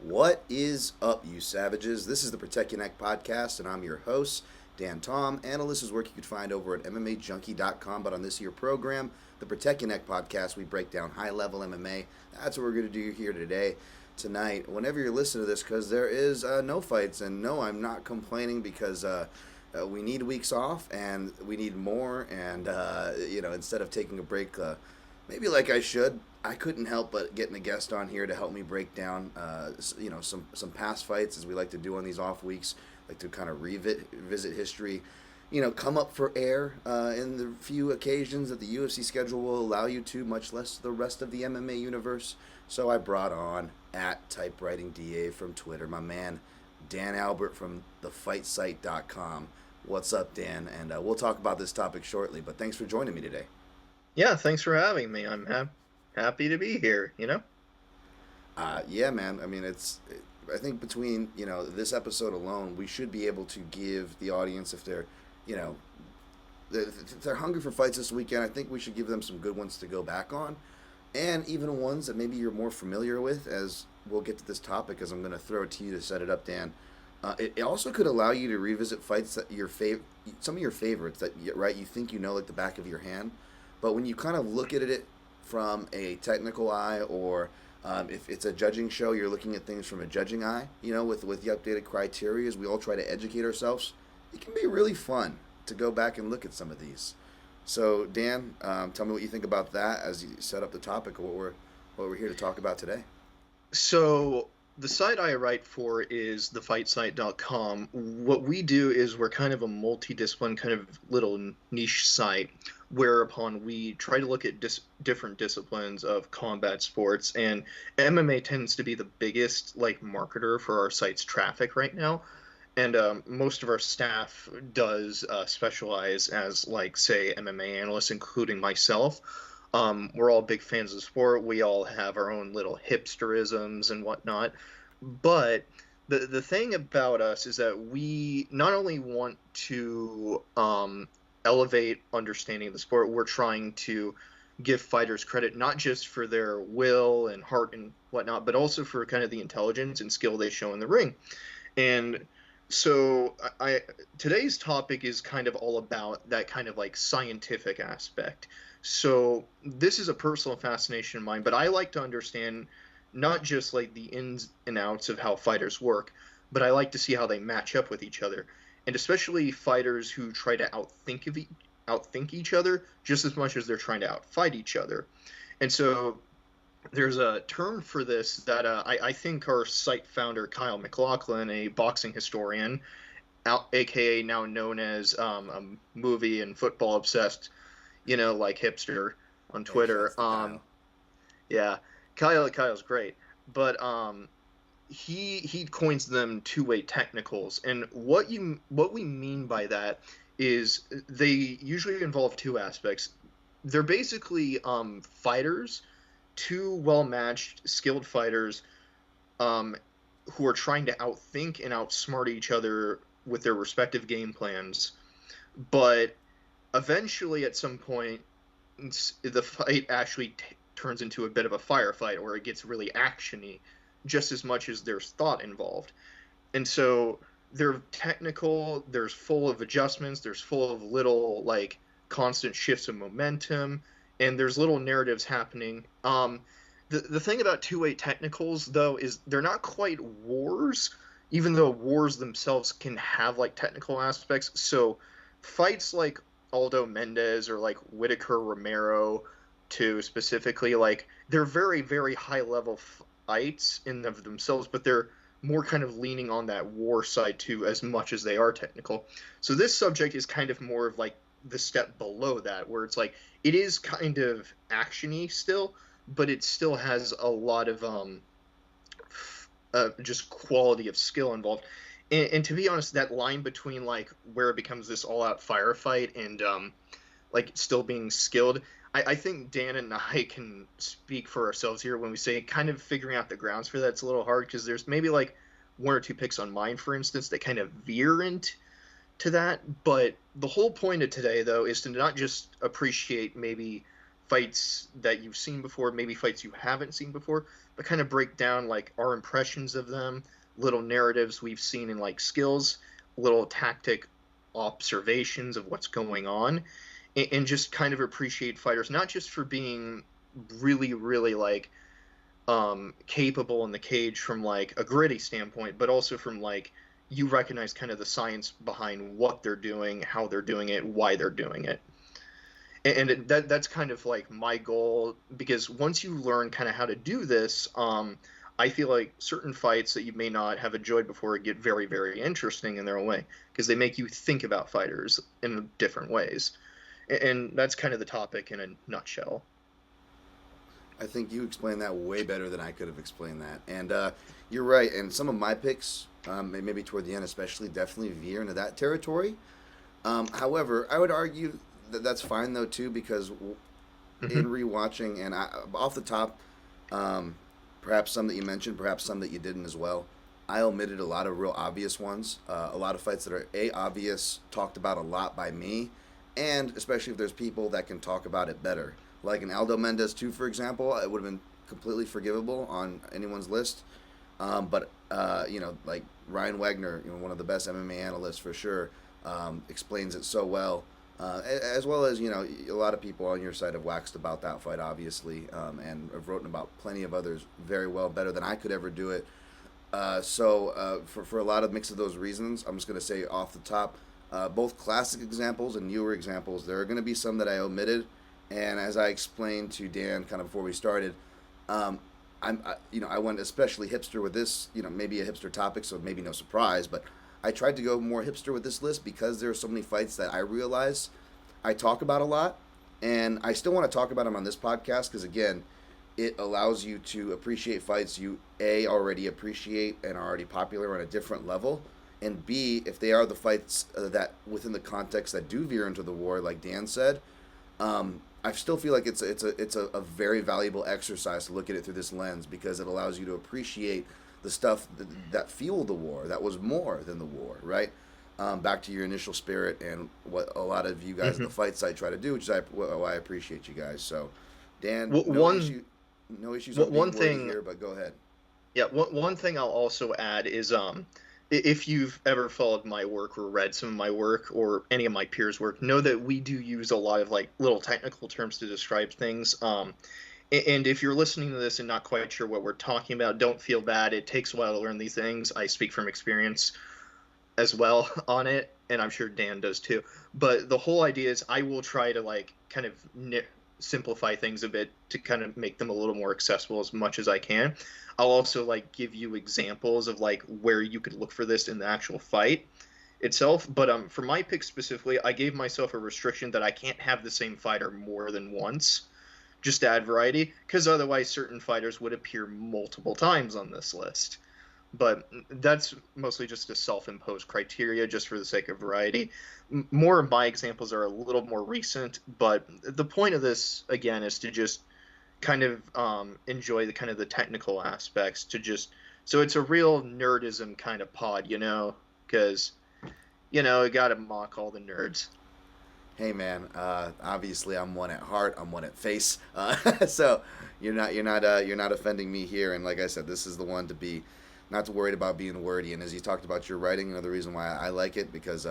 What is up, you savages? This is the Protect Your Neck podcast, and I'm your host, Dan Tom. Analyst is work you could find over at MMAJunkie.com, but on this here program, the Protect Your Neck podcast, we break down high-level MMA. That's what we're going to do here today, tonight, whenever you're listening to this, because there is no fights, and no, I'm not complaining because we need weeks off, and we need more, and, instead of taking a break, maybe like I should, I couldn't help but getting a guest on here to help me break down, some past fights, as we like to do on these off weeks, like to kind of revisit history, come up for air in the few occasions that the UFC schedule will allow you to, much less the rest of the MMA universe. So I brought on at TypewritingDA from Twitter, my man Dan Albert from thefightsite.com. What's up, Dan? And we'll talk about this topic shortly, but thanks for joining me today. Yeah, thanks for having me. I'm happy to be here, Yeah, man. I mean, I think between, this episode alone, we should be able to give the audience, if they're, if they're hungry for fights this weekend, I think we should give them some good ones to go back on. And even ones that maybe you're more familiar with, as we'll get to this topic, as I'm going to throw it to you to set it up, Dan. It also could allow you to revisit fights that some of your favorites that, right, you think like the back of your hand. But when you kind of look at it from a technical eye, or if it's a judging show, you're looking at things from a judging eye, with the updated criteria, as we all try to educate ourselves, it can be really fun to go back and look at some of these. So, Dan, tell me what you think about that as you set up the topic of what we're here to talk about today. So, the site I write for is thefightsite.com. What we do is we're kind of a multidiscipline, kind of little niche site, whereupon we try to look at different disciplines of combat sports, and MMA tends to be the biggest marketer for our site's traffic right now, and most of our staff does specialize as say MMA analysts, including myself. We're all big fans of the sport. We all have our own little hipsterisms and whatnot, but the thing about us is that we not only want to elevate understanding of the sport, we're trying to give fighters credit not just for their will and heart and whatnot, but also for kind of the intelligence and skill they show in the ring. And so today's topic is kind of all about that kind of scientific aspect. So this is a personal fascination of mine, but I like to understand not just the ins and outs of how fighters work, but I like to see how they match up with each other. And especially fighters who try to outthink each other just as much as they're trying to outfight each other. And so there's a term for this that I think our site founder, Kyle McLaughlin, a boxing historian, aka now known as a movie and football obsessed, hipster on Twitter. Yeah, Kyle's great. But he coins them two-way technicals, and what we mean by that is they usually involve two aspects. They're basically fighters, two well-matched, skilled fighters, who are trying to outthink and outsmart each other with their respective game plans, but eventually at some point the fight actually turns into a bit of a firefight, or it gets really actiony, just as much as there's thought involved. And so they're technical, there's full of adjustments, there's full of little constant shifts of momentum, and there's little narratives happening. The thing about two-way technicals, though, is they're not quite wars, even though wars themselves can have technical aspects. So fights like Aldo Mendez or Whitaker Romero too, specifically, they're very, very high level fights in of themselves, but they're more kind of leaning on that war side too, as much as they are technical. So this subject is kind of more of the step below that, where it's it is kind of actiony still, but it still has a lot of just quality of skill involved. And to be honest, that line between where it becomes this all-out firefight and still being skilled, I think Dan and I can speak for ourselves here when we say kind of figuring out the grounds for that's a little hard, because there's maybe one or two picks on mine, for instance, that kind of veer into that. But the whole point of today, though, is to not just appreciate maybe fights that you've seen before, maybe fights you haven't seen before, but kind of break down like our impressions of them, little narratives we've seen in like skills, little tactic observations of what's going on, and just kind of appreciate fighters not just for being really, really like capable in the cage from like a gritty standpoint, but also from like you recognize kind of the science behind what they're doing, how they're doing it, why they're doing it. And that's kind of like my goal, because once you learn kind of how to do this, I feel like certain fights that you may not have enjoyed before get very, very interesting in their own way, because they make you think about fighters in different ways. And that's kind of the topic in a nutshell. I think you explained that way better than I could have explained that. And you're right. And some of my picks, maybe toward the end especially, definitely veer into that territory. However, I would argue that that's fine, though, too, because in rewatching and off the top, perhaps some that you mentioned, perhaps some that you didn't as well, I omitted a lot of real obvious ones. A lot of fights that are, obvious, talked about a lot by me, and especially if there's people that can talk about it better. Like an Aldo Mendez 2, for example, it would have been completely forgivable on anyone's list. But like Ryan Wagner, one of the best MMA analysts for sure, explains it so well. As well as, a lot of people on your side have waxed about that fight, obviously, and have written about plenty of others very well, better than I could ever do it. So for a lot of mix of those reasons, I'm just going to say off the top, both classic examples and newer examples, there are going to be some that I omitted. And as I explained to Dan kind of before we started, I went especially hipster with this, maybe a hipster topic, so maybe no surprise, but I tried to go more hipster with this list because there are so many fights that I realize I talk about a lot, and I still want to talk about them on this podcast because, again, it allows you to appreciate fights you, A, already appreciate and are already popular on a different level, and B, if they are the fights that within the context that do veer into the war, like Dan said, I still feel like it's a very valuable exercise to look at it through this lens because it allows you to appreciate the stuff that fueled the war, that was more than the war, right? Back to your initial spirit and what a lot of you guys at the fight site try to do, which is why I appreciate you guys. So, Dan, no issues on being wordy here, but go ahead. Yeah, one thing I'll also add is if you've ever followed my work or read some of my work or any of my peers' work, know that we do use a lot of like little technical terms to describe things. And if you're listening to this and not quite sure what we're talking about, don't feel bad. It takes a while to learn these things. I speak from experience as well on it, and I'm sure Dan does too. But the whole idea is I will try to like kind of simplify things a bit to kind of make them a little more accessible as much as I can. I'll also like give you examples of like where you could look for this in the actual fight itself. But for my pick specifically, I gave myself a restriction that I can't have the same fighter more than once, just to add variety, because otherwise certain fighters would appear multiple times on this list. But that's mostly just a self-imposed criteria just for the sake of variety. More of my examples are a little more recent, but the point of this, again, is to just kind of enjoy the kind of the technical aspects, to just so it's a real nerdism kind of pod, because you got to mock all the nerds. Hey man, obviously I'm one at heart, I'm one at face, so you're not offending me here. And like I said, this is the one to be not too worried about being wordy. And as you talked about your writing, another reason why I like it, because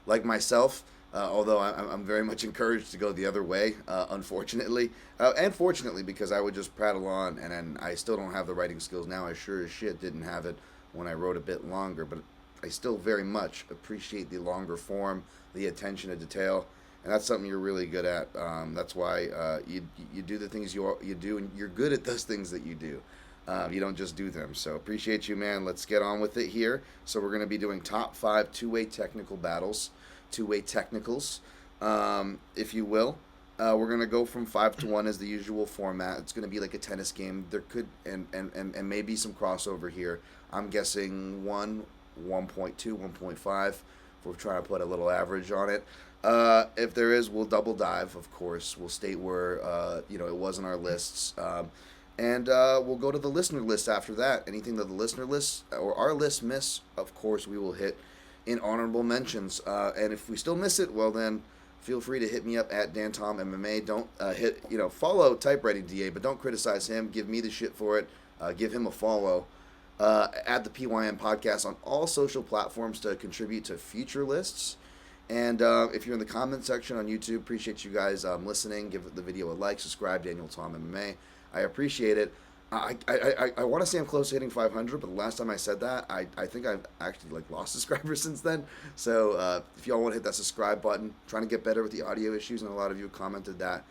like myself, although I'm very much encouraged to go the other way, unfortunately, and fortunately, because I would just prattle on, and then I still don't have the writing skills now. I sure as shit didn't have it when I wrote a bit longer, but I still very much appreciate the longer form, the attention to detail, and that's something you're really good at. That's why you do the things you do, and you're good at those things that you do. You don't just do them. So appreciate you, man. Let's get on with it here. So we're going to be doing top 5 two-way technical battles, two-way technicals, if you will. We're going to go from 5 to 1 as the usual format. It's going to be like a tennis game. There could and maybe some crossover here. I'm guessing 1, 1.2, 1.5 if we're trying to put a little average on it. If there is, we'll double dive, of course. We'll state where it was in our lists. And we'll go to the listener list after that. Anything that the listener list or our list miss, of course, we will hit in honorable mentions. And if we still miss it, well then, feel free to hit me up at DanTom MMA. Don't follow Typewriting DA, but don't criticize him. Give me the shit for it. Give him a follow. Add the PYM podcast on all social platforms to contribute to future lists. And if you're in the comment section on YouTube, appreciate you guys listening. Give the video a like, subscribe, Daniel Tom MMA. I appreciate it. I want to say I'm close to hitting 500, but the last time I said that, I think I've actually lost subscribers since then. So if y'all want to hit that subscribe button, trying to get better with the audio issues, and a lot of you commented that.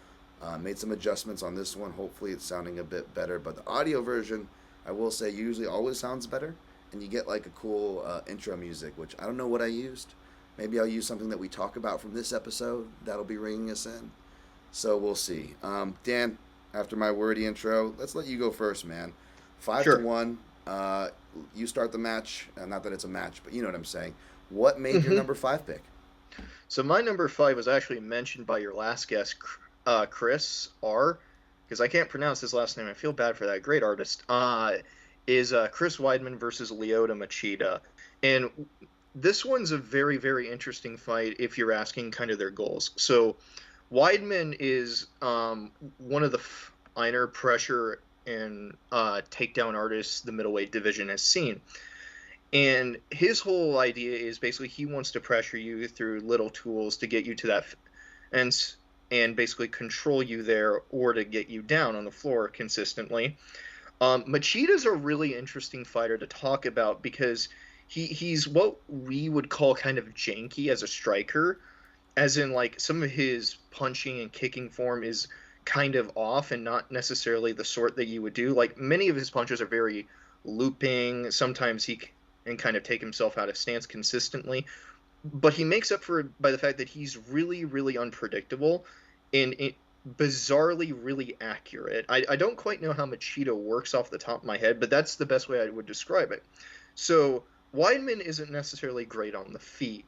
Made some adjustments on this one. Hopefully it's sounding a bit better. But the audio version, I will say, usually always sounds better, and you get a cool intro music, which I don't know what I used. Maybe I'll use something that we talk about from this episode. That'll be ringing us in. So we'll see. Dan, after my wordy intro, let's let you go first, man. 5-1. You start the match. Not that it's a match, but you know what I'm saying. What made your number 5 pick? So my number 5 was actually mentioned by your last guest, Chris R. Because I can't pronounce his last name. I feel bad for that. Great artist. Is Chris Weidman versus Leota Machida. And this one's a very, very interesting fight if you're asking kind of their goals. So Weidman is one of the finer pressure and takedown artists the middleweight division has seen. And his whole idea is basically he wants to pressure you through little tools to get you to that and basically control you there or to get you down on the floor consistently. Machida's a really interesting fighter to talk about because he's what we would call kind of janky as a striker. As in, some of his punching and kicking form is kind of off and not necessarily the sort that you would do. Many of his punches are very looping. Sometimes he can kind of take himself out of stance consistently. But he makes up for it by the fact that he's really, really unpredictable and bizarrely really accurate. I don't quite know how Machida works off the top of my head, but that's the best way I would describe it. So Weidman isn't necessarily great on the feet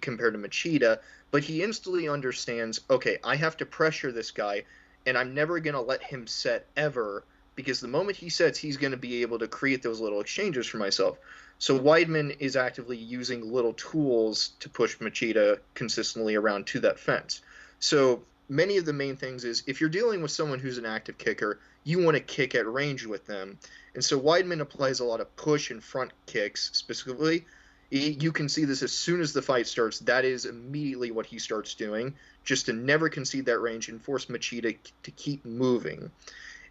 compared to Machida, but he instantly understands, okay, I have to pressure this guy, and I'm never going to let him set ever, because the moment he sets, he's going to be able to create those little exchanges for myself. So Weidman is actively using little tools to push Machida consistently around to that fence. So many of the main things is, if you're dealing with someone who's an active kicker, you want to kick at range with them. And so Weidman applies a lot of push and front kicks specifically. You can see this as soon as the fight starts. That is immediately what he starts doing, just to never concede that range and force Machida to keep moving.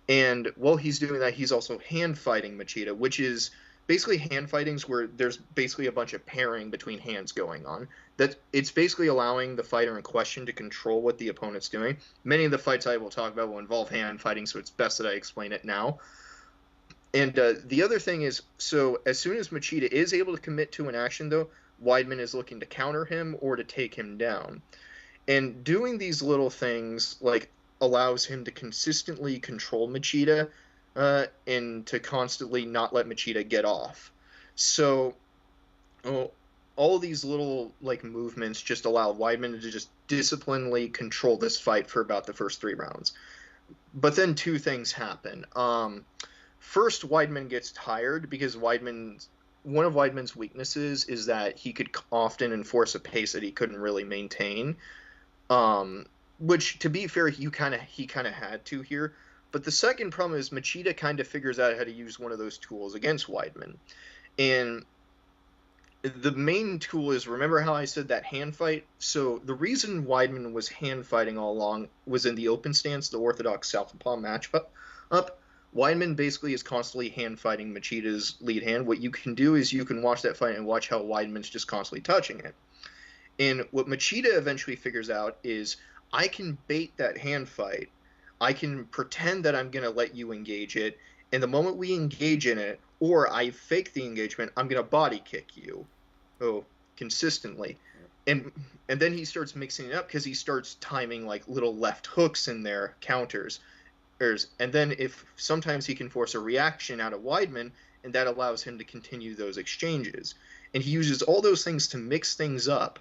And while he's doing that, he's also hand fighting Machida, which is basically hand fightings where there's basically a bunch of pairing between hands going on. That it's basically allowing the fighter in question to control what the opponent's doing. Many of the fights I will talk about will involve hand fighting, so it's best that I explain it now. And the other thing is, so as soon as Machida is able to commit to an action, though, Weidman is looking to counter him or to take him down. And doing these little things, allows him to consistently control Machida and to constantly not let Machida get off. So all these little, movements just allow Weidman to just disciplinedly control this fight for about the first 3 rounds. But then 2 things happen. First, Weidman gets tired because one of Weidman's weaknesses is that he could often enforce a pace that he couldn't really maintain. Which, to be fair, he kind of had to here. But the second problem is Machida kind of figures out how to use one of those tools against Weidman. And the main tool is, remember how I said that hand fight? So the reason Weidman was hand fighting all along was in the open stance, the orthodox southpaw matchup. Weidman basically is constantly hand fighting Machida's lead hand. What you can do is you can watch that fight and watch how Weidman's just constantly touching it. And what Machida eventually figures out is, I can bait that hand fight. I can pretend that I'm going to let you engage it. And the moment we engage in it, or I fake the engagement, I'm going to body kick you. Consistently. And then he starts mixing it up because he starts timing little left hooks in their counters. And then if sometimes he can force a reaction out of Weidman, and that allows him to continue those exchanges. And he uses all those things to mix things up.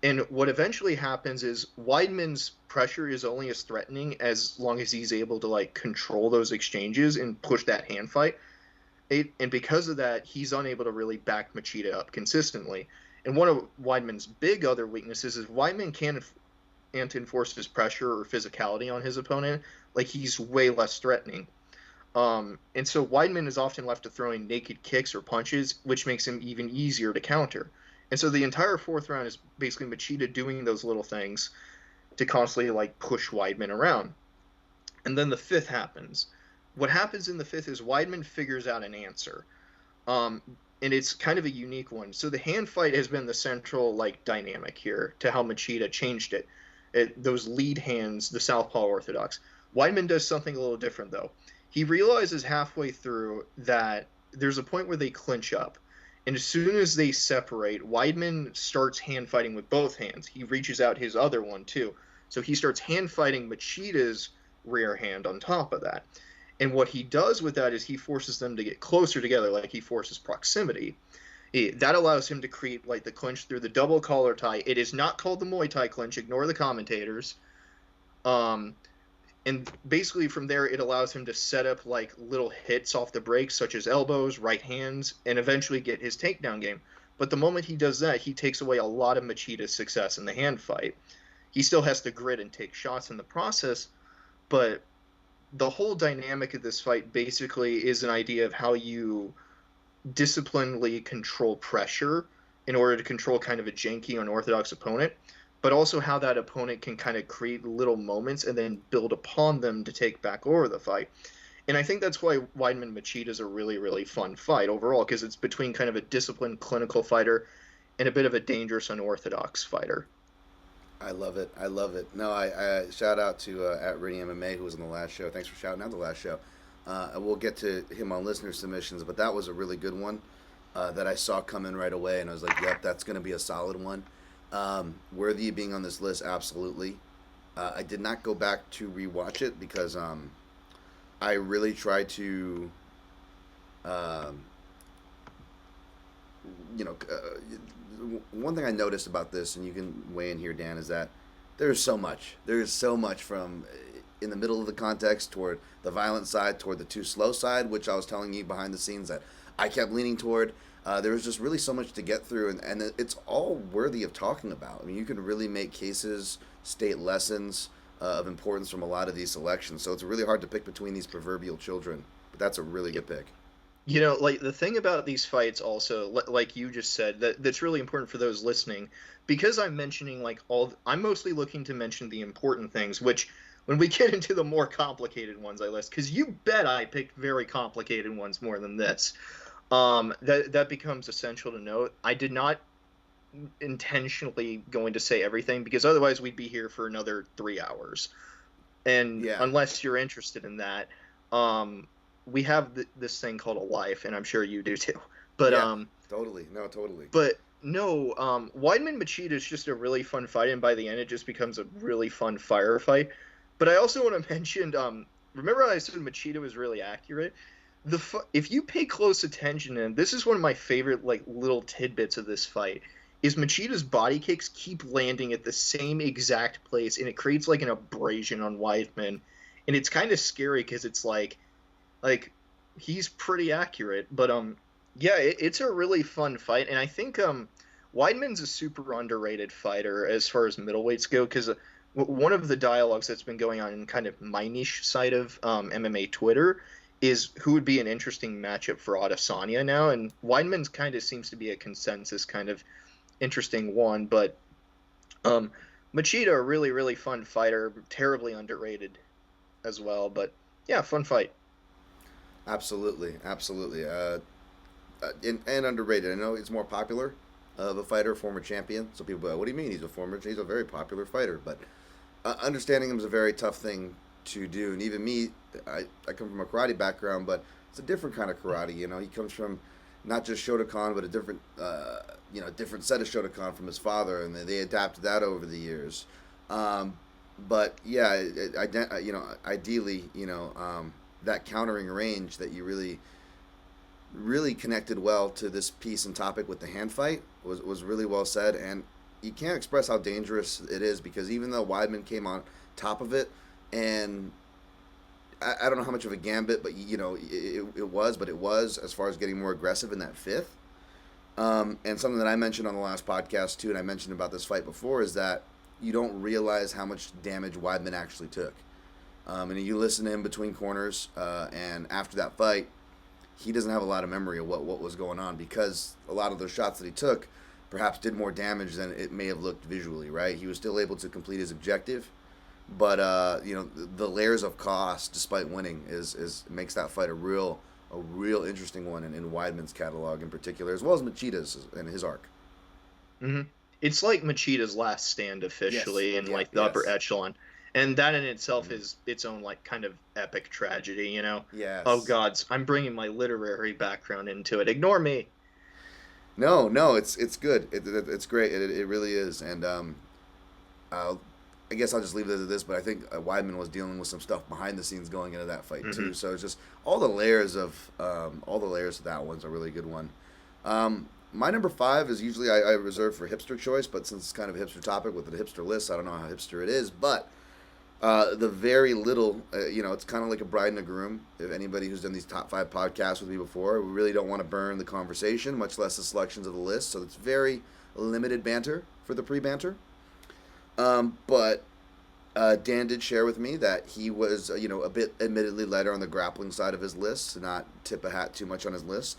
And what eventually happens is Weidman's pressure is only as threatening as long as he's able to control those exchanges and push that hand fight. And because of that, he's unable to really back Machida up consistently. And one of Weidman's big other weaknesses is Weidman and enforce his pressure or physicality on his opponent, like he's way less threatening. And so Weidman is often left to throwing naked kicks or punches, which makes him even easier to counter. And so the entire fourth round is basically Machida doing those little things to constantly like push Weidman around. And then the fifth happens. What happens in the fifth is Weidman figures out an answer. And it's kind of a unique one. So the hand fight has been the central like dynamic here to how Machida changed it. Those lead hands, the southpaw orthodox. Weidman does something a little different though. He realizes halfway through that there's a point where they clinch up. And as soon as they separate, Weidman starts hand fighting with both hands. He reaches out his other one too. So he starts hand fighting Machida's rear hand on top of that. And what he does with that is he forces them to get closer together, like he forces proximity. That allows him to create like the clinch through the double collar tie. It is not called the Muay Thai clinch. Ignore the commentators. And basically from there, it allows him to set up like little hits off the breaks, such as elbows, right hands, and eventually get his takedown game. But the moment he does that, he takes away a lot of Machida's success in the hand fight. He still has to grit and take shots in the process, but the whole dynamic of this fight basically is an idea of how you disciplinedly control pressure in order to control kind of a janky, unorthodox opponent, but also how that opponent can kind of create little moments and then build upon them to take back over the fight. And I think that's why Weidman Machida is a really, really fun fight overall, because it's between kind of a disciplined clinical fighter and a bit of a dangerous, unorthodox fighter. I love it. I love it. No, I shout out to at Riddy MMA, who was on the last show. Thanks for shouting out the last show. And we'll get to him on listener submissions, but that was a really good one that I saw come in right away, and I was like, yep, that's going to be a solid one. Worthy of being on this list, absolutely. I did not go back to rewatch it because I really tried to, one thing I noticed about this, and you can weigh in here, Dan, is that there's so much. There's so much from in the middle of the context toward the violent side, toward the too slow side, which I was telling you behind the scenes that I kept leaning toward. There was just really so much to get through, and it's all worthy of talking about. I mean, you can really make cases, state lessons of importance from a lot of these selections. So it's really hard to pick between these proverbial children, but that's a really good pick. You know, like the thing about these fights also, like you just said, that's really important for those listening, because I'm mentioning like I'm mostly looking to mention the important things, which when we get into the more complicated ones I list, because you bet I picked very complicated ones more than this. That becomes essential to note. I did not intentionally going to say everything, because otherwise we'd be here for another 3 hours. And yeah, unless you're interested in that, we have this thing called a life, and I'm sure you do too. But yeah, totally. But no, Weidman Machida is just a really fun fight, and by the end it just becomes a really fun firefight. But I also want to mention, remember I said Machida was really accurate? If you pay close attention, and this is one of my favorite like little tidbits of this fight, is Machida's body kicks keep landing at the same exact place, and it creates like an abrasion on Weidman, and it's kind of scary because it's like he's pretty accurate. But yeah, it's a really fun fight, and I think Weidman's a super underrated fighter as far as middleweights go, because one of the dialogues that's been going on in kind of my niche side of MMA Twitter is who would be an interesting matchup for Adesanya now, and Weidman's kind of seems to be a consensus kind of interesting one, but Machida, a really, really fun fighter, terribly underrated as well, but yeah, fun fight. Absolutely. And underrated. I know he's more popular of a fighter, former champion, so people go, what do you mean he's a very popular fighter, but understanding him is a very tough thing to do, and even me, I come from a karate background, but it's a different kind of karate. You know, he comes from not just Shotokan, but a different, different set of Shotokan from his father, and they adapted that over the years. But yeah, ideally, that countering range that you really, really connected well to this piece and topic with the hand fight was really well said, and you can't express how dangerous it is, because even though Weidman came on top of it, and I don't know how much of a gambit, but it was as far as getting more aggressive in that fifth. And something that I mentioned on the last podcast too, and I mentioned about this fight before, is that you don't realize how much damage Weidman actually took. And you listen to him between corners, and after that fight, he doesn't have a lot of memory of what was going on, because a lot of those shots that he took perhaps did more damage than it may have looked visually, right? He was still able to complete his objective, but the layers of cost, despite winning, is makes that fight a real interesting one in Weidman's catalog in particular, as well as Machida's and his arc. Mm-hmm. It's like Machida's last stand officially in like the upper echelon. And that in itself is its own like kind of epic tragedy, you know? Yes. Oh gods, I'm bringing my literary background into it. Ignore me. No, it's good. It's great. It really is. And I guess I'll just leave it at this. But I think Weidman was dealing with some stuff behind the scenes going into that fight too. So it's just all the layers of that one's a really good one. My number 5 is usually I reserve for hipster choice, but since it's kind of a hipster topic with the hipster list, I don't know how hipster it is, but. The very little, it's kind of like a bride and a groom. If anybody who's done these top 5 podcasts with me before, we really don't want to burn the conversation, much less the selections of the list. So it's very limited banter for the pre-banter. But Dan did share with me that he was, a bit admittedly lighter on the grappling side of his list, to not tip a hat too much on his list.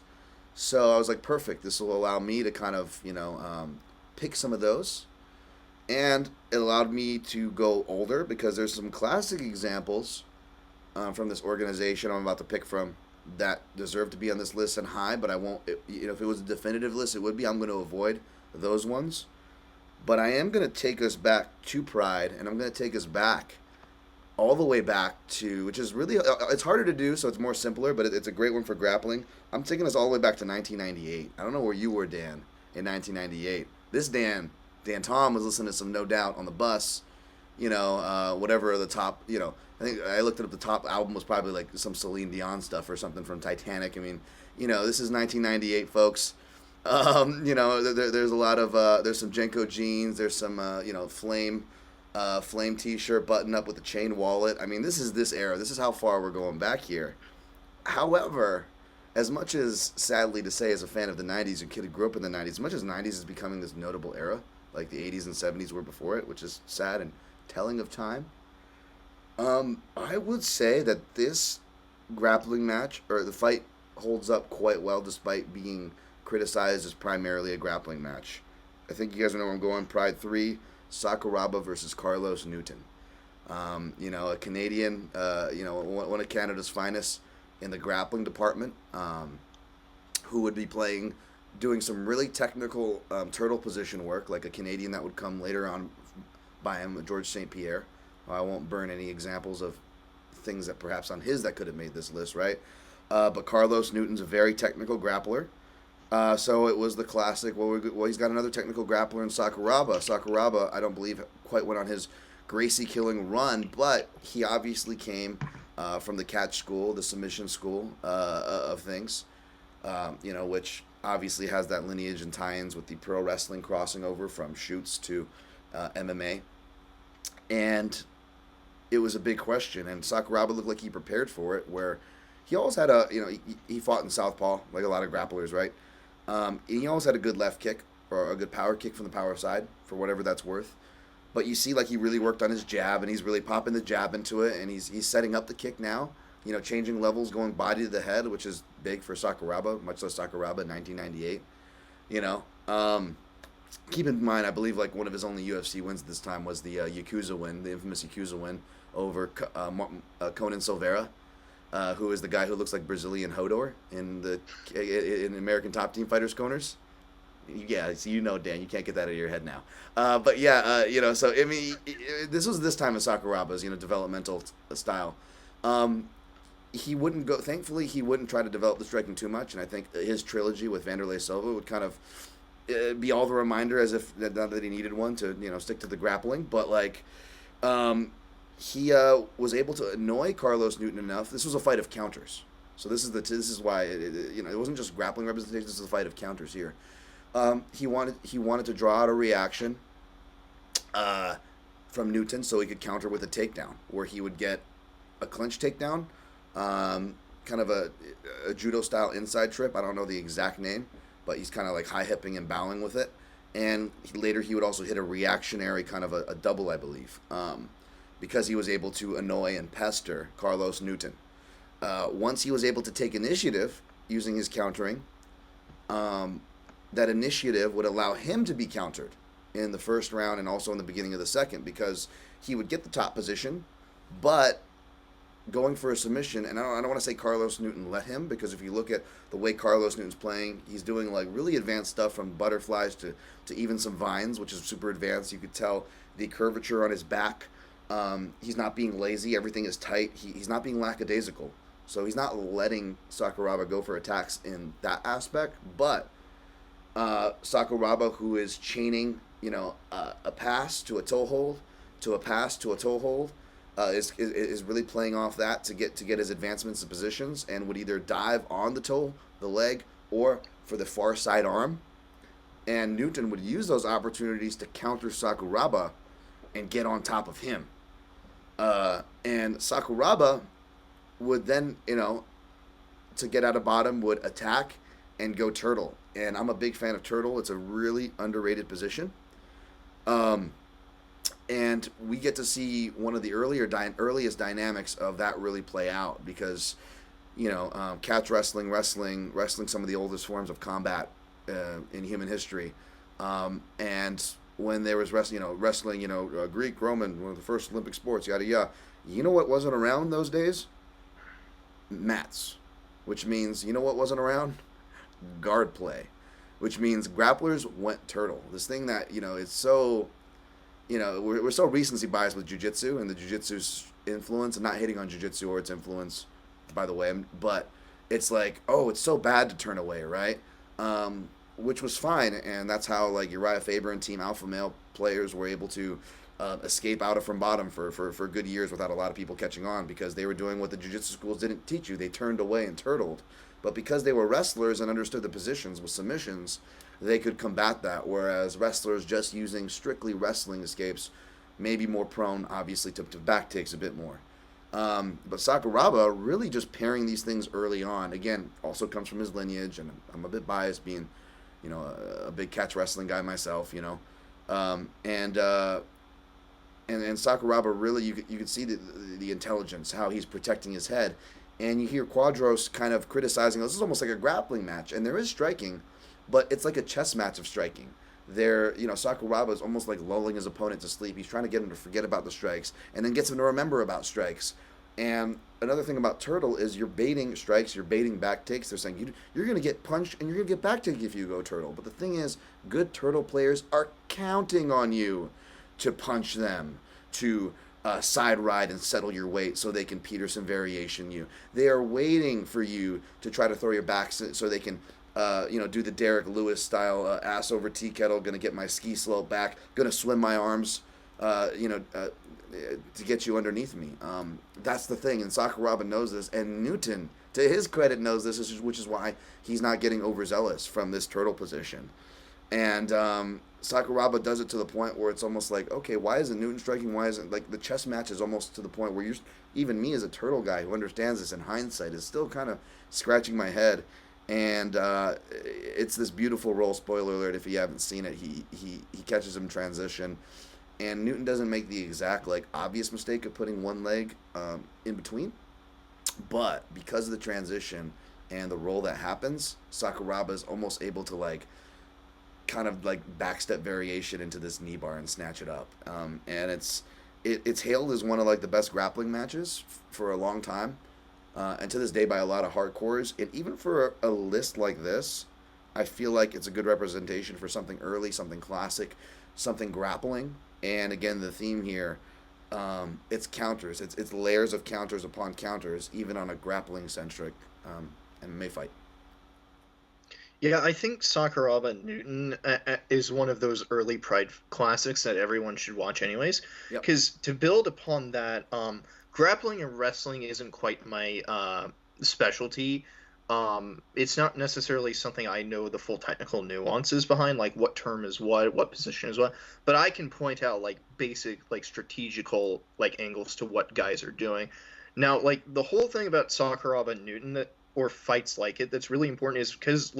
So I was like, perfect. This will allow me to kind of, pick some of those. And it allowed me to go older, because there's some classic examples from this organization I'm about to pick from that deserve to be on this list and high, but I won't. If it was a definitive list, it would be. I'm going to avoid those ones. But I am going to take us back to Pride, and I'm going to take us back, all the way back to, which is really, it's harder to do, so it's more simpler, but it's a great one for grappling. I'm taking us all the way back to 1998. I don't know where you were, Dan, in 1998. This Dan Tom was listening to some No Doubt on the bus, whatever the top, I think I looked it up, the top album was probably like some Celine Dion stuff or something from Titanic. I mean, this is 1998, folks. There's a lot of, there's some Jenko jeans, there's some, flame t-shirt button up with a chain wallet. I mean, this is this era. This is how far we're going back here. However, as much as, sadly to say, as a fan of the 90s, a kid who grew up in the 90s, as much as 90s is becoming this notable era, like the 80s and 70s were before it, which is sad and telling of time, I would say that this grappling match, or the fight, holds up quite well despite being criticized as primarily a grappling match. I think you guys know where I'm going. Pride 3, Sacarabba versus Carlos Newton. A Canadian, one of Canada's finest in the grappling department, who would be doing some really technical turtle position work, like a Canadian that would come later on by him, George St. Pierre. I won't burn any examples of things that perhaps on his that could have made this list, right? But Carlos Newton's a very technical grappler. So it was the classic, well, he's got another technical grappler in Sacarabba. Sacarabba, I don't believe, quite went on his Gracie-killing run, but he obviously came from the catch school, the submission school of things, which obviously has that lineage and tie-ins with the pro wrestling crossing over from shoots to MMA. And it was a big question, and Sakuraba looked like he prepared for it, where he always had he fought in southpaw, like a lot of grapplers, right? He always had a good left kick, or a good power kick from the power side, for whatever that's worth. But you see, like, he really worked on his jab, and he's really popping the jab into it, and he's setting up the kick now, changing levels, going body to the head, which is big for Sakuraba, much less Sakuraba in 1998. Keep in mind, I believe, like, one of his only UFC wins at this time was the Yakuza win, the infamous Yakuza win over Conan Silveira, who is the guy who looks like Brazilian Hodor in American Top Team Fighters corners. Yeah, so Dan, you can't get that out of your head now. But yeah, so I mean, this was this time of Sakuraba's, developmental style. He wouldn't go. Thankfully, he wouldn't try to develop the striking too much, and I think his trilogy with Vanderlei Silva would kind of be all the reminder, as if not that he needed one to stick to the grappling, but like. He was able to annoy Carlos Newton enough. This was a fight of counters, so this is why it wasn't just grappling representation. This is a fight of counters here. He wanted to draw out a reaction from Newton so he could counter with a takedown, where he would get a clinch takedown, kind of a judo style inside trip. I don't know the exact name, but he's kind of like high hipping and bowing with it, and later he would also hit a reactionary kind of a double, I believe, because he was able to annoy and pester Carlos Newton. Once he was able to take initiative using his countering, that initiative would allow him to be countered in the first round and also in the beginning of the second, because he would get the top position, but going for a submission, and I don't want to say Carlos Newton let him, because if you look at the way Carlos Newton's playing, he's doing like really advanced stuff from butterflies to even some vines, which is super advanced. You could tell the curvature on his back. He's not being lazy. Everything is tight. He's not being lackadaisical. So he's not letting Sacarabba go for attacks in that aspect. But Sacarabba, who is chaining, a pass to a toe hold, to a pass to a toe hold, is really playing off that to get his advancements and positions, and would either dive on the toe, the leg, or for the far side arm. And Newton would use those opportunities to counter Sacarabba and get on top of him. And Sacarabba would then, to get out of bottom, would attack and go turtle. And I'm a big fan of turtle. It's a really underrated position. And we get to see one of the earliest dynamics of that really play out, because, catch wrestling, some of the oldest forms of combat in human history. And when there was wrestling, Greek, Roman, one of the first Olympic sports, yada yada. You know what wasn't around those days? Mats, which means, what wasn't around? Guard play, which means grapplers went turtle. This thing that, it's so, we're so recency biased with jiu-jitsu and the jiu-jitsu's influence. I'm not hating on jiu-jitsu or its influence, by the way, but it's like, oh, it's so bad to turn away, right? Which was fine, and that's how like Uriah Faber and Team Alpha Male players were able to escape out of from bottom for good years without a lot of people catching on, because they were doing what the jiu-jitsu schools didn't teach you. They turned away and turtled. But because they were wrestlers and understood the positions with submissions, they could combat that, whereas wrestlers just using strictly wrestling escapes may be more prone, obviously, to back takes a bit more. But Sacarabba really just pairing these things early on, again, also comes from his lineage, and I'm a bit biased being, a big catch wrestling guy myself, and Sacarabba really, you could see the intelligence, how he's protecting his head. And you hear Quadros kind of criticizing, this is almost like a grappling match. And there is striking, but it's like a chess match of striking. Sakuraba is almost like lulling his opponent to sleep. He's trying to get him to forget about the strikes, and then gets him to remember about strikes. And another thing about turtle is you're baiting strikes, you're baiting back takes. They're saying you're going to get punched and you're going to get back take if you go turtle. But the thing is, good turtle players are counting on you to punch them, to side ride and settle your weight so they can Peterson variation you. They are waiting for you to try to throw your back so they can do the Derek Lewis style ass over tea kettle, gonna get my ski slope back, gonna swim my arms, to get you underneath me. That's the thing, and Sakuraba knows this, and Newton, to his credit, knows this, which is why he's not getting overzealous from this turtle position. And Sakuraba does it to the point where it's almost like, okay, why isn't Newton striking? Why isn't, like, the chess match is almost to the point where even me as a turtle guy who understands this in hindsight is still kind of scratching my head. And it's this beautiful roll. Spoiler alert if you haven't seen it. He catches him in transition, and Newton doesn't make the exact obvious mistake of putting one leg in between, but because of the transition and the roll that happens, Sakuraba is almost able to kind of backstep variation into this knee bar and snatch it up. And it's hailed as one of the best grappling matches for a long time. And to this day by a lot of hardcores. And even for a list like this, I feel like it's a good representation for something early, something classic, something grappling. And again, the theme here, it's counters. It's layers of counters upon counters, even on a grappling-centric MMA fight. Yeah, I think Sakuraba and Newton is one of those early Pride classics that everyone should watch anyways. Because to build upon that, grappling and wrestling isn't quite my specialty. It's not necessarily something I know the full technical nuances behind, like what term is what position is what. But I can point out basic strategical angles to what guys are doing. Now, the whole thing about Sakuraba and Newton or fights like it that's really important is because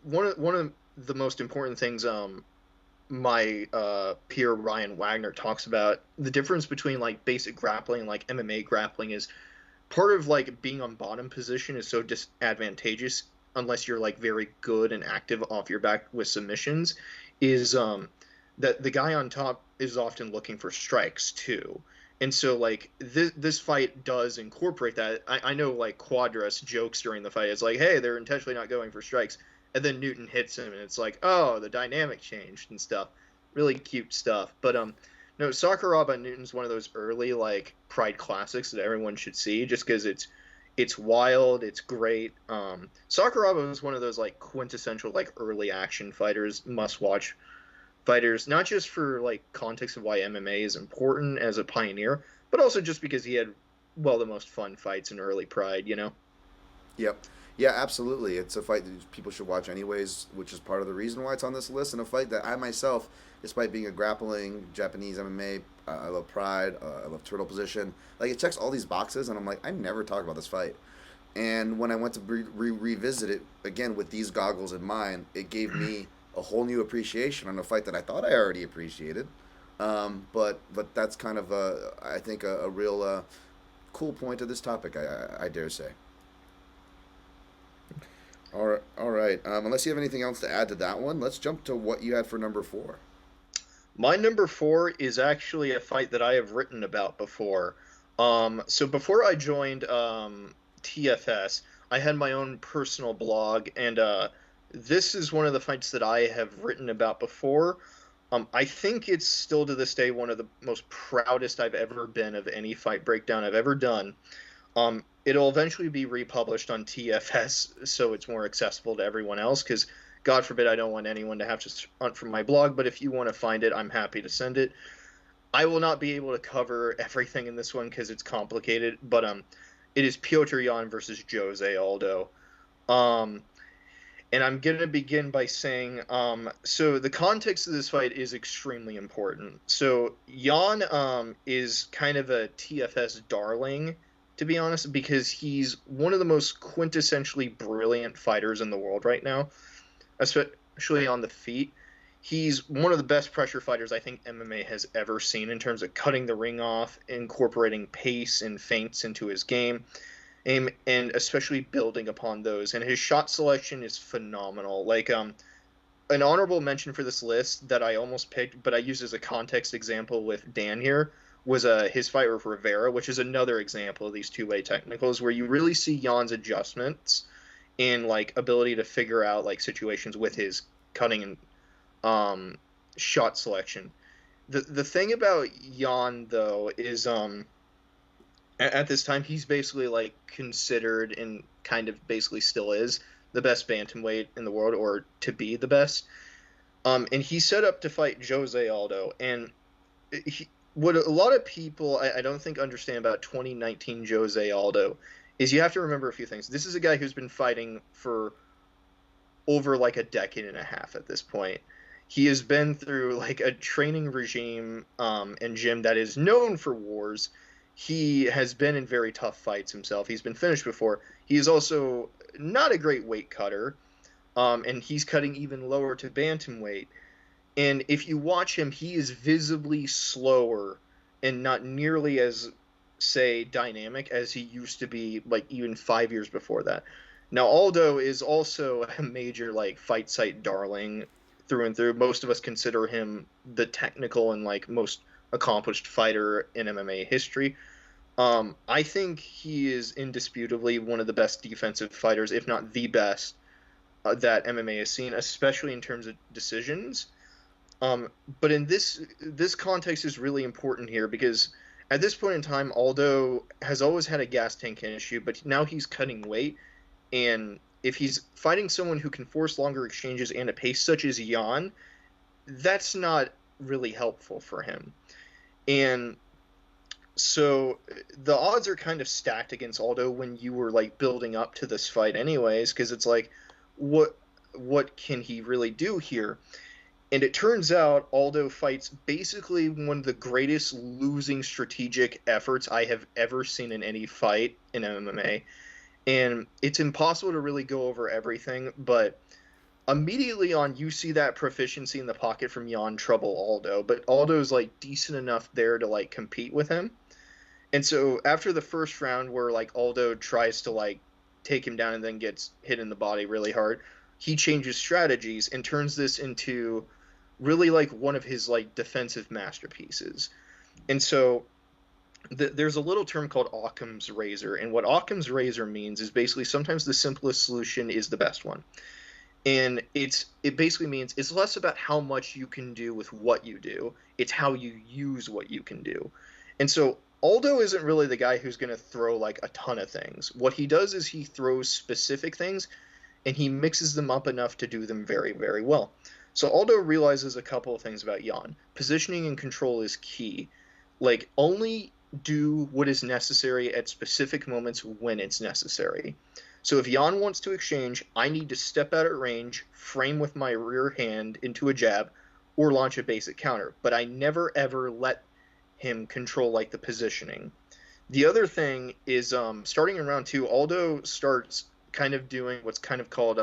one of the most important things my peer Ryan Wagner talks about, the difference between like basic grappling and like MMA grappling is part of like being on bottom position is so disadvantageous unless you're like very good and active off your back with submissions, is that the guy on top is often looking for strikes too. And so like this fight does incorporate that. I know like Quadras jokes during the fight. It's like, hey, they're intentionally not going for strikes. And then Newton hits him and it's like, oh, the dynamic changed and stuff. Really cute stuff. But no, Sacarabba Newton's one of those early like Pride classics that everyone should see just because it's wild, it's great. Sakuraba was one of those like quintessential like early action fighters, must watch fighters, not just for like context of why MMA is important as a pioneer, but also just because he had the most fun fights in early Pride, you know? Yep. Yeah, absolutely. It's a fight that people should watch anyways, which is part of the reason why it's on this list, and a fight that I myself, despite being a grappling Japanese MMA, I love Pride, I love turtle position. Like, it checks all these boxes, and I'm like, I never talk about this fight. And when I went to revisit it again with these goggles in mind, it gave me a whole new appreciation on a fight that I thought I already appreciated. But that's kind of I think a real cool point of this topic. I dare say. All right. Unless you have anything else to add to that one, let's jump to what you had for number 4. My number 4 is actually a fight that I have written about before. So before I joined TFS, I had my own personal blog, and this is one of the fights that I have written about before. I think it's still to this day one of the most proudest I've ever been of any fight breakdown I've ever done. It'll eventually be republished on TFS, so it's more accessible to everyone else, because God forbid I don't want anyone to have to hunt from my blog, but if you want to find it, I'm happy to send it. I will not be able to cover everything in this one because it's complicated, but it is Piotrion versus Jose Aldo. And I'm going to begin by saying, so the context of this fight is extremely important. So Jan is kind of a TFS darling, to be honest, because he's one of the most quintessentially brilliant fighters in the world right now, especially on the feet. He's one of the best pressure fighters I think MMA has ever seen in terms of cutting the ring off, incorporating pace and feints into his game, and especially building upon those. And his shot selection is phenomenal. Like, an honorable mention for this list that I almost picked, but I used as a context example with Dan here, was his fight with Rivera, which is another example of these two-way technicals where you really see Jan's adjustments and like ability to figure out like situations with his cutting and shot selection. The thing about Jan though is at this time he's basically like considered, and kind of basically still is, the best bantamweight in the world, or to be the best. And he set up to fight Jose Aldo, and what a lot of people I don't think understand about 2019 Jose Aldo is you have to remember a few things. This is a guy who's been fighting for over like a decade and a half at this point. He has been through like a training regime and gym that is known for wars. He has been in very tough fights himself. He's been finished before. He is also not a great weight cutter, and he's cutting even lower to bantamweight. And if you watch him, he is visibly slower and not nearly as, say, dynamic as he used to be, like, even 5 years before that. Now, Aldo is also a major, like, fight site darling through and through. Most of us consider him the technical and, like, most accomplished fighter in MMA history. I think he is indisputably one of the best defensive fighters, if not the best, that MMA has seen, especially in terms of decisions. But in this context is really important here because at this point in time, Aldo has always had a gas tank issue, but now he's cutting weight, and if he's fighting someone who can force longer exchanges and a pace such as Jan, that's not really helpful for him. And so the odds are kind of stacked against Aldo when you were like building up to this fight anyways, because it's like, what can he really do here? And it turns out Aldo fights basically one of the greatest losing strategic efforts I have ever seen in any fight in MMA. And it's impossible to really go over everything, but immediately on, you see that proficiency in the pocket from Jan trouble Aldo, but Aldo's like decent enough there to like compete with him. And so after the first round where like Aldo tries to like take him down and then gets hit in the body really hard, he changes strategies and turns this into really like one of his like defensive masterpieces. And so there's a little term called Occam's razor, and what Occam's razor means is basically sometimes the simplest solution is the best one. And it basically means it's less about how much you can do with what you do, it's how you use what you can do. And so Aldo isn't really the guy who's going to throw like a ton of things. What he does is he throws specific things and he mixes them up enough to do them very, very well. So Aldo realizes a couple of things about Jan. Positioning and control is key. Like, only do what is necessary at specific moments when it's necessary. So if Jan wants to exchange, I need to step out at range, frame with my rear hand into a jab, or launch a basic counter. But I never ever let him control like the positioning. The other thing is starting in round 2, Aldo starts kind of doing what's kind of called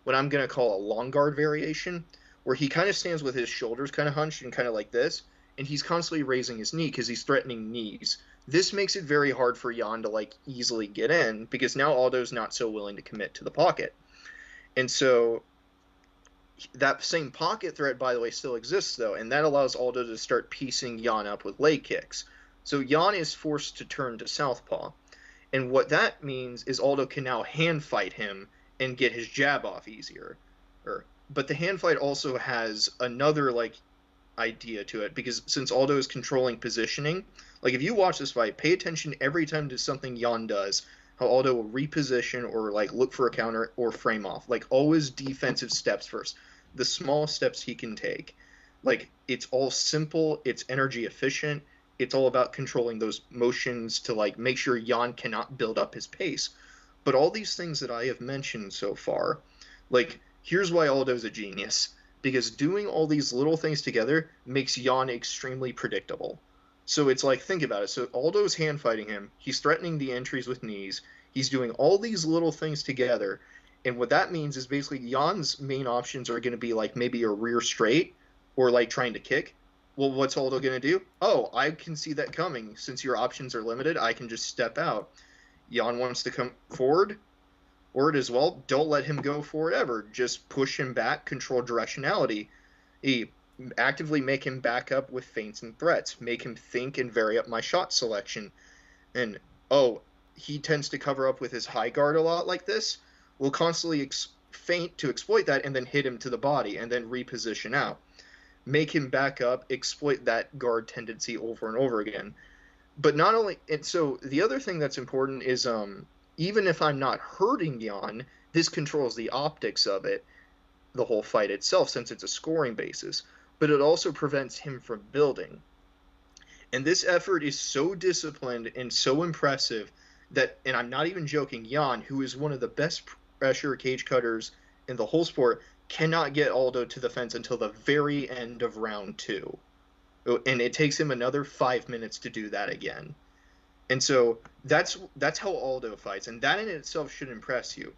what I'm going to call a long guard variation, where he kind of stands with his shoulders kind of hunched and kind of like this, and he's constantly raising his knee because he's threatening knees. This makes it very hard for Jan to like easily get in because now Aldo's not so willing to commit to the pocket. And so that same pocket threat, by the way, still exists though, and that allows Aldo to start piecing Jan up with leg kicks. So Jan is forced to turn to southpaw. And what that means is Aldo can now hand fight him and get his jab off easier. But the hand fight also has another like idea to it, because since Aldo is controlling positioning, like if you watch this fight, pay attention every time to something Jan does, how Aldo will reposition or like look for a counter or frame off. Like always defensive steps first. The small steps he can take. Like it's all simple, it's energy efficient, it's all about controlling those motions to like make sure Jan cannot build up his pace. But all these things that I have mentioned so far, like here's why Aldo's a genius. Because doing all these little things together makes Jan extremely predictable. So it's like, think about it. So Aldo's hand fighting him. He's threatening the entries with knees. He's doing all these little things together. And what that means is basically Jan's main options are going to be like maybe a rear straight or like trying to kick. Well, what's Aldo going to do? Oh, I can see that coming. Since your options are limited, I can just step out. Jan wants to come forward. Or as well, don't let him go forward ever. Just push him back, control directionality. Actively make him back up with feints and threats. Make him think and vary up my shot selection. And, he tends to cover up with his high guard a lot like this. We'll constantly feint to exploit that and then hit him to the body and then reposition out. Make him back up, exploit that guard tendency over and over again. But not only... And so the other thing that's important is... even if I'm not hurting Jan, this controls the optics of it, the whole fight itself, since it's a scoring basis. But it also prevents him from building. And this effort is so disciplined and so impressive that, and I'm not even joking, Jan, who is one of the best pressure cage cutters in the whole sport, cannot get Aldo to the fence until the very end of round 2. And it takes him another 5 minutes to do that again. And so that's how Aldo fights, and that in itself should impress you.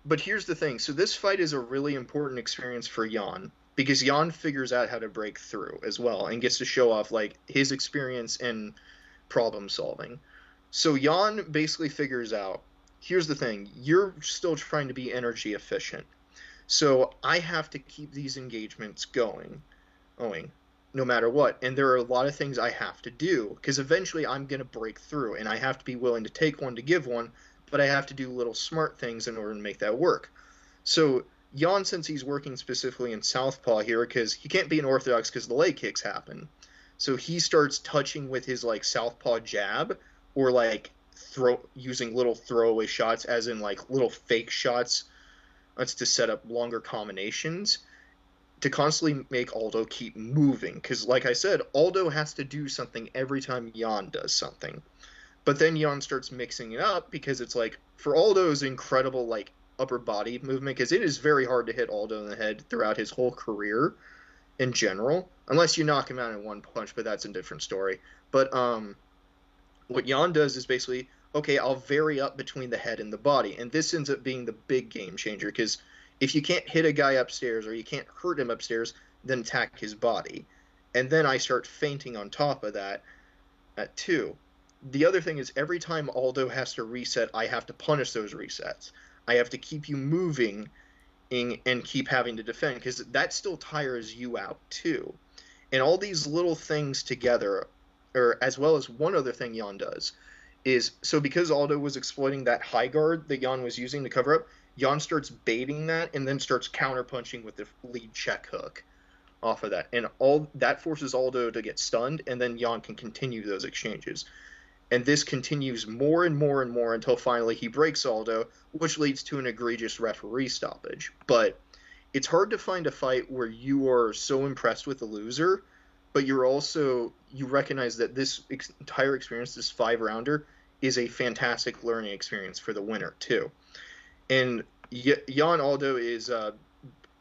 But here's the thing. So this fight is a really important experience for Jan, because Jan figures out how to break through as well and gets to show off like his experience in problem solving. So Jan basically figures out, here's the thing, you're still trying to be energy efficient. So I have to keep these engagements going. No matter what. And there are a lot of things I have to do, because eventually I'm going to break through, and I have to be willing to take one to give one, but I have to do little smart things in order to make that work. So Jan, since he's working specifically in southpaw here, because he can't be an orthodox because the leg kicks happen, so he starts touching with his like southpaw jab, or like using little throwaway shots, as in like little fake shots. That's to set up longer combinations, to constantly make Aldo keep moving. Because, like I said, Aldo has to do something every time Jan does something. But then Jan starts mixing it up, because it's like, for Aldo's incredible, like, upper body movement, because it is very hard to hit Aldo in the head throughout his whole career in general. Unless you knock him out in one punch, but that's a different story. But what Jan does is basically, okay, I'll vary up between the head and the body. And this ends up being the big game changer, because If you can't hit a guy upstairs or you can't hurt him upstairs, then attack his body. And then I start feinting on top of that at 2. The other thing is every time Aldo has to reset, I have to punish those resets. I have to keep you moving and keep having to defend, because that still tires you out too. And all these little things together, or as well as one other thing Jan does, is so because Aldo was exploiting that high guard that Jan was using to cover up, Jan starts baiting that and then starts counterpunching with the lead check hook off of that. And all that forces Aldo to get stunned, and then Jan can continue those exchanges. And this continues more and more and more until finally he breaks Aldo, which leads to an egregious referee stoppage. But it's hard to find a fight where you are so impressed with the loser, but you recognize that this entire experience, this 5-rounder, is a fantastic learning experience for the winner too. And Jan Aldo is,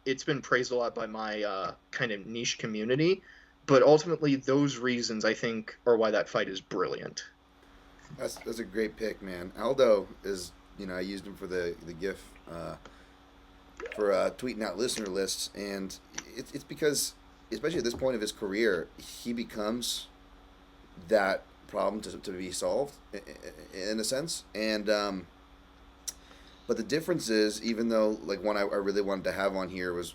it's been praised a lot by my kind of niche community, but ultimately those reasons I think are why that fight is brilliant. That's a great pick, man. Aldo is, I used him for the GIF for tweeting out listener lists, and it's because, especially at this point of his career, he becomes that problem to be solved in a sense. And but the difference is, even though like one I really wanted to have on here was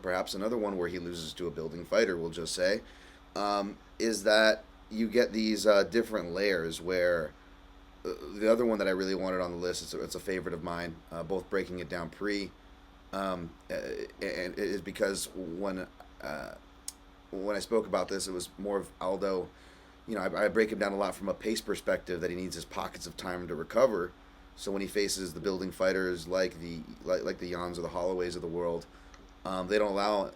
perhaps another one where he loses to a building fighter, we'll just say, is that you get these different layers where the other one that I really wanted on the list, it's a favorite of mine, both breaking it down and it is because when I spoke about this, it was more of Aldo. I break him down a lot from a pace perspective, that he needs his pockets of time to recover. So when he faces the building fighters like the Jans or the Holloways of the world, they don't allow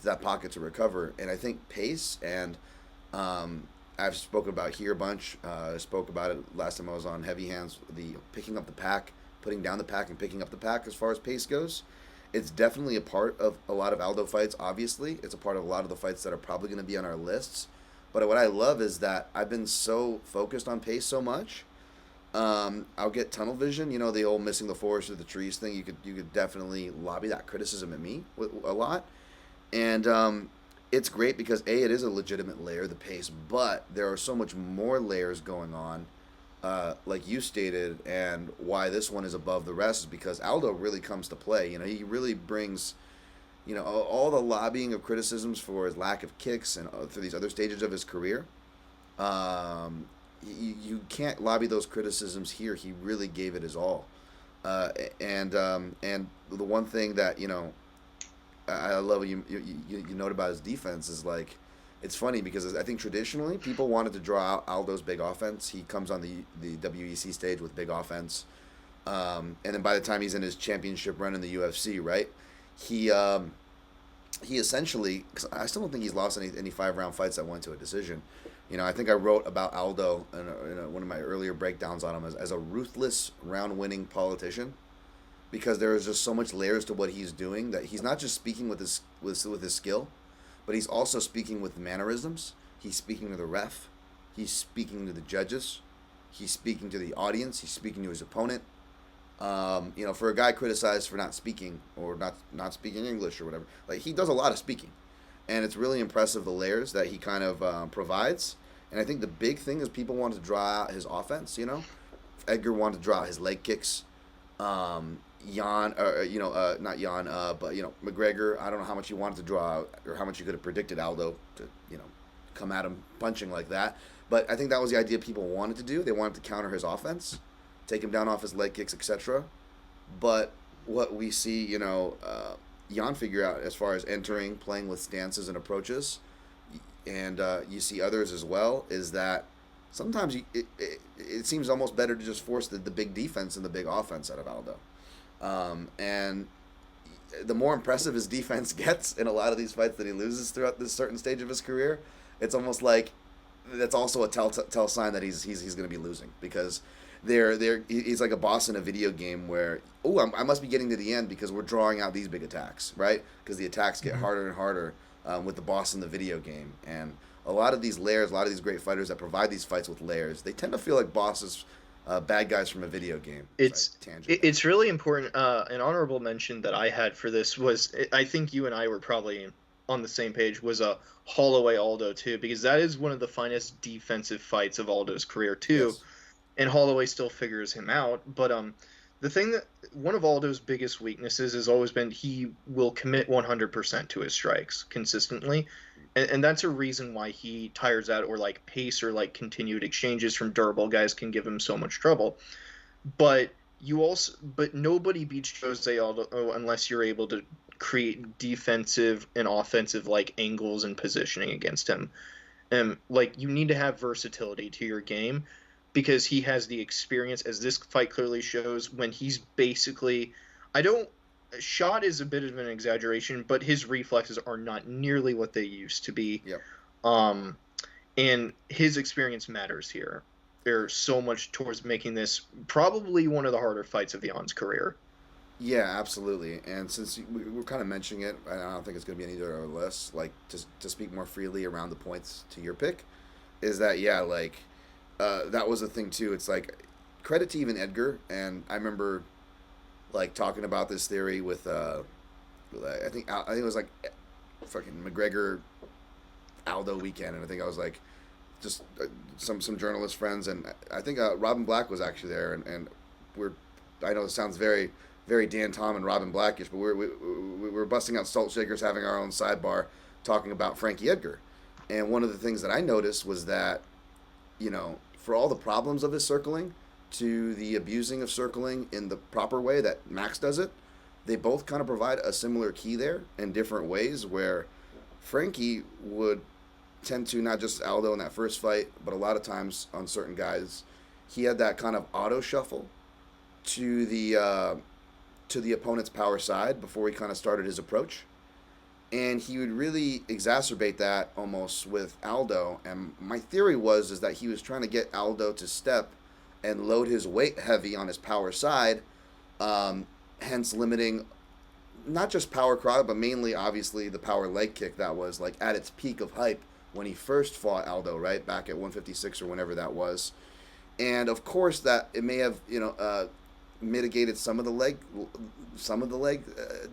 that pocket to recover. And I think pace, and I've spoken about here a bunch. I spoke about it last time I was on Heavy Hands, the picking up the pack, putting down the pack, and picking up the pack as far as pace goes. It's definitely a part of a lot of Aldo fights, obviously. It's a part of a lot of the fights that are probably going to be on our lists. But what I love is that I've been so focused on pace so much. I'll get tunnel vision, the old missing the forest or the trees thing. You could definitely lobby that criticism at me a lot. And it's great because it is a legitimate layer, the pace, but there are so much more layers going on, like you stated, and why this one is above the rest is because Aldo really comes to play. He really brings, all the lobbying of criticisms for his lack of kicks and through these other stages of his career. You can't lobby those criticisms here. He really gave it his all, and the one thing that I love you note about his defense is like, it's funny because I think traditionally people wanted to draw out Aldo's big offense. He comes on the WEC stage with big offense, and then by the time he's in his championship run in the UFC, right, he essentially, cause I still don't think he's lost any 5-round fights that went to a decision. I think I wrote about Aldo in one of my earlier breakdowns on him as a ruthless round-winning politician, because there is just so much layers to what he's doing, that he's not just speaking with his skill, but he's also speaking with mannerisms. He's speaking to the ref. He's speaking to the judges. He's speaking to the audience. He's speaking to his opponent. For a guy criticized for not speaking or not speaking English or whatever, like, he does a lot of speaking, and it's really impressive the layers that he kind of provides. And I think the big thing is people wanted to draw out his offense. Edgar wanted to draw out his leg kicks. Not Jan, but McGregor. I don't know how much he wanted to draw out, or how much you could have predicted Aldo to, come at him punching like that. But I think that was the idea people wanted to do. They wanted to counter his offense, take him down off his leg kicks, etc. But what we see, Jan figure out as far as entering, playing with stances and approaches, and you see others as well, is that sometimes it seems almost better to just force the big defense and the big offense out of Aldo. And the more impressive his defense gets in a lot of these fights that he loses throughout this certain stage of his career, it's almost like that's also a tell sign that he's going to be losing, because he's like a boss in a video game where, I must be getting to the end because we're drawing out these big attacks, right? Because the attacks get harder and harder with the boss in the video game. And a lot of these layers, a lot of these great fighters that provide these fights with layers, they tend to feel like bosses bad guys from a video game. It's really important. An honorable mention that I had for this was, I think you and I were probably on the same page, was a Holloway Aldo too, because that is one of the finest defensive fights of Aldo's career too. Yes. And Holloway still figures him out. But the thing that one of Aldo's biggest weaknesses has always been he will commit 100% to his strikes consistently. And that's a reason why he tires out, or like pace or like continued exchanges from durable guys can give him so much trouble. But nobody beats Jose Aldo unless you're able to create defensive and offensive like angles and positioning against him. And like, you need to have versatility to your game, because he has the experience, as this fight clearly shows, when he's basically, shot is a bit of an exaggeration, but his reflexes are not nearly what they used to be. Yep. And his experience matters here. There's so much towards making this probably one of the harder fights of Jan's career. Yeah, absolutely. And since we're kind of mentioning it, I don't think it's going to be on either of our lists, like, to speak more freely around the points to your pick, is that, yeah, like, that was a thing too. It's like, credit to even Edgar, and I remember like talking about this theory with I think it was like fucking McGregor Aldo weekend, and I think I was like just some journalist friends, and I think Robin Black was actually there, and I know it sounds very very Dan Tom and Robin Blackish, but we're busting out salt shakers, having our own sidebar, talking about Frankie Edgar, and one of the things that I noticed was that, you know, for all the problems of his circling to the abusing of circling in the proper way that Max does it, they both kind of provide a similar key there in different ways, where Frankie would tend to, not just Aldo in that first fight, but a lot of times on certain guys, he had that kind of auto shuffle to the opponent's power side before he kind of started his approach. And he would really exacerbate that almost with Aldo. And my theory is that he was trying to get Aldo to step and load his weight heavy on his power side, hence limiting not just power crowd, but mainly, obviously, the power leg kick that was like at its peak of hype when he first fought Aldo, right, back at 156 or whenever that was. And of course, that it may have, mitigated some of the leg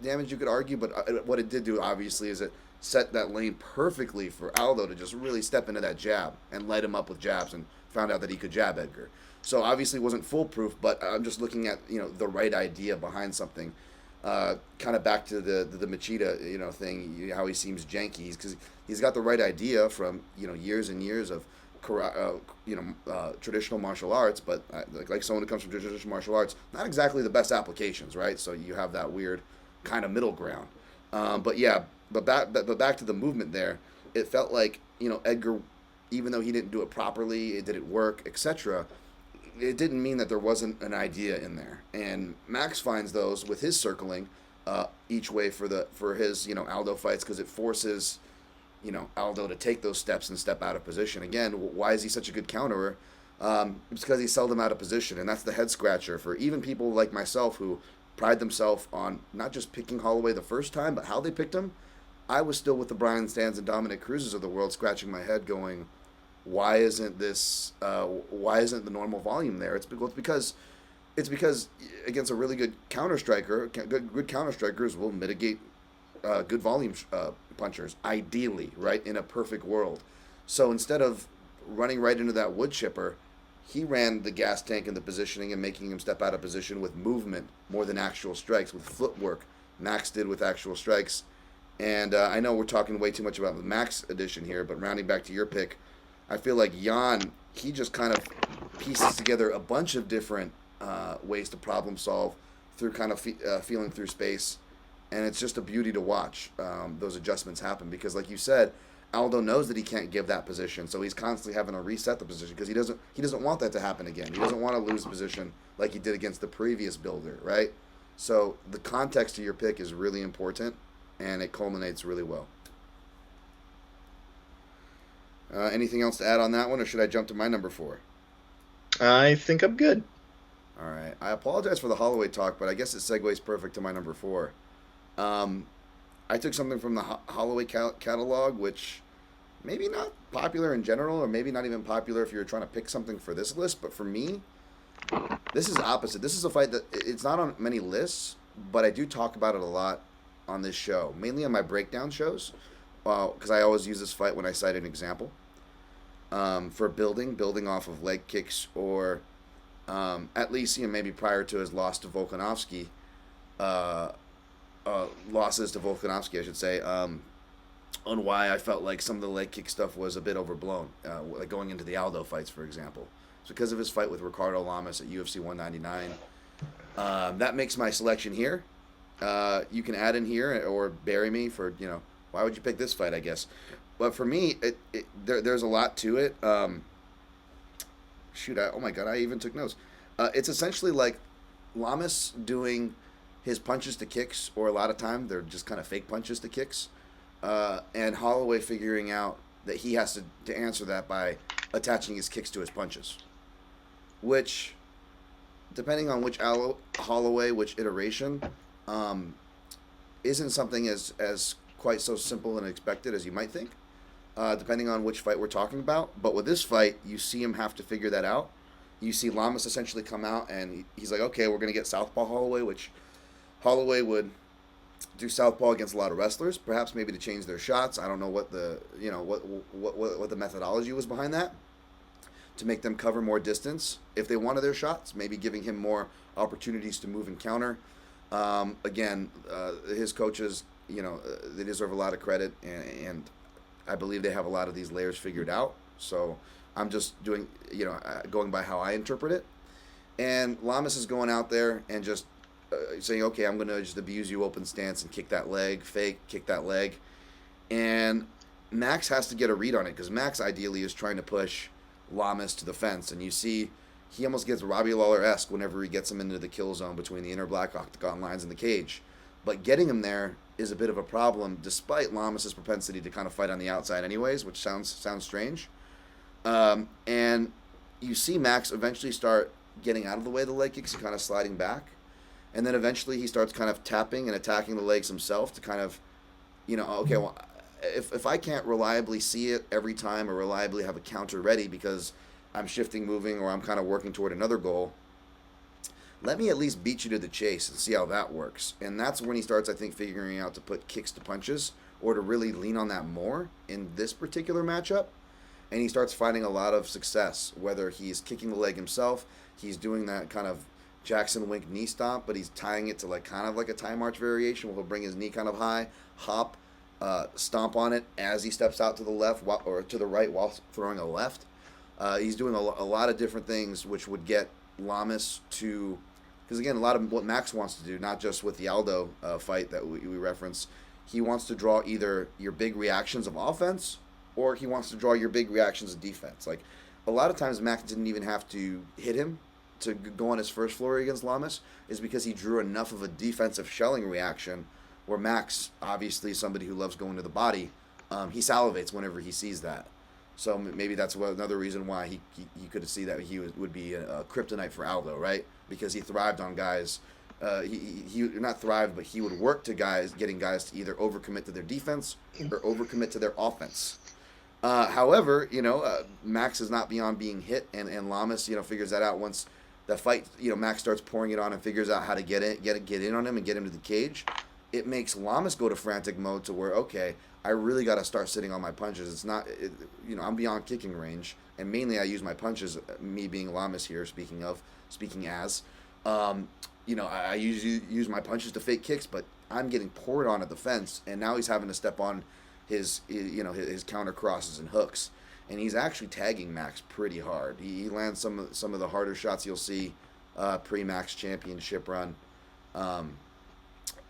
damage, you could argue, but what it did do, obviously, is it set that lane perfectly for Aldo to just really step into that jab and light him up with jabs, and found out that he could jab Edgar. So obviously it wasn't foolproof, but I'm just looking at, the right idea behind something. Kind of back to the Machida, thing, how he seems janky, because he's got the right idea from, years and years of traditional martial arts, but like someone who comes from traditional martial arts, not exactly the best applications, right? So you have that weird kind of middle ground. But back to the movement there, it felt like, Edgar, even though he didn't do it properly, it didn't work, etc., it didn't mean that there wasn't an idea in there. And Max finds those with his circling each way for his Aldo fights, because it forces Aldo to take those steps and step out of position. Again, why is he such a good counterer? It's because he's seldom out of position, and that's the head scratcher for even people like myself who pride themselves on not just picking Holloway the first time, but how they picked him. I was still with the Brian Stans and Dominic Cruzes of the world, scratching my head, going, why isn't the normal volume there? It's because against a really good counter striker, good counter strikers will mitigate good volume punchers, ideally, right, in a perfect world. So instead of running right into that wood chipper, he ran the gas tank in the positioning and making him step out of position with movement more than actual strikes, with footwork. Max did with actual strikes. And I know we're talking way too much about the Max edition here, but rounding back to your pick, I feel like Jan, he just kind of pieces together a bunch of different ways to problem solve through kind of feeling through space. And it's just a beauty to watch those adjustments happen, because, like you said, Aldo knows that he can't give that position, so he's constantly having to reset the position, because he doesn't want that to happen again. He doesn't want to lose position like he did against the previous builder, right? So the context to your pick is really important, and it culminates really well. Anything else to add on that one, or should I jump to my number 4? I think I'm good. All right. I apologize for the Holloway talk, but I guess it segues perfect to my number 4. I took something from the Holloway catalog, which maybe not popular in general, or maybe not even popular if you're trying to pick something for this list, but for me, This is opposite. This is a fight that it's not on many lists, but I do talk about it a lot on this show, mainly on my breakdown shows, because I always use this fight when I cite an example for building off of leg kicks or at least maybe prior to his loss to Volkanovski, uh, losses to Volkanovski, I should say, on why I felt like some of the leg kick stuff was a bit overblown, like going into the Aldo fights, for example. It's because of his fight with Ricardo Lamas at UFC 199. That makes my selection here. You can add in here or bury me for, why would you pick this fight, I guess. But for me, there's a lot to it. Oh my God, I even took notes. It's essentially like Lamas doing his punches to kicks, or a lot of time they're just kind of fake punches to kicks, and Holloway figuring out that he has to answer that by attaching his kicks to his punches, which, depending on which Holloway, which iteration, isn't something as quite so simple and expected as you might think, depending on which fight we're talking about. But with this fight, you see him have to figure that out. You see Lamas essentially come out and he's like, okay, we're going to get Southpaw Holloway, which Holloway would do Southpaw against a lot of wrestlers, perhaps maybe to change their shots. I don't know what the what the methodology was behind that, to make them cover more distance if they wanted their shots, maybe giving him more opportunities to move and counter. Again, his coaches, they deserve a lot of credit, and I believe they have a lot of these layers figured out. So I'm just doing, going by how I interpret it. And Lamas is going out there and just saying, okay, I'm going to just abuse you open stance and kick that leg, fake, kick that leg. And Max has to get a read on it, because Max ideally is trying to push Lamas to the fence. And you see he almost gets Robbie Lawler-esque whenever he gets him into the kill zone between the inner black octagon lines and the cage. But getting him there is a bit of a problem, despite Lamas' propensity to kind of fight on the outside anyways, which sounds strange. And you see Max eventually start getting out of the way of the leg kicks and kind of sliding back. And then eventually he starts kind of tapping and attacking the legs himself to kind of, okay, well, if I can't reliably see it every time or reliably have a counter ready because I'm shifting, moving, or I'm kind of working toward another goal, let me at least beat you to the chase and see how that works. And that's when he starts, I think, figuring out to put kicks to punches, or to really lean on that more in this particular matchup. And he starts finding a lot of success, whether he's kicking the leg himself, he's doing that kind of Jackson Wink knee stomp, but he's tying it to kind of like a Thai march variation where he'll bring his knee kind of high, hop, stomp on it as he steps out to the left or to the right while throwing a left. He's doing a lot of different things which would get Lamas to, because again, a lot of what Max wants to do, not just with the Aldo fight that we reference, he wants to draw either your big reactions of offense or he wants to draw your big reactions of defense. Like, a lot of times Max didn't even have to hit him to go on his first flurry against Lamas, is because he drew enough of a defensive shelling reaction where Max, obviously somebody who loves going to the body, he salivates whenever he sees that. So maybe that's another reason why he could see that he would be a kryptonite for Aldo, right? Because he thrived on guys. He not thrived, but he would work to getting guys to either overcommit to their defense or overcommit to their offense. However, Max is not beyond being hit, and Lamas, figures that out once the fight. Max starts pouring it on and figures out how to get in on him and get him to the cage. It makes Lamas go to frantic mode to where, okay, I really got to start sitting on my punches. It's not, I'm beyond kicking range, and mainly I use my punches. Me being Lamas here, speaking as, I usually use my punches to fake kicks, but I'm getting poured on at the fence, and now he's having to step on his counter crosses and hooks, and he's actually tagging Max pretty hard. He lands some of the harder shots you'll see pre-Max championship run.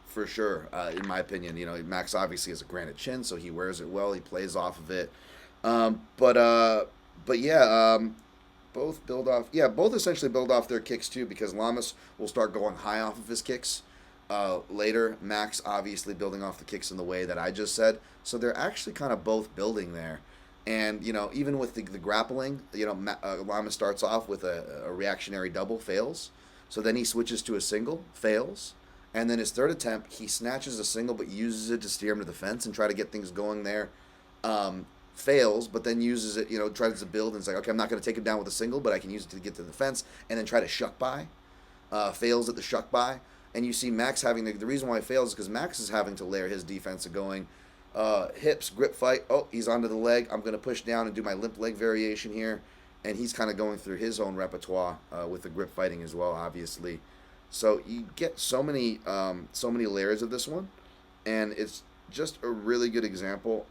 For sure, in my opinion. Max obviously has a granite chin, so he wears it well. He plays off of it. But yeah, both essentially build off their kicks too, because Lamas will start going high off of his kicks later. Max obviously building off the kicks in the way that I just said. So they're actually kind of both building there. And, even with the grappling, Lamas starts off with a reactionary double, fails. So then he switches to a single, fails. And then his third attempt, he snatches a single but uses it to steer him to the fence and try to get things going there. fails, but then uses it, tries to build, and it's like, okay, I'm not going to take him down with a single, but I can use it to get to the fence, and then try to shuck by. Fails at the shuck by. And you see Max having the reason why he fails is because Max is having to layer his defense of going hips, grip fight. Oh, he's onto the leg. I'm going to push down and do my limp leg variation here. And he's kind of going through his own repertoire with the grip fighting as well, obviously. So you get so many layers of this one, and it's just a really good example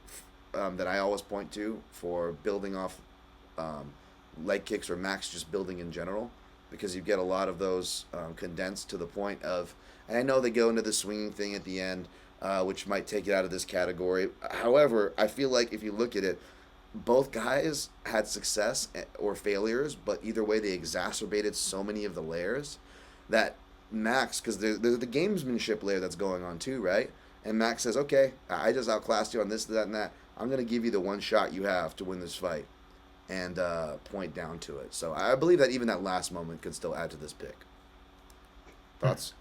that I always point to for building off leg kicks or Max just building in general, because you get a lot of those condensed to the point of, and I know they go into the swinging thing at the end, which might take it out of this category. However, I feel like if you look at it, both guys had success or failures, but either way they exacerbated so many of the layers that Max, because there's the gamesmanship layer that's going on too, right? And Max says, okay, I just outclassed you on this, that, and that. I'm going to give you the one shot you have to win this fight, and point down to it. So I believe that even that last moment could still add to this pick. Thoughts?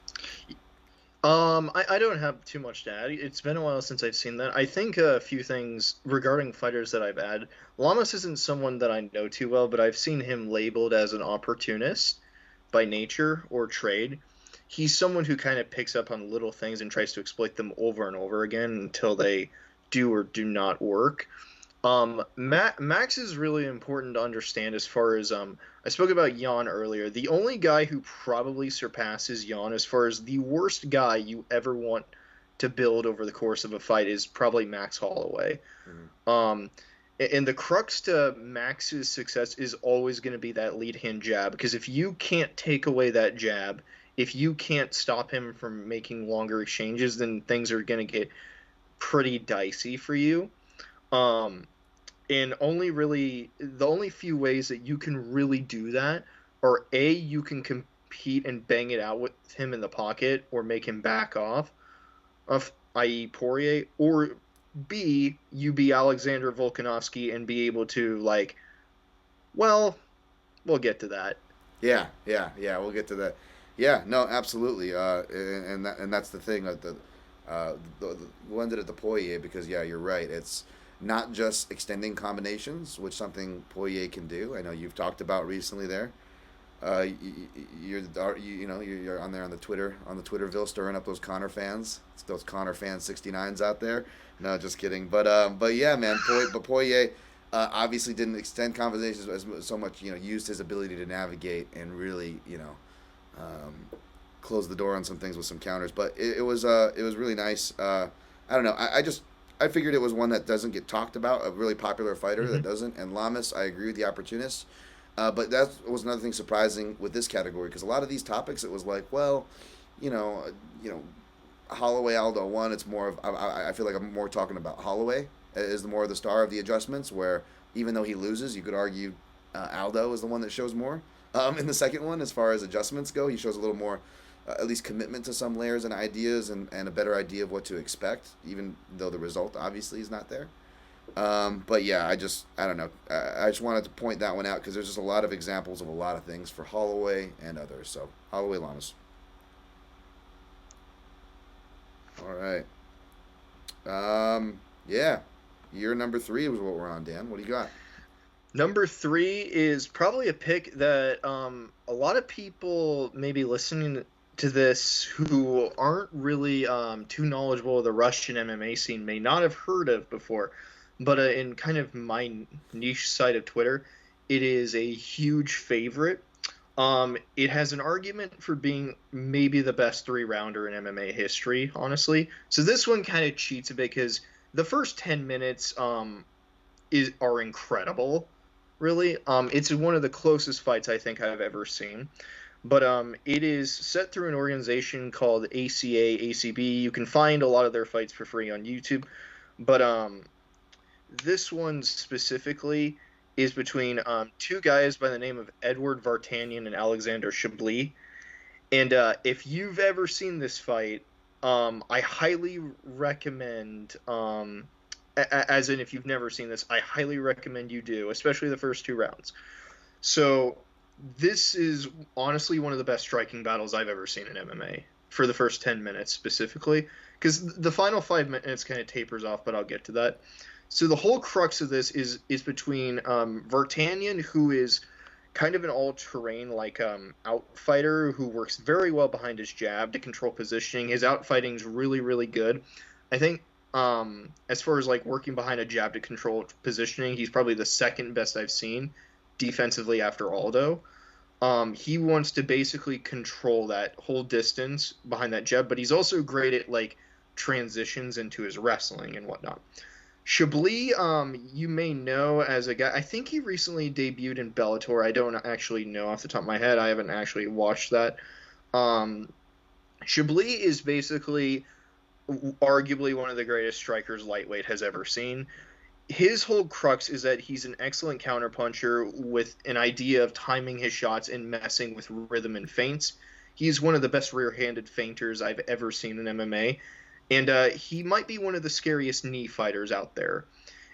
I don't have too much to add. It's been a while since I've seen that. I think a few things regarding fighters that I've had. Lamas isn't someone that I know too well, but I've seen him labeled as an opportunist by nature or trade. He's someone who kind of picks up on little things and tries to exploit them over and over again until they do or do not work. Max is really important to understand as far as I spoke about Jan earlier. The only guy who probably surpasses Jan as far as the worst guy you ever want to build over the course of a fight is probably Max Holloway. Mm-hmm. And the crux to Max's success is always going to be that lead hand jab, because if you can't take away that jab, if you can't stop him from making longer exchanges, then things are going to get pretty dicey for you. And the only few ways that you can really do that are A, you can compete and bang it out with him in the pocket or make him back off, i.e. Poirier, or B, you be Alexander Volkanovski and be able to, we'll get to that. Yeah, we'll get to that. Yeah, no, absolutely. And that's the thing. We'll end it at the Poirier because, yeah, you're right. It's not just extending combinations, which something Poirier can do. I know you've talked about recently there. You're on there on the Twitterville stirring up those Connor fans. It's those Connor fan 69s out there. No, just kidding. But yeah, man. Poirier obviously didn't extend conversations as so much. Used his ability to navigate and really close the door on some things with some counters. But it was really nice. I don't know. I figured it was one that doesn't get talked about, a really popular fighter mm-hmm. that doesn't. And Lamas, I agree with the opportunist. But that was another thing surprising with this category, because a lot of these topics, it was like, well, Holloway Aldo won. It's more of, I feel like I'm more talking about Holloway is more of the star of the adjustments, where even though he loses, you could argue Aldo is the one that shows more. In the second one, as far as adjustments go, he shows a little more, at least commitment to some layers and ideas and a better idea of what to expect, even though the result obviously is not there. But yeah, I don't know. I just wanted to point that one out because there's just a lot of examples of a lot of things for Holloway and others. So Holloway, Lamas. All right. Yeah. Year number 3 was what we're on, Dan. What do you got? Number 3 is probably a pick that a lot of people maybe listening to this who aren't really too knowledgeable of the Russian MMA scene may not have heard of before. But in kind of my niche side of Twitter, it is a huge favorite. It has an argument for being maybe the best 3-rounder in MMA history, honestly. So this one kind of cheats a bit because the first 10 minutes are incredible, really. It's one of the closest fights I think I've ever seen. But it is set through an organization called ACA, ACB. You can find a lot of their fights for free on YouTube. But this one specifically is between 2 guys by the name of Edward Vartanian and Alexander Chablis. And if you've ever seen this fight, I highly recommend, as in if you've never seen this, I highly recommend you do, especially the first 2 rounds. So this is honestly one of the best striking battles I've ever seen in MMA for the first 10 minutes specifically, because the final 5 minutes kind of tapers off, but I'll get to that. So the whole crux of this is between Vartanian, who is kind of an all-terrain like outfighter who works very well behind his jab to control positioning. His outfighting is really, really good. I think as far as like working behind a jab to control positioning, he's probably the second best I've seen defensively after Aldo. He wants to basically control that whole distance behind that jab, but he's also great at like transitions into his wrestling and whatnot. Chablis, you may know as a guy. I think he recently debuted in Bellator. I don't actually know off the top of my head. I haven't actually watched that. Chablis is basically arguably one of the greatest strikers lightweight has ever seen. His whole crux is that he's an excellent counterpuncher with an idea of timing his shots and messing with rhythm and feints. He's one of the best rear-handed feinters I've ever seen in MMA. And he might be one of the scariest knee fighters out there.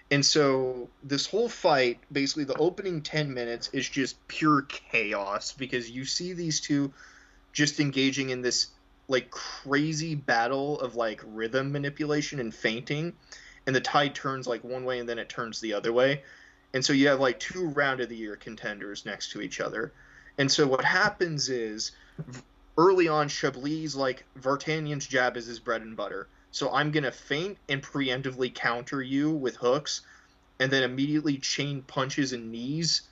And so this whole fight, basically the opening 10 minutes is just pure chaos because you see these two just engaging in this like crazy battle of like rhythm manipulation and feinting. And the tide turns like one way and then it turns the other way. And so you have like two round of the year contenders next to each other. And so what happens is early on, Chablis, like, Vartanian's jab is his bread and butter. So I'm going to feint and preemptively counter you with hooks and then immediately chain punches and knees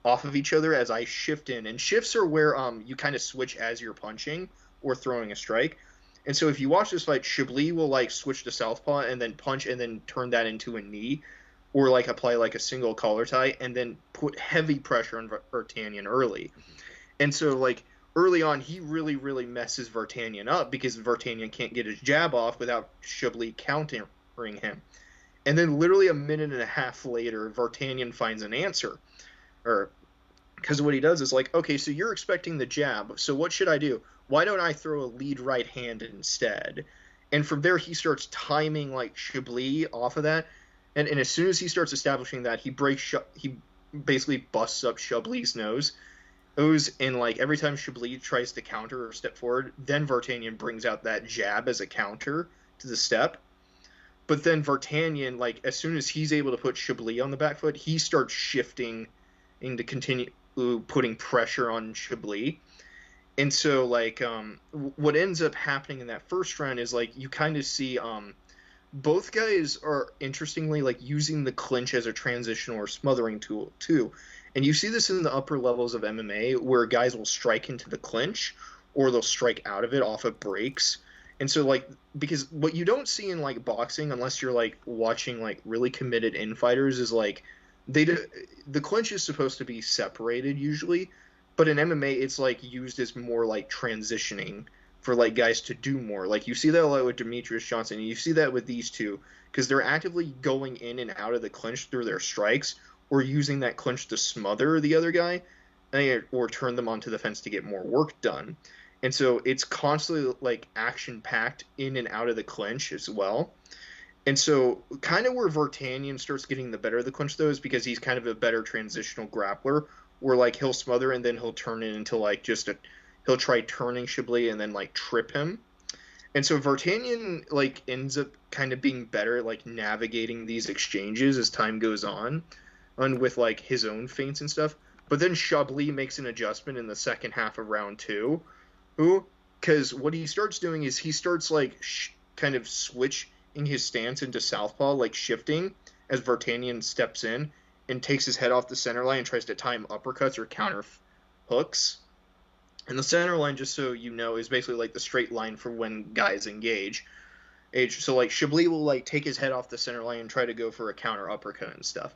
off of each other as I shift in. And shifts are where you kind of switch as you're punching or throwing a strike. And so if you watch this fight, Chablis will, like, switch to southpaw and then punch and then turn that into a knee or, like, apply, like, a single collar tie and then put heavy pressure on Vartanian early. And so, like, early on, he really, really messes Vartanian up because Vartanian can't get his jab off without Chablis countering him. And then literally a minute and a half later, Vartanian finds an answer. Because what he does is like, okay, so you're expecting the jab, so what should I do? Why don't I throw a lead right hand instead? And from there, he starts timing like Chablis off of that. And as soon as he starts establishing that, he basically busts up Chablis' nose. And like every time Chablis tries to counter or step forward, then Vartanian brings out that jab as a counter to the step. But then Vartanian, like as soon as he's able to put Chablis on the back foot, he starts shifting to continue putting pressure on Chablis. And so like what ends up happening in that first round is like you kind of see both guys are interestingly like using the clinch as a transitional or smothering tool too. And you see this in the upper levels of MMA where guys will strike into the clinch or they'll strike out of it off of breaks. And so like because what you don't see in like boxing unless you're like watching like really committed infighters is like the clinch is supposed to be separated usually, but in MMA it's like used as more like transitioning for like guys to do more. Like you see that a lot with Demetrius Johnson and you see that with these two because they're actively going in and out of the clinch through their strikes or using that clinch to smother the other guy or turn them onto the fence to get more work done. And so it's constantly like action-packed in and out of the clinch as well. And so kind of where Vartanian starts getting the better of the clinch, though, is because he's kind of a better transitional grappler where like he'll smother and then he'll turn it into like he'll try turning Chablis and then like trip him. And so Vartanian like ends up kind of being better at like navigating these exchanges as time goes on. And with like his own feints and stuff, but then Chablis makes an adjustment in the second half of round two, because what he starts doing is he starts like kind of switching his stance into southpaw, like shifting as Vartanian steps in and takes his head off the center line and tries to time uppercuts or counter hooks. And the center line, just so you know, is basically like the straight line for when guys engage. So like Chablis will like take his head off the center line and try to go for a counter uppercut and stuff.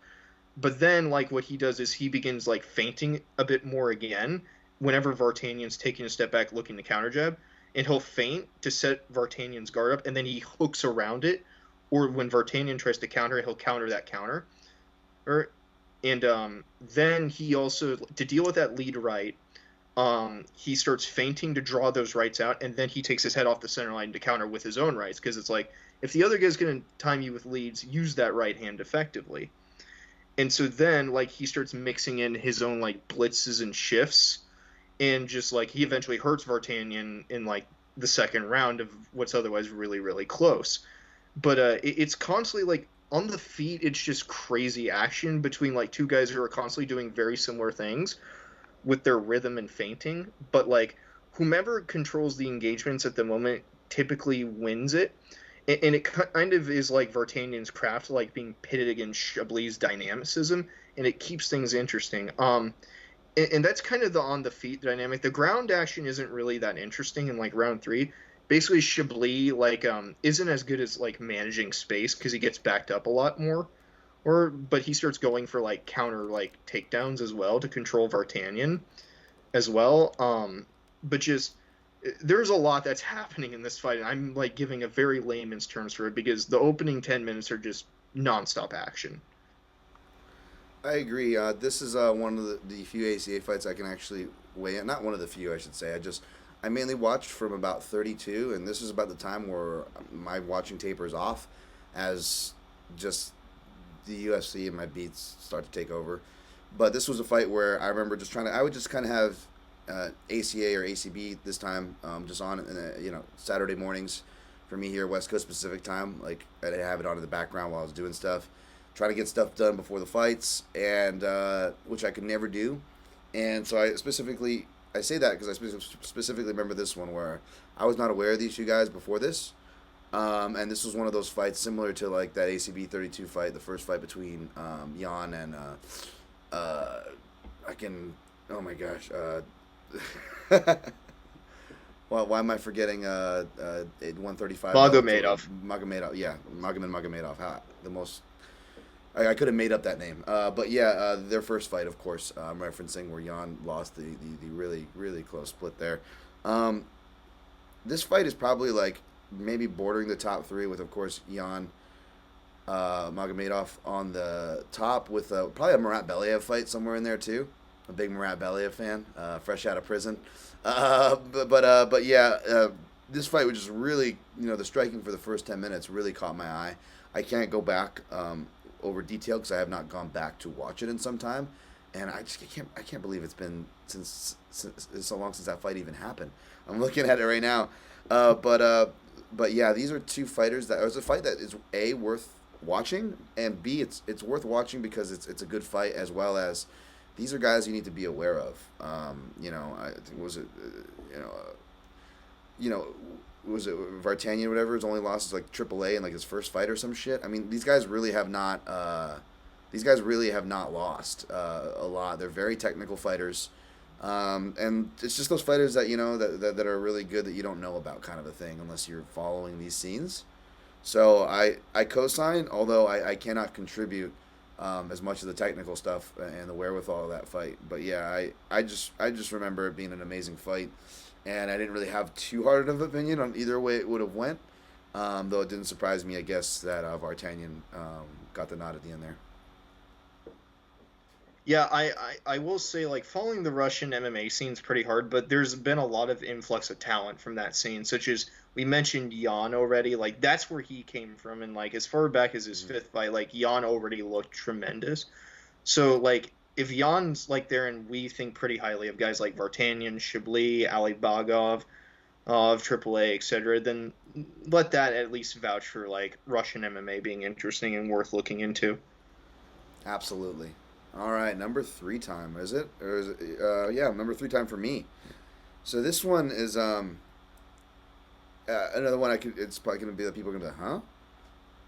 But then, like, what he does is he begins, like, feinting a bit more again whenever Vartanian's taking a step back looking to counter jab. And he'll feint to set Vartanian's guard up, and then he hooks around it. Or when Vartanian tries to counter, he'll counter that counter. And then he also, to deal with that lead right, he starts feinting to draw those rights out, and then he takes his head off the center line to counter with his own rights. Because it's like, if the other guy's going to time you with leads, use that right hand effectively. And so then, like, he starts mixing in his own, like, blitzes and shifts. And just, like, he eventually hurts Vartanian in, like, the second round of what's otherwise really, really close. But it's constantly, like, on the feet, it's just crazy action between like two guys who are constantly doing very similar things with their rhythm and feinting. But like whomever controls the engagements at the moment typically wins it. And it kind of is like Vartanian's craft, like being pitted against Chablis' dynamicism, and it keeps things interesting. And that's kind of the on the feet dynamic. The ground action isn't really that interesting in like round three. Basically, Chablis like isn't as good as like managing space because he gets backed up a lot more. But he starts going for like counter like takedowns as well to control Vartanian as well. But just there's a lot that's happening in this fight, and I'm like giving a very layman's terms for it because the opening 10 minutes are just nonstop action. I agree. This is one of the few ACA fights I can actually weigh in. Not one of the few, I should say. I mainly watched from about 32, and this is about the time where my watching taper is off, as just the UFC and my beats start to take over. But this was a fight where I remember just trying to. I would just kind of have ACA or ACB this time, just on in Saturday mornings for me here, West Coast Pacific time. Like I'd have it on in the background while I was doing stuff, trying to get stuff done before the fights, and which I could never do. And so I say that because I specifically remember this one where I was not aware of these two guys before this. And this was one of those fights similar to like that ACB 32 fight, the first fight between Jan and I can, oh my gosh, why am I forgetting 135? Magomedov. Magomedov, yeah, Magomedov. The most I could have made up that name. But yeah, their first fight, of course, I'm referencing where Jan lost the really, really close split there. This fight is probably like maybe bordering the top three with, of course, Jan Magomedov on the top with probably a Murat Believ fight somewhere in there too. A big Murat Believ fan, fresh out of prison. But yeah, this fight was just really, the striking for the first 10 minutes really caught my eye. I can't go back over detail because I have not gone back to watch it in some time, and I can't believe it's been since so long since that fight even happened. I'm looking at it right now, but yeah, these are two fighters that it was a fight that is A, worth watching, and B, it's worth watching because it's a good fight, as well as these are guys you need to be aware of. I think was it was it Vartanian or whatever? His only loss is like AAA in like his first fight or some shit. I mean, these guys really have not. These guys really have not lost a lot. They're very technical fighters, and it's just those fighters that that are really good that you don't know about, kind of a thing, unless you're following these scenes. So I co-sign, although I cannot contribute as much of the technical stuff and the wherewithal of that fight. But yeah, I just remember it being an amazing fight. And I didn't really have too hard of an opinion on either way it would have went, though it didn't surprise me, I guess, that Vartanian got the nod at the end there. Yeah, I will say, like, following the Russian MMA scene is pretty hard, but there's been a lot of influx of talent from that scene, such as we mentioned Jan already. Like, that's where he came from, and, like, as far back as his fifth fight, like, Jan already looked tremendous. So, like, if Jan's, like, there and we think pretty highly of guys like Vartanian, Chablis, Ali Bagov, of AAA, etc., then let that at least vouch for, like, Russian MMA being interesting and worth looking into. Absolutely. All right, number 3 time, is it? Or is it? Yeah, number 3 time for me. So this one is another one it's probably going to be that people are going to be like,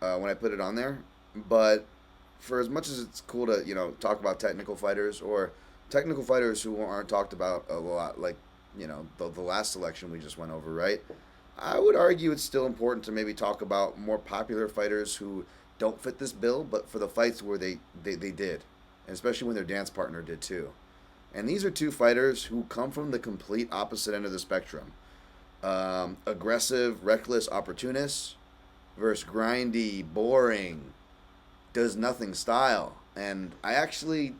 huh? When I put it on there. But for as much as it's cool to, talk about technical fighters or technical fighters who aren't talked about a lot, like, the last selection we just went over, right? I would argue it's still important to maybe talk about more popular fighters who don't fit this bill, but for the fights where they did. And especially when their dance partner did too. And these are two fighters who come from the complete opposite end of the spectrum. Aggressive, reckless opportunists versus grindy, boring, does nothing style. And I actually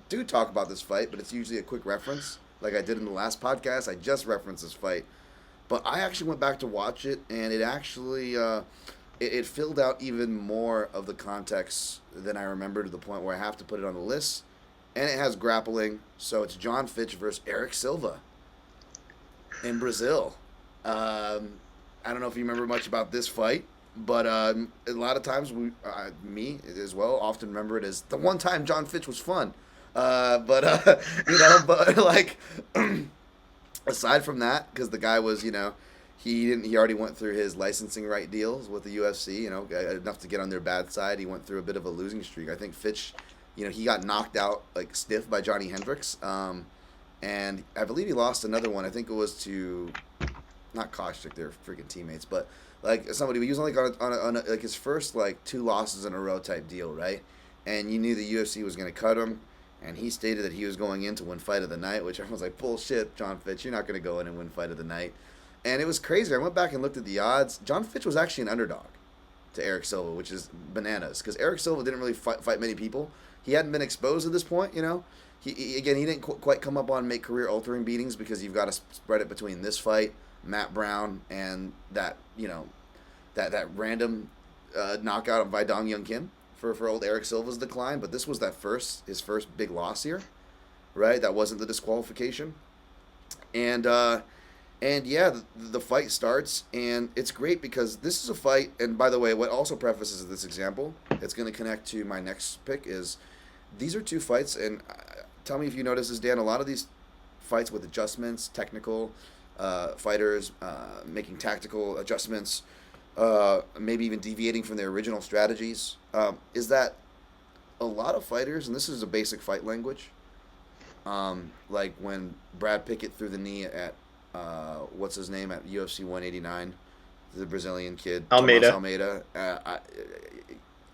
do talk about this fight, but it's usually a quick reference. Like I did in the last podcast, I just referenced this fight. But I actually went back to watch it, and it actually it filled out even more of the context than I remember, to the point where I have to put it on the list. And it has grappling, so it's John Fitch versus Eric Silva in Brazil. I don't know if you remember much about this fight, But a lot of times me as well, often remember it as the one time John Fitch was fun. But but like aside from that, because the guy was, he already went through his licensing right deals with the UFC, enough to get on their bad side. He went through a bit of a losing streak. I think Fitch, he got knocked out like stiff by Johnny Hendricks, and I believe he lost another one. I think it was to not Koscheck, they're freaking teammates, but like somebody he was only like on like his first like two losses in a row type deal, right? And you knew the UFC was going to cut him. And he stated that he was going in to win fight of the night, which I was like, bullshit, John Fitch. You're not going to go in and win fight of the night. And it was crazy. I went back and looked at the odds. John Fitch was actually an underdog to Eric Silva, which is bananas. Because Eric Silva didn't really fight many people. He hadn't been exposed at this point, He didn't quite come up on make career-altering beatings because you've got to spread it between this fight, Matt Brown, and that, that random knockout of Weidman Kim. For old Eric Silva's decline, but this was his first big loss here, right? That wasn't the disqualification, and yeah, the fight starts, and it's great because this is a fight. And by the way, what also prefaces this example, it's going to connect to my next pick is these are two fights, and tell me if you notice this, Dan. A lot of these fights with adjustments, technical fighters making tactical adjustments. Maybe even deviating from their original strategies, is that a lot of fighters, and this is a basic fight language, like when Brad Pickett threw the knee at, what's his name, at UFC 189, the Brazilian kid, Almeida.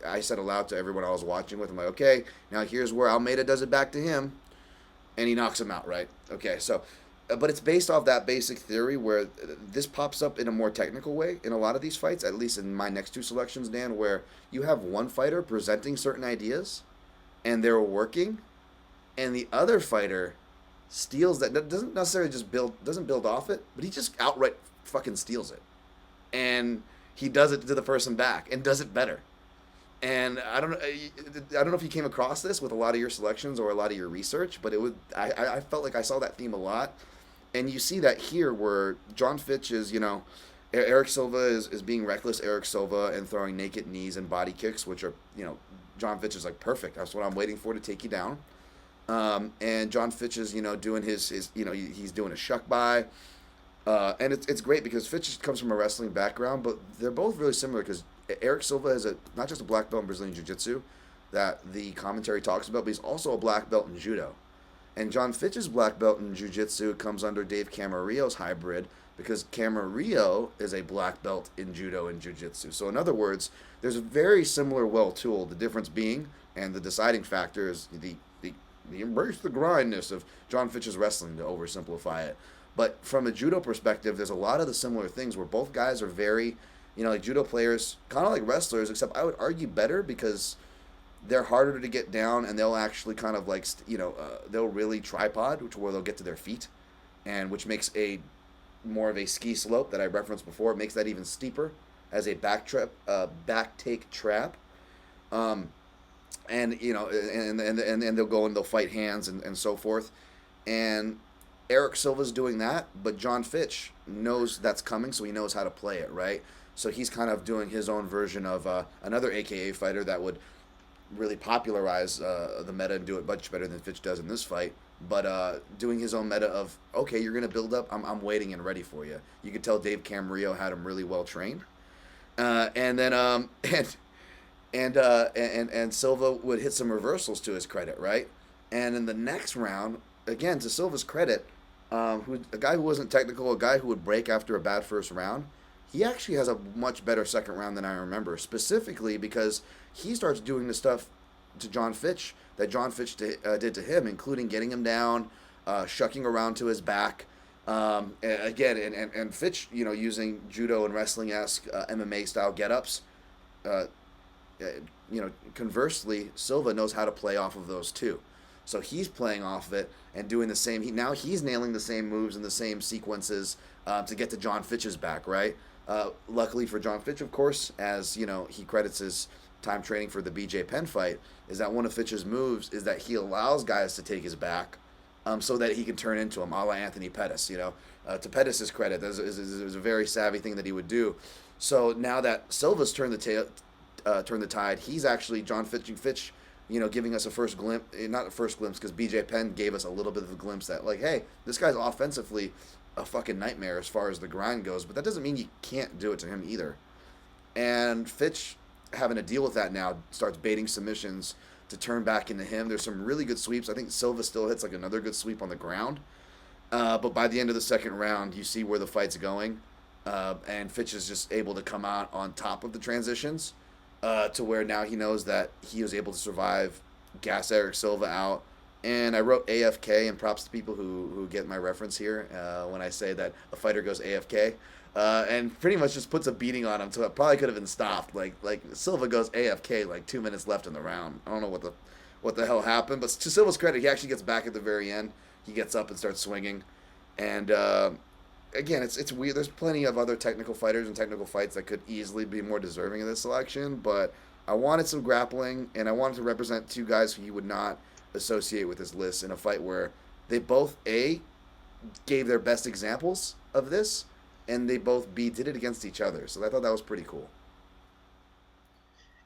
I said aloud to everyone I was watching with, I'm like, okay, now here's where Almeida does it back to him, and he knocks him out, right? Okay, so... But it's based off that basic theory where this pops up in a more technical way in a lot of these fights, at least in my next two selections, Dan, where you have one fighter presenting certain ideas and they're working, and the other fighter steals that. Doesn't necessarily doesn't build off it, but he just outright fucking steals it. And he does it to the person back and does it better. And I don't know if you came across this with a lot of your selections or a lot of your research, but I felt like I saw that theme a lot. And you see that here where John Fitch is, Eric Silva is being reckless Eric Silva and throwing naked knees and body kicks, which are, John Fitch is like, perfect. That's what I'm waiting for to take you down. And John Fitch is, doing his he's doing a shuck by. And it's great because Fitch comes from a wrestling background, but they're both really similar because Eric Silva is not just a black belt in Brazilian Jiu-Jitsu that the commentary talks about, but he's also a black belt in Judo. And John Fitch's black belt in Jiu-Jitsu comes under Dave Camarillo's hybrid because Camarillo is a black belt in Judo and Jiu-Jitsu. So in other words, there's a very similar well-tooled. The difference being, and the deciding factor is the embrace the grindness of John Fitch's wrestling, to oversimplify it. But from a Judo perspective, there's a lot of the similar things where both guys are very, like Judo players, kind of like wrestlers, except I would argue better because they're harder to get down, and they'll actually kind of like, they'll really tripod, where they'll get to their feet, and which makes a more of a ski slope that I referenced before. It makes that even steeper as a back take trap. And and they'll go and they'll fight hands and so forth. And Eric Silva's doing that, but John Fitch knows that's coming, so he knows how to play it, right? So he's kind of doing his own version of another AKA fighter that would really popularize the meta and do it much better than Fitch does in this fight, but doing his own meta of, okay, you're going to build up, I'm waiting and ready for you. You could tell Dave Camarillo had him really well trained. And Silva would hit some reversals to his credit, right? And in the next round, again, to Silva's credit, a guy who wasn't technical, a guy who would break after a bad first round, he actually has a much better second round than I remember, specifically because he starts doing the stuff to John Fitch that John Fitch did to him, including getting him down, shucking around to his back. And Fitch, using judo and wrestling-esque MMA style get-ups. Conversely, Silva knows how to play off of those too. So he's playing off of it and doing the same. Now he's nailing the same moves and the same sequences to get to John Fitch's back, right? Luckily for John Fitch, of course, as he credits his time training for the BJ Penn fight, is that one of Fitch's moves is that he allows guys to take his back so that he can turn into him, a la Anthony Pettis. To Pettis' credit, that is a very savvy thing that he would do. So now that Silva's turned the tide, he's actually John Fitch, giving us a first glimpse, not a first glimpse, because BJ Penn gave us a little bit of a glimpse that, like, hey, this guy's offensively a fucking nightmare as far as the grind goes, but that doesn't mean you can't do it to him either. And Fitch, having to deal with that now, starts baiting submissions to turn back into him. There's some really good sweeps. I think Silva still hits like another good sweep on the ground. But by the end of the second round, you see where the fight's going. And Fitch is just able to come out on top of the transitions to where now he knows that he was able to survive, gas Eric Silva out. And I wrote AFK, and props to people who get my reference here when I say that a fighter goes AFK. And pretty much just puts a beating on him, so it probably could have been stopped. Like Silva goes AFK, like 2 minutes left in the round. I don't know what the hell happened, but to Silva's credit, he actually gets back at the very end. He gets up and starts swinging, and again, it's weird. There's plenty of other technical fighters and technical fights that could easily be more deserving of this selection, but I wanted some grappling, and I wanted to represent two guys who you would not associate with this list in a fight where they both gave their best examples of this, and they both did it against each other. So I thought that was pretty cool.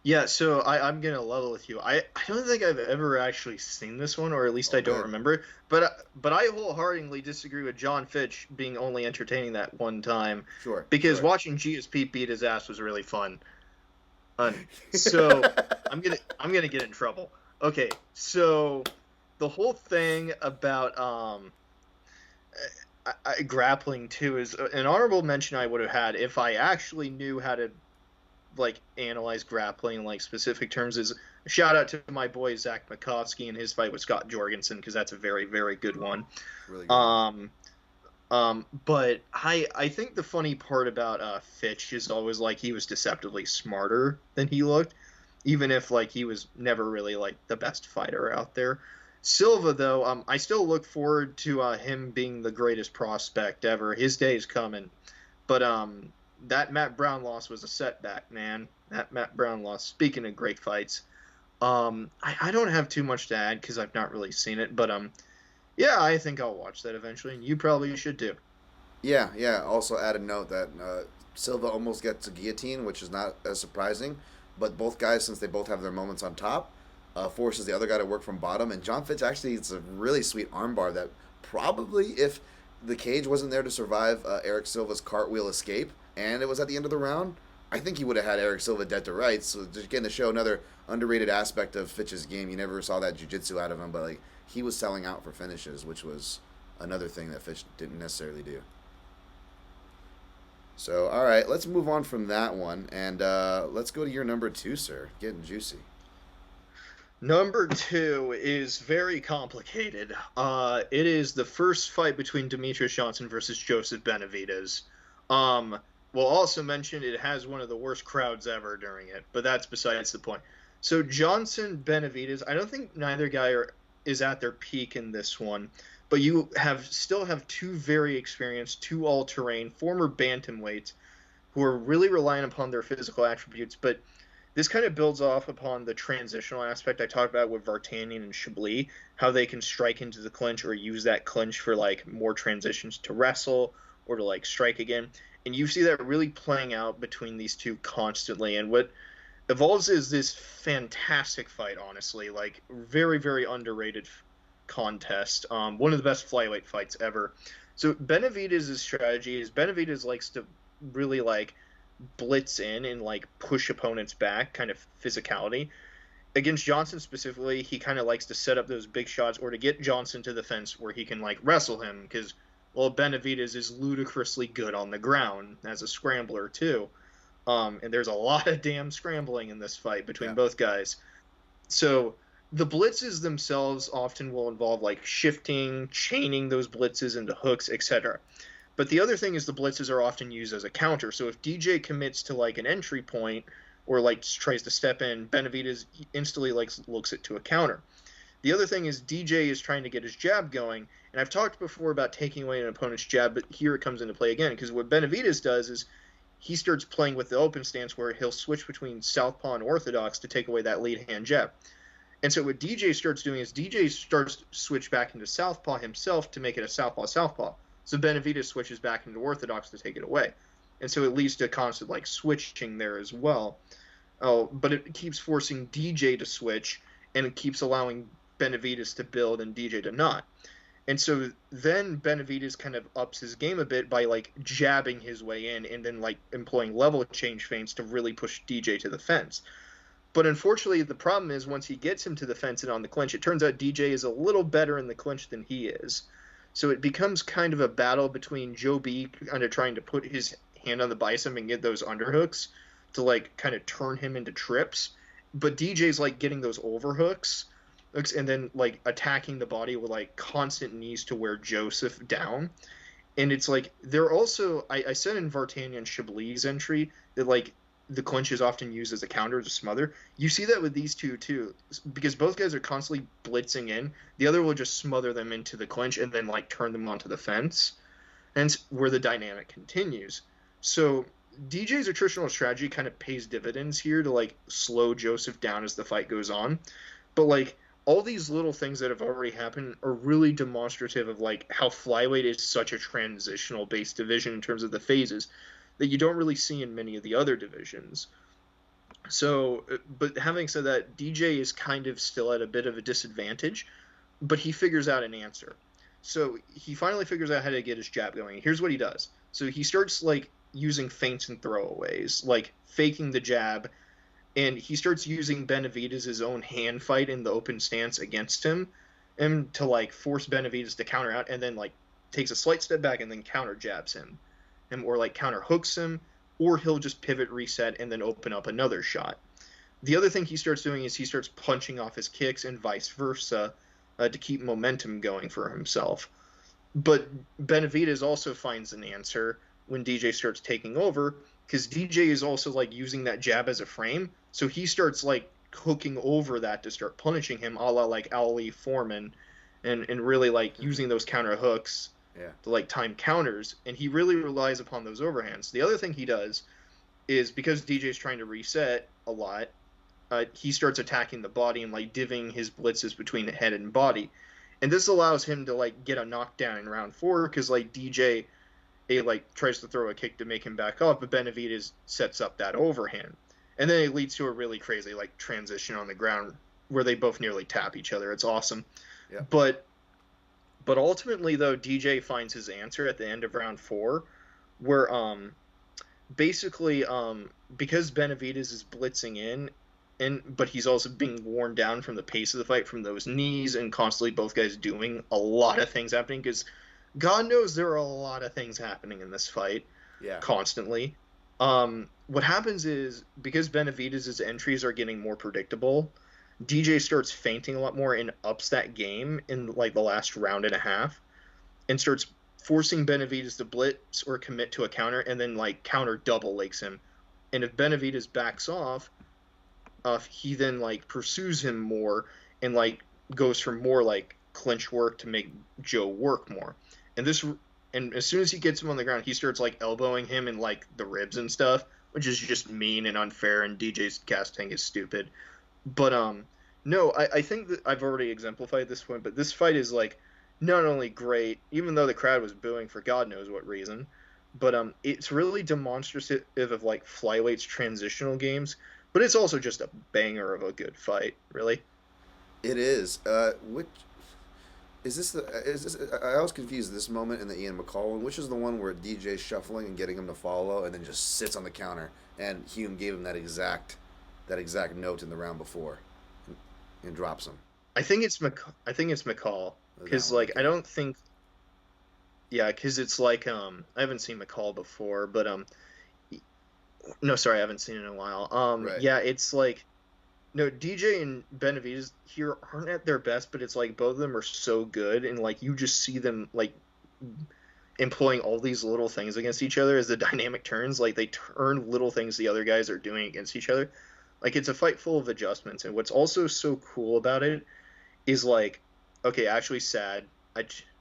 Yeah, so I'm gonna level with you. I don't think I've ever actually seen this one, or at least I don't remember. But I wholeheartedly disagree with John Fitch being only entertaining that one time. Sure. Because watching GSP beat his ass was really fun. So I'm gonna get in trouble. Okay, so the whole thing about grappling too is an honorable mention I would have had if I actually knew how to like analyze grappling in like specific terms. Is a shout out to my boy Zach Makovsky and his fight with Scott Jorgensen, because that's a very, very good one. Really good. But I think the funny part about Fitch is always like he was deceptively smarter than he looked, even if like he was never really like the best fighter out there. Silva, though, I still look forward to him being the greatest prospect ever. His day is coming. But that Matt Brown loss was a setback, man. That Matt Brown loss. Speaking of great fights, I don't have too much to add because I've not really seen it. But yeah, I think I'll watch that eventually, and you probably should too. Yeah. Also add a note that Silva almost gets a guillotine, which is not as surprising. But both guys, since they both have their moments on top, forces the other guy to work from bottom. And John Fitch actually, it's a really sweet armbar that probably, if the cage wasn't there to survive Eric Silva's cartwheel escape, and it was at the end of the round, I think he would have had Eric Silva dead to rights. So just getting to show another underrated aspect of Fitch's game. You never saw that jiu-jitsu out of him, but like he was selling out for finishes, which was another thing that Fitch didn't necessarily do. So, all right, let's move on from that one, and let's go to your number 2, sir. Getting juicy. Number 2 is very complicated. It is the first fight between Demetrius Johnson versus Joseph Benavidez. We'll also mention it has one of the worst crowds ever during it, but that's besides the point. So Johnson, Benavidez, I don't think neither guy is at their peak in this one, but you still have two very experienced, two all-terrain, former bantamweights who are really relying upon their physical attributes, but this kind of builds off upon the transitional aspect I talked about with Vartanian and Chablis, how they can strike into the clinch or use that clinch for like more transitions to wrestle or to like strike again. And you see that really playing out between these two constantly. And what evolves is this fantastic fight, honestly, like very, very underrated contest. One of the best flyweight fights ever. So Benavidez's strategy is Benavidez likes to really like blitz in and like push opponents back, kind of physicality. Against Johnson specifically, he kind of likes to set up those big shots or to get Johnson to the fence where he can like wrestle him, because well, Benavidez is ludicrously good on the ground as a scrambler too. And there's a lot of damn scrambling in this fight between both guys. So the blitzes themselves often will involve like shifting, chaining those blitzes into hooks, etc. But the other thing is the blitzes are often used as a counter. So if DJ commits to like an entry point or like tries to step in, Benavidez instantly looks it to a counter. The other thing is DJ is trying to get his jab going, and I've talked before about taking away an opponent's jab, but here it comes into play again, because what Benavidez does is he starts playing with the open stance where he'll switch between southpaw and orthodox to take away that lead hand jab. And so what DJ starts doing is DJ starts to switch back into southpaw himself to make it a southpaw-southpaw. So Benavidez switches back into orthodox to take it away. and so it leads to constant like switching there as well. Oh, but it keeps forcing DJ to switch, and it keeps allowing Benavidez to build and DJ to not. And so then Benavidez kind of ups his game a bit by like jabbing his way in and then like employing level change feints to really push DJ to the fence. But unfortunately, the problem is once he gets him to the fence and on the clinch, it turns out DJ is a little better in the clinch than he is. So it becomes kind of a battle between Joe B kind of trying to put his hand on the bicep and get those underhooks to like kind of turn him into trips. But DJ's like getting those overhooks and then like attacking the body with like constant knees to wear Joseph down. And it's like they're also I said in Vartanian Chablis entry that like the clinch is often used as a counter to smother. You see that with these two too, because both guys are constantly blitzing in. The other will just smother them into the clinch and then like turn them onto the fence, and where the dynamic continues. So DJ's attritional strategy kind of pays dividends here to like slow Joseph down as the fight goes on, but like all these little things that have already happened are really demonstrative of like how flyweight is such a transitional based division in terms of the phases that you don't really see in many of the other divisions. So, but having said that, DJ is kind of still at a bit of a disadvantage, but he figures out an answer. So he finally figures out how to get his jab going. Here's what he does. So he starts like using feints and throwaways, like faking the jab, and he starts using Benavidez' own hand fight in the open stance against him, and to like force Benavidez to counter out, and then like takes a slight step back and then counter jabs him, and or like counter hooks him, or he'll just pivot, reset, and then open up another shot. The other thing he starts doing is he starts punching off his kicks and vice versa to keep momentum going for himself. But Benavidez also finds an answer when DJ starts taking over, because DJ is also like using that jab as a frame, so he starts like hooking over that to start punishing him, a la like Ali Foreman, and really like using those counter hooks to like time counters, and he really relies upon those overhands. The other thing he does is, because DJ's trying to reset a lot, he starts attacking the body and like divvying his blitzes between the head and body, and this allows him to like get a knockdown in round 4, because like DJ like tries to throw a kick to make him back off, but Benavidez sets up that overhand, and then it leads to a really crazy like transition on the ground where they both nearly tap each other. It's awesome. Yeah. But ultimately though, DJ finds his answer at the end of round 4, where basically because Benavidez is blitzing in, but he's also being worn down from the pace of the fight, from those knees, and constantly both guys doing a lot of things happening, because God knows there are a lot of things happening in this fight constantly. What happens is, because Benavidez' entries are getting more predictable, DJ starts feinting a lot more and ups that game in like the last round and a half, and starts forcing Benavidez to blitz or commit to a counter, and then like counter double legs him. And if Benavidez backs off, he then like pursues him more and like goes for more like clinch work to make Joe work more. And as soon as he gets him on the ground, he starts like elbowing him in like the ribs and stuff, which is just mean and unfair, and DJ's casting is stupid. But no, I think that I've already exemplified this point, but this fight is like not only great, even though the crowd was booing for God knows what reason, but it's really demonstrative of like flyweight's transitional games, but it's also just a banger of a good fight, really. It is. Which is this? I was confused this moment in the Ian McCall one. Which is the one where DJ's shuffling and getting him to follow, and then just sits on the counter, and Hume gave him that exact note in the round before, and drops him. I think it's McCall, because like I don't think. Yeah, because it's like I haven't seen McCall before, but no, sorry, I haven't seen it in a while. Right. Yeah, it's like, no, DJ and Benavidez here aren't at their best, but it's like both of them are so good, and like you just see them like employing all these little things against each other as the dynamic turns. Like they turn little things the other guys are doing against each other. Like it's a fight full of adjustments, and what's also so cool about it is like, okay, actually sad,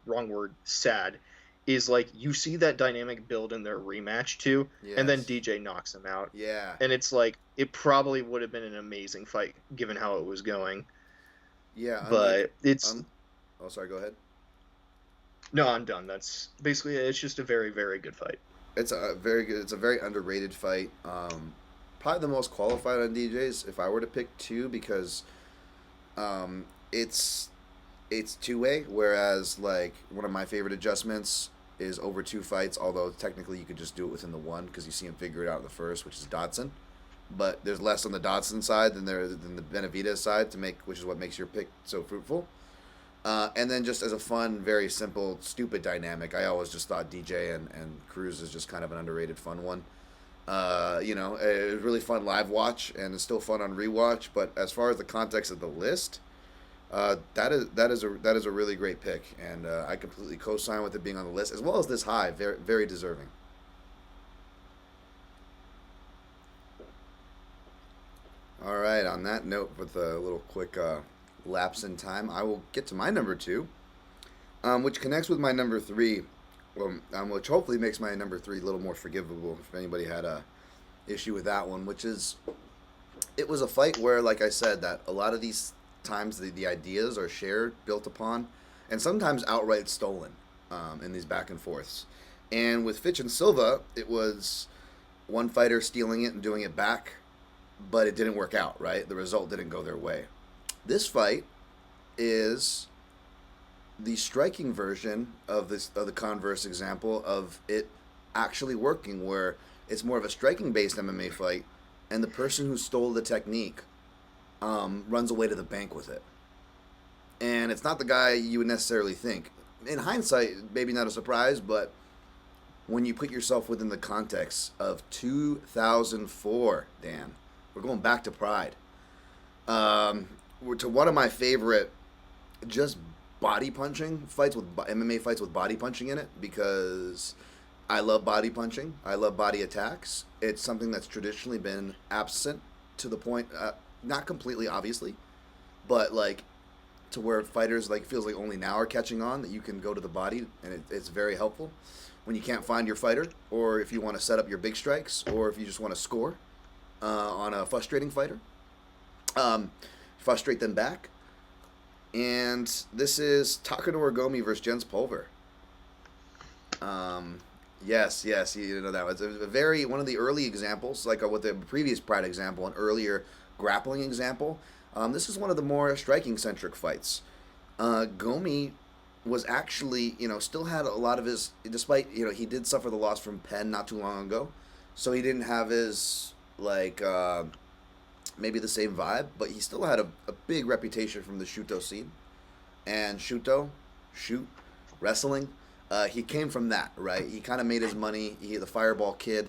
wrong word, sad, is like you see that dynamic build in their rematch too, and then DJ knocks him out. Yeah. And it's like, it probably would have been an amazing fight given how it was going. Yeah. But it's... oh, sorry, go ahead. No, I'm done. That's basically it. It's just a very, very good fight. It's a very good. It's a very underrated fight. Probably the most qualified on DJs if I were to pick two because um, it's two way. Whereas like one of my favorite adjustments is over two fights. Although technically you could just do it within the one because you see him figure it out in the first, which is Dodson. But there's less on the Dodson side than the Benavidez side to make, which is what makes your pick so fruitful. And then just as a fun, very simple, stupid dynamic, I always just thought DJ and Cruz is just kind of an underrated fun one. It was really fun live watch and it's still fun on rewatch. But as far as the context of the list, that is a really great pick, and I completely co-sign with it being on the list as well as this high, very very deserving. All right. On that note, with a little quick lapse in time, I will get to my number two, which connects with my number three, which hopefully makes my number three a little more forgivable if anybody had a issue with that one, which is it was a fight where, like I said, that a lot of these times the ideas are shared, built upon, and sometimes outright stolen in these back and forths. And with Fitch and Silva, it was one fighter stealing it and doing it back, but it didn't work out, right? The result didn't go their way. This fight is the striking version of the converse example of it actually working, where it's more of a striking based MMA fight, and the person who stole the technique runs away to the bank with it. And it's not the guy you would necessarily think. In hindsight, maybe not a surprise, but when you put yourself within the context of 2004, Dan, we're going back to Pride. We're to one of my favorite just body punching fights with MMA fights with body punching in it because I love body punching. I love body attacks. It's something that's traditionally been absent to the point, not completely obviously, but like to where fighters like feels like only now are catching on that you can go to the body, and it's very helpful when you can't find your fighter, or if you want to set up your big strikes, or if you just want to score on a frustrating fighter, frustrate them back. And this is Takadura Gomi versus Jens Pulver. Yes, you know that was a very one of the early examples, like with the previous Pride example, an earlier grappling example. This is one of the more striking centric fights. Gomi was actually, still had a lot of his, despite, he did suffer the loss from Penn not too long ago, so he didn't have his like maybe the same vibe, but he still had a big reputation from the Shuto scene. And shoot, wrestling. He came from that, right? He kind of made his money. The Fireball Kid.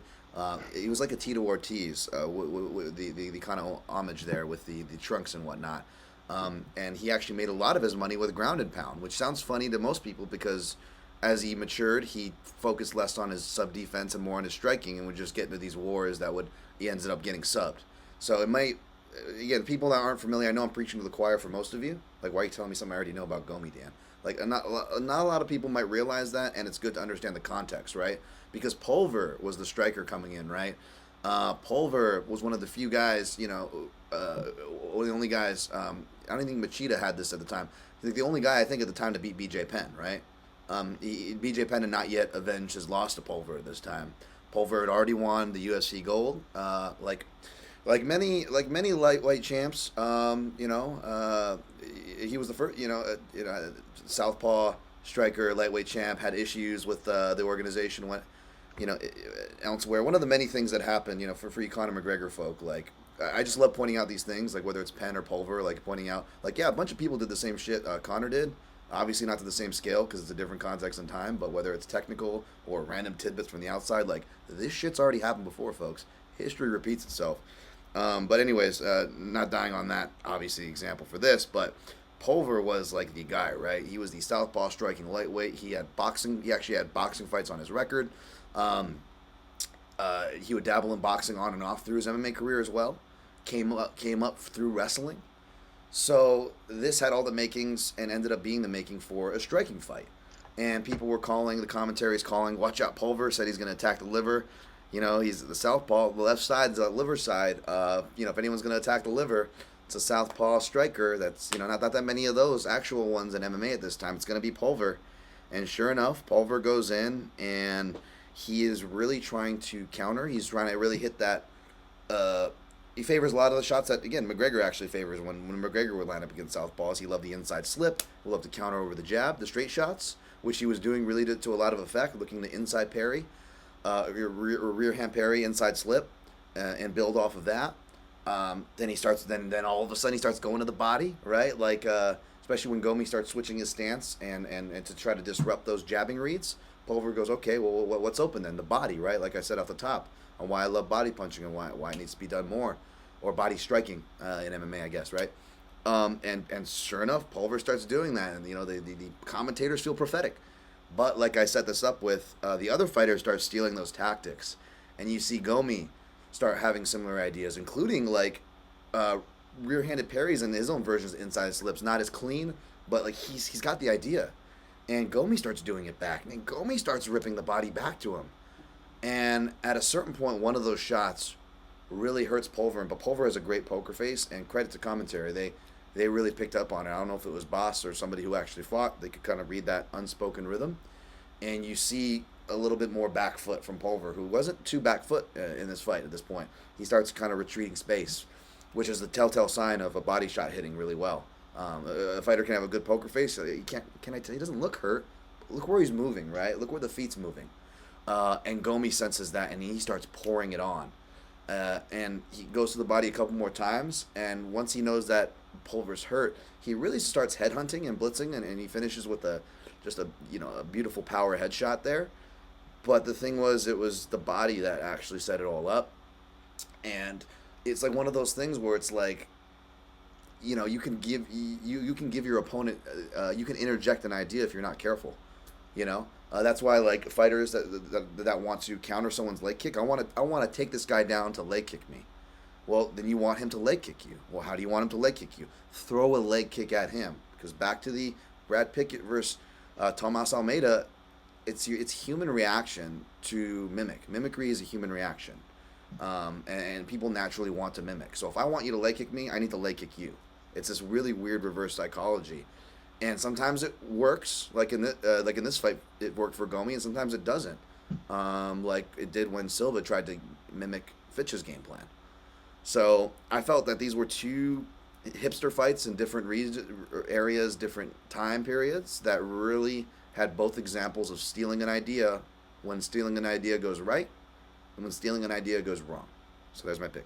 He was like a Tito Ortiz, the kind of homage there with the trunks and whatnot. And he actually made a lot of his money with ground and pound, which sounds funny to most people because as he matured, he focused less on his sub defense and more on his striking, and would just get into these wars that he ended up getting subbed. So it might, again, people that aren't familiar, I know I'm preaching to the choir for most of you. Like, why are you telling me something I already know about Gomi, Dan? Like, not a lot of people might realize that, and it's good to understand the context, right? Because Pulver was the striker coming in, right? Pulver was one of the few guys, one of the only guys, I don't think Machida had this at the time. He's like the only guy, I think, at the time to beat BJ Penn, right? BJ Penn had not yet avenged his loss to Pulver at this time. Pulver had already won the UFC gold, like many lightweight champs, he was the first, southpaw striker, lightweight champ, had issues with the organization, went, elsewhere. One of the many things that happened, for free Conor McGregor folk, like, I just love pointing out these things, like whether it's Penn or Pulver, like pointing out, like, yeah, a bunch of people did the same shit Conor did. Obviously not to the same scale because it's a different context and time, but whether it's technical or random tidbits from the outside, like, this shit's already happened before, folks. History repeats itself. But anyways, not dying on that, obviously, example for this, but Pulver was like the guy, right? He was the southpaw striking lightweight. He actually had boxing fights on his record. He would dabble in boxing on and off through his MMA career as well. Came up through wrestling. So this had all the makings and ended up being the making for a striking fight. And people were calling, the commentaries calling, watch out, Pulver said he's going to attack the liver. He's the southpaw. The left side is the liver side. If anyone's going to attack the liver, it's a southpaw striker. That's, not that many of those actual ones in MMA at this time. It's going to be Pulver. And sure enough, Pulver goes in and he is really trying to counter. He's trying to really hit that. He favors a lot of the shots that, again, McGregor actually favors when McGregor would line up against southpaws. He loved the inside slip. He loved to counter over the jab, the straight shots, which he was doing really to a lot of effect, looking to inside parry, rear hand parry, inside slip, and build off of that. Then he starts. Then all of a sudden he starts going to the body, right? Like especially when Gomi starts switching his stance and to try to disrupt those jabbing reads. Pulver goes, okay, well, what's open then? The body, right? Like I said off the top, on why I love body punching and why it needs to be done more, or body striking in MMA, I guess, right? And sure enough, Pulver starts doing that, and the commentators feel prophetic. But like I set this up with, the other fighters start stealing those tactics, and you see Gomi start having similar ideas, including like rear-handed parries and his own versions of inside slips, not as clean, but like he's got the idea. And Gomi starts doing it back, and Gomi starts ripping the body back to him. And at a certain point, one of those shots really hurts Pulver, but Pulver has a great poker face, and credit to commentary, they really picked up on it. I don't know if it was Boss or somebody who actually fought. They could kind of read that unspoken rhythm, and you see a little bit more back foot from Pulver, who wasn't too back foot in this fight at this point. He starts kind of retreating space, which is the telltale sign of a body shot hitting really well. A fighter can have a good poker face. He he doesn't look hurt. Look where he's moving, right? Look where the feet's moving. And Gomi senses that, and he starts pouring it on. And he goes to the body a couple more times, and once he knows that Pulver's hurt, he really starts headhunting and blitzing, and he finishes with a beautiful power headshot there. But the thing was, it was the body that actually set it all up. And it's like one of those things where it's like, you can give your opponent, you can interject an idea if you're not careful. That's why like fighters that want to counter someone's leg kick, I want to take this guy down to leg kick me. Well, then you want him to leg kick you. Well, how do you want him to leg kick you? Throw a leg kick at him. Because back to the Brad Pickett versus Tomas Almeida, it's human reaction to mimic. Mimicry is a human reaction, and people naturally want to mimic. So if I want you to leg kick me, I need to leg kick you. It's this really weird reverse psychology. And sometimes it works, like in this fight, it worked for Gomi, and sometimes it doesn't, like it did when Silva tried to mimic Fitch's game plan. So I felt that these were two hipster fights in different areas, different time periods, that really had both examples of stealing an idea when stealing an idea goes right, and when stealing an idea goes wrong. So there's my pick.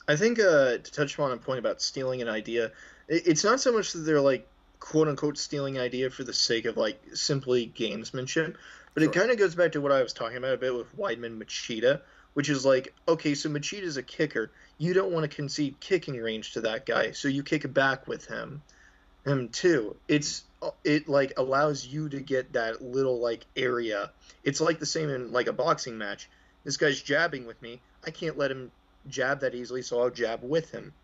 I think to touch upon a point about stealing an idea, it's not so much that they're like quote unquote stealing idea for the sake of like simply gamesmanship, but Sure. It kind of goes back to what I was talking about a bit with Weidman Machida, which is like, okay, so Machida's a kicker. You don't want to concede kicking range to that guy, so you kick back with him too. It like allows you to get that little like area. It's like the same in like a boxing match. This guy's jabbing with me. I can't let him jab that easily, so I'll jab with him.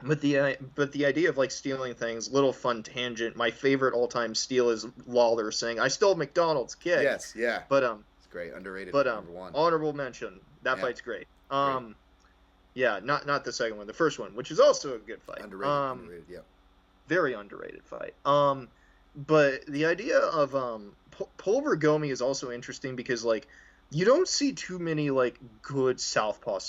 But the idea of like stealing things, little fun tangent. My favorite all-time steal is Lawler saying, "I stole McDonald's kick." Yes, yeah. But it's great, underrated. But number one. Honorable mention. That fight's great. Yeah, not the second one, the first one, which is also a good fight. Underrated, yeah. Very underrated fight. But the idea of Pulver Gomi is also interesting because like you don't see too many like good southpaw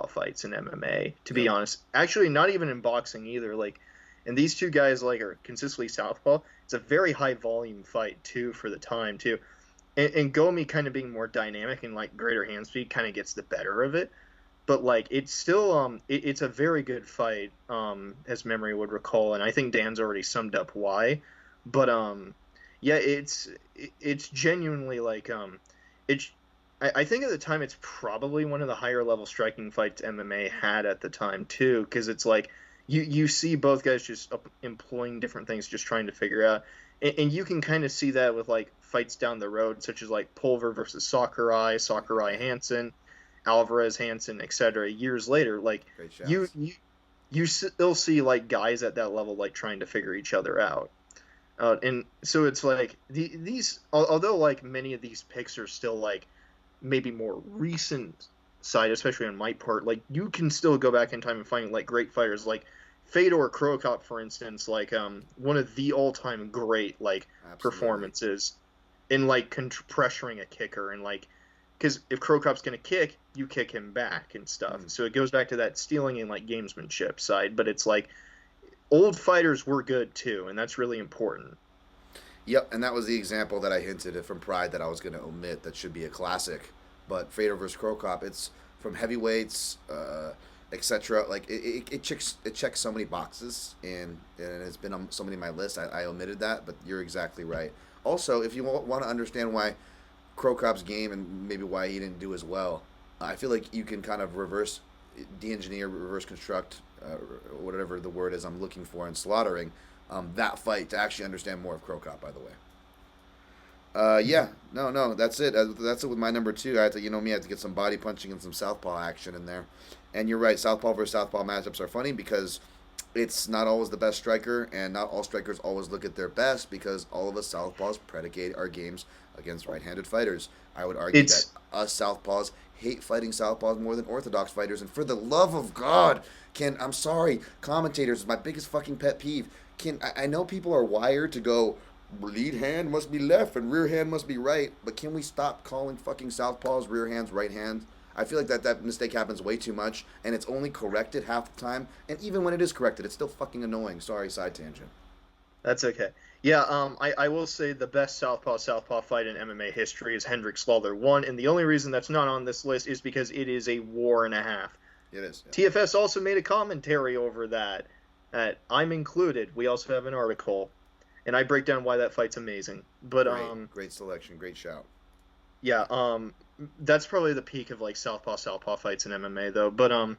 fights in MMA, to be honest. Actually, not even in boxing either. Like, and these two guys like are consistently southpaw. It's a very high volume fight too for the time too. And Gomi kind of being more dynamic and like greater hand speed kind of gets the better of it. But like it's still it's a very good fight, as memory would recall, and I think Dan's already summed up why. But yeah, it's genuinely like I think at the time it's probably one of the higher level striking fights MMA had at the time too, because it's like you see both guys just employing different things, just trying to figure out, and you can kind of see that with like fights down the road, such as like Pulver versus Sakurai Hansen, Alvarez Hansen, etc. Years later, like you still see like guys at that level like trying to figure each other out. And so it's like these, although like many of these picks are still like maybe more recent side, especially on my part, like you can still go back in time and find like great fighters like Fedor Krokop, for instance, like one of the all-time great like performances. in like pressuring a kicker and like, because if Crow Cop's gonna kick, you kick him back and stuff. So it goes back to that stealing and like gamesmanship side. But it's like old fighters were good too, and that's really important. Yep, and that was the example that I hinted at from Pride that I was going to omit that should be a classic. But Fedor versus Crow Cop, it's from heavyweights, etc. Like it checks so many boxes, and it's been on so many of my lists. I omitted that, but you're exactly right. Also, if you want to understand why Crow Cop's game and maybe why he didn't do as well, I feel like you can kind of reverse de-engineer, reverse construct, whatever the word is I'm looking for in slaughtering that fight to actually understand more of Crow Cop. By the way. Yeah, no, that's it. That's it with my number two. I had to, me, I had to get some body punching and some southpaw action in there. And you're right, southpaw versus southpaw matchups are funny because it's not always the best striker, and not all strikers always look at their best because all of us southpaws predicate our games against right-handed fighters. I would argue that It's us southpaws hate fighting southpaws more than orthodox fighters, and for the love of God, I'm sorry, commentators, my biggest fucking pet peeve. I know people are wired to go lead hand must be left and rear hand must be right, but can we stop calling fucking southpaws rear hands right hands? I feel like that mistake happens way too much, and it's only corrected half the time. And even when it is corrected, it's still fucking annoying. Sorry, side tangent. That's okay. Yeah, I will say the best southpaw fight in MMA history is Hendricks Lawler 1, and the only reason that's not on this list is because it is a war and a half. It is. Yeah. TFS also made a commentary over that. I'm included. We also have an article, and I break down why that fight's amazing. But great selection, great shout. yeah, that's probably the peak of like southpaw fights in MMA though. But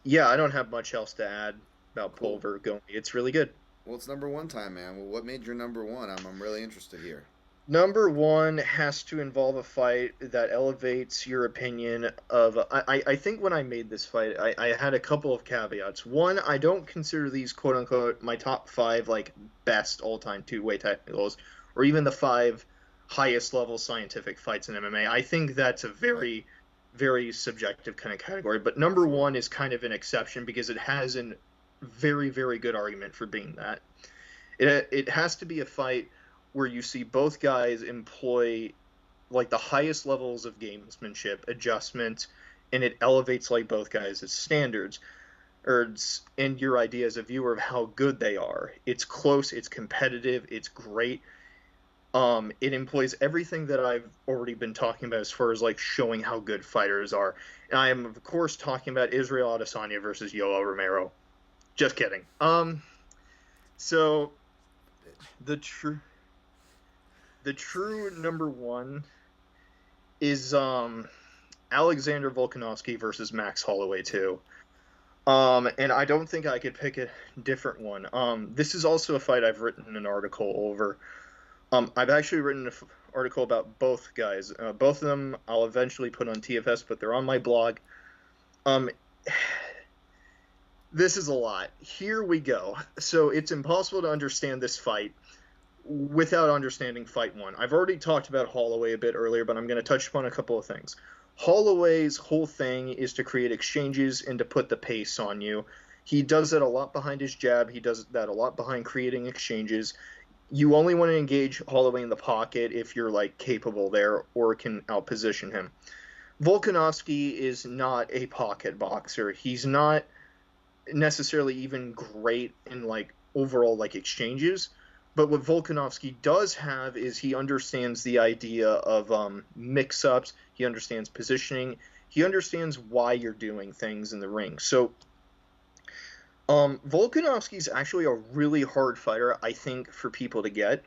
yeah, I don't have much else to add about Cool. Pulv or Gomi. It's really good. Well, it's number one time, man. Well, what made your number one? I'm really interested here. Number one has to involve a fight that elevates your opinion of. I think when I made this fight, I had a couple of caveats. One, I don't consider these quote unquote my top five like best all time two-way technicals, or even the five highest level scientific fights in MMA. I think that's a very, very subjective kind of category. But number one is kind of an exception because it has a very, very good argument for being that. It has to be a fight where you see both guys employ like the highest levels of gamesmanship, adjustment, and it elevates like both guys' standards and your idea as a viewer of how good they are. It's close, it's competitive, it's great. It employs everything that I've already been talking about as far as like showing how good fighters are. And I am of course talking about Israel Adesanya versus Yoel Romero. Just kidding. So the true number one is Alexander Volkanovski versus Max Holloway 2. And I don't think I could pick a different one. This is also a fight I've written an article over. I've actually written an article about both guys. Both of them I'll eventually put on TFS, but they're on my blog. This is a lot. Here we go. So it's impossible to understand this fight without understanding fight one. I've already talked about Holloway a bit earlier, but I'm going to touch upon a couple of things. Holloway's whole thing is to create exchanges and to put the pace on you. He does that a lot behind his jab. He does that a lot behind creating exchanges. You only want to engage Holloway in the pocket if you're like capable there or can outposition him. Volkanovski is not a pocket boxer. He's not necessarily even great in like overall like exchanges. But what Volkanovski does have is he understands the idea of mix-ups. He understands positioning. He understands why you're doing things in the ring. So Volkanovski's actually a really hard fighter, I think, for people to get.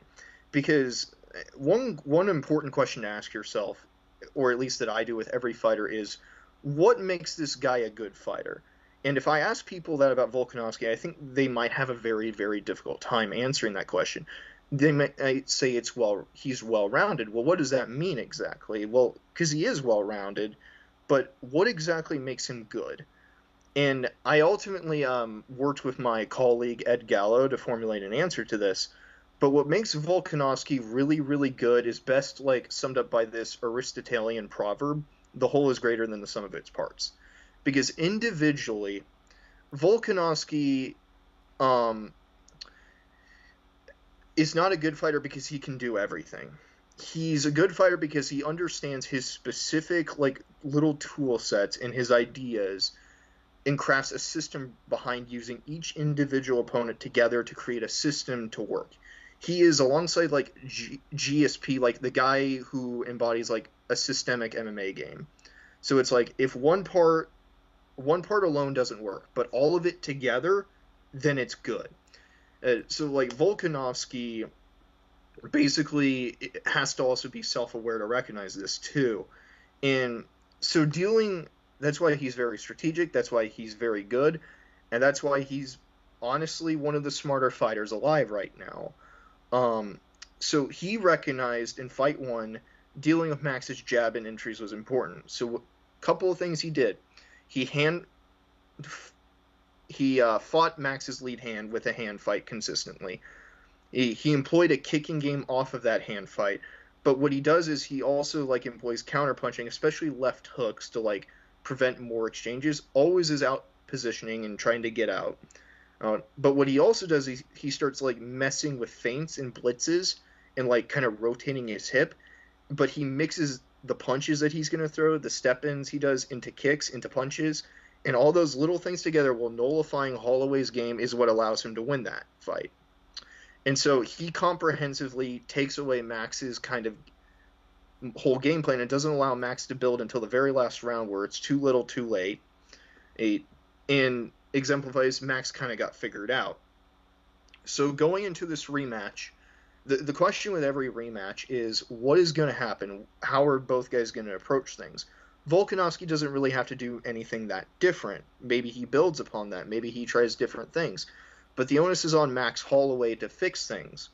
Because one important question to ask yourself, or at least that I do with every fighter, is what makes this guy a good fighter? And if I ask people that about Volkanovski, I think they might have a very, very difficult time answering that question. They might say he's well-rounded. Well, what does that mean exactly? Well, because he is well-rounded, but what exactly makes him good? And I ultimately worked with my colleague Ed Gallo to formulate an answer to this. But what makes Volkanovski really, really good is best like summed up by this Aristotelian proverb: the whole is greater than the sum of its parts. Because individually, Volkanovski is not a good fighter because he can do everything. he's a good fighter because he understands his specific like little tool sets and his ideas and crafts a system behind using each individual opponent together to create a system to work. He is alongside like GSP, like the guy who embodies like a systemic MMA game. So it's like if one part alone doesn't work, but all of it together, then it's good. So like Volkanovski basically has to also be self-aware to recognize this too. And so that's why he's very strategic, that's why he's very good, and that's why he's honestly one of the smarter fighters alive right now. So he recognized in fight 1 dealing with Max's jab and entries was important. So a couple of things he did. He fought Max's lead hand with a hand fight consistently. He employed a kicking game off of that hand fight, but what he does is he also like employs counterpunching, especially left hooks, to like prevent more exchanges. Always is out positioning and trying to get out. But what he also does is he starts like messing with feints and blitzes and like kind of rotating his hip, but he mixes the punches that he's going to throw, the step-ins he does, into kicks, into punches, and all those little things together while nullifying Holloway's game is what allows him to win that fight. And so he comprehensively takes away Max's kind of whole game plan and doesn't allow Max to build until the very last round where it's too little too late. And exemplifies Max kind of got figured out. So going into this rematch, the question with every rematch is what is going to happen? How are both guys going to approach things? Volkanovski doesn't really have to do anything that different. Maybe he builds upon that. Maybe he tries different things. But the onus is on Max Holloway to fix things.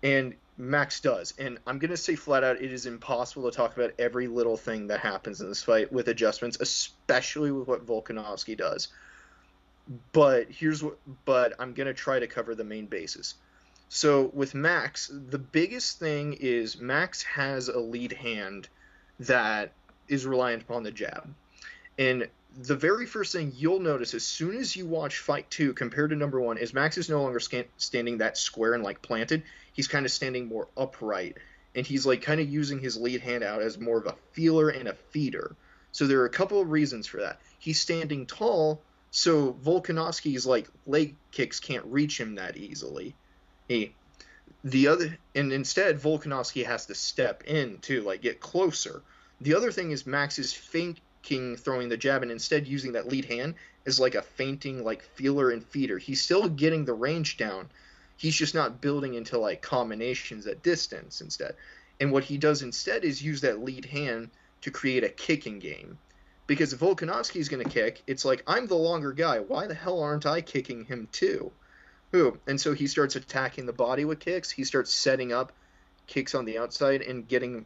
And Max does. And I'm going to say flat out, it is impossible to talk about every little thing that happens in this fight with adjustments, especially with what Volkanovski does. But I'm going to try to cover the main bases. So with Max, the biggest thing is Max has a lead hand that is reliant upon the jab. And the very first thing you'll notice as soon as you watch fight 2 compared to number 1 is Max is no longer standing that square and like planted. He's kind of standing more upright. And he's like kind of using his lead hand out as more of a feeler and a feeder. So there are a couple of reasons for that. He's standing tall, so Volkanovski's like leg kicks can't reach him that easily. Instead Volkanovski has to step in to like get closer. The other thing is Max is faking throwing the jab and instead using that lead hand as like a feinting like feeler and feeder. He's still getting the range down. He's just not building into like combinations at distance instead. And what he does instead is use that lead hand to create a kicking game. Because if Volkanovski's going to kick, it's like, I'm the longer guy. Why the hell aren't I kicking him too? And so he starts attacking the body with kicks. He starts setting up kicks on the outside and getting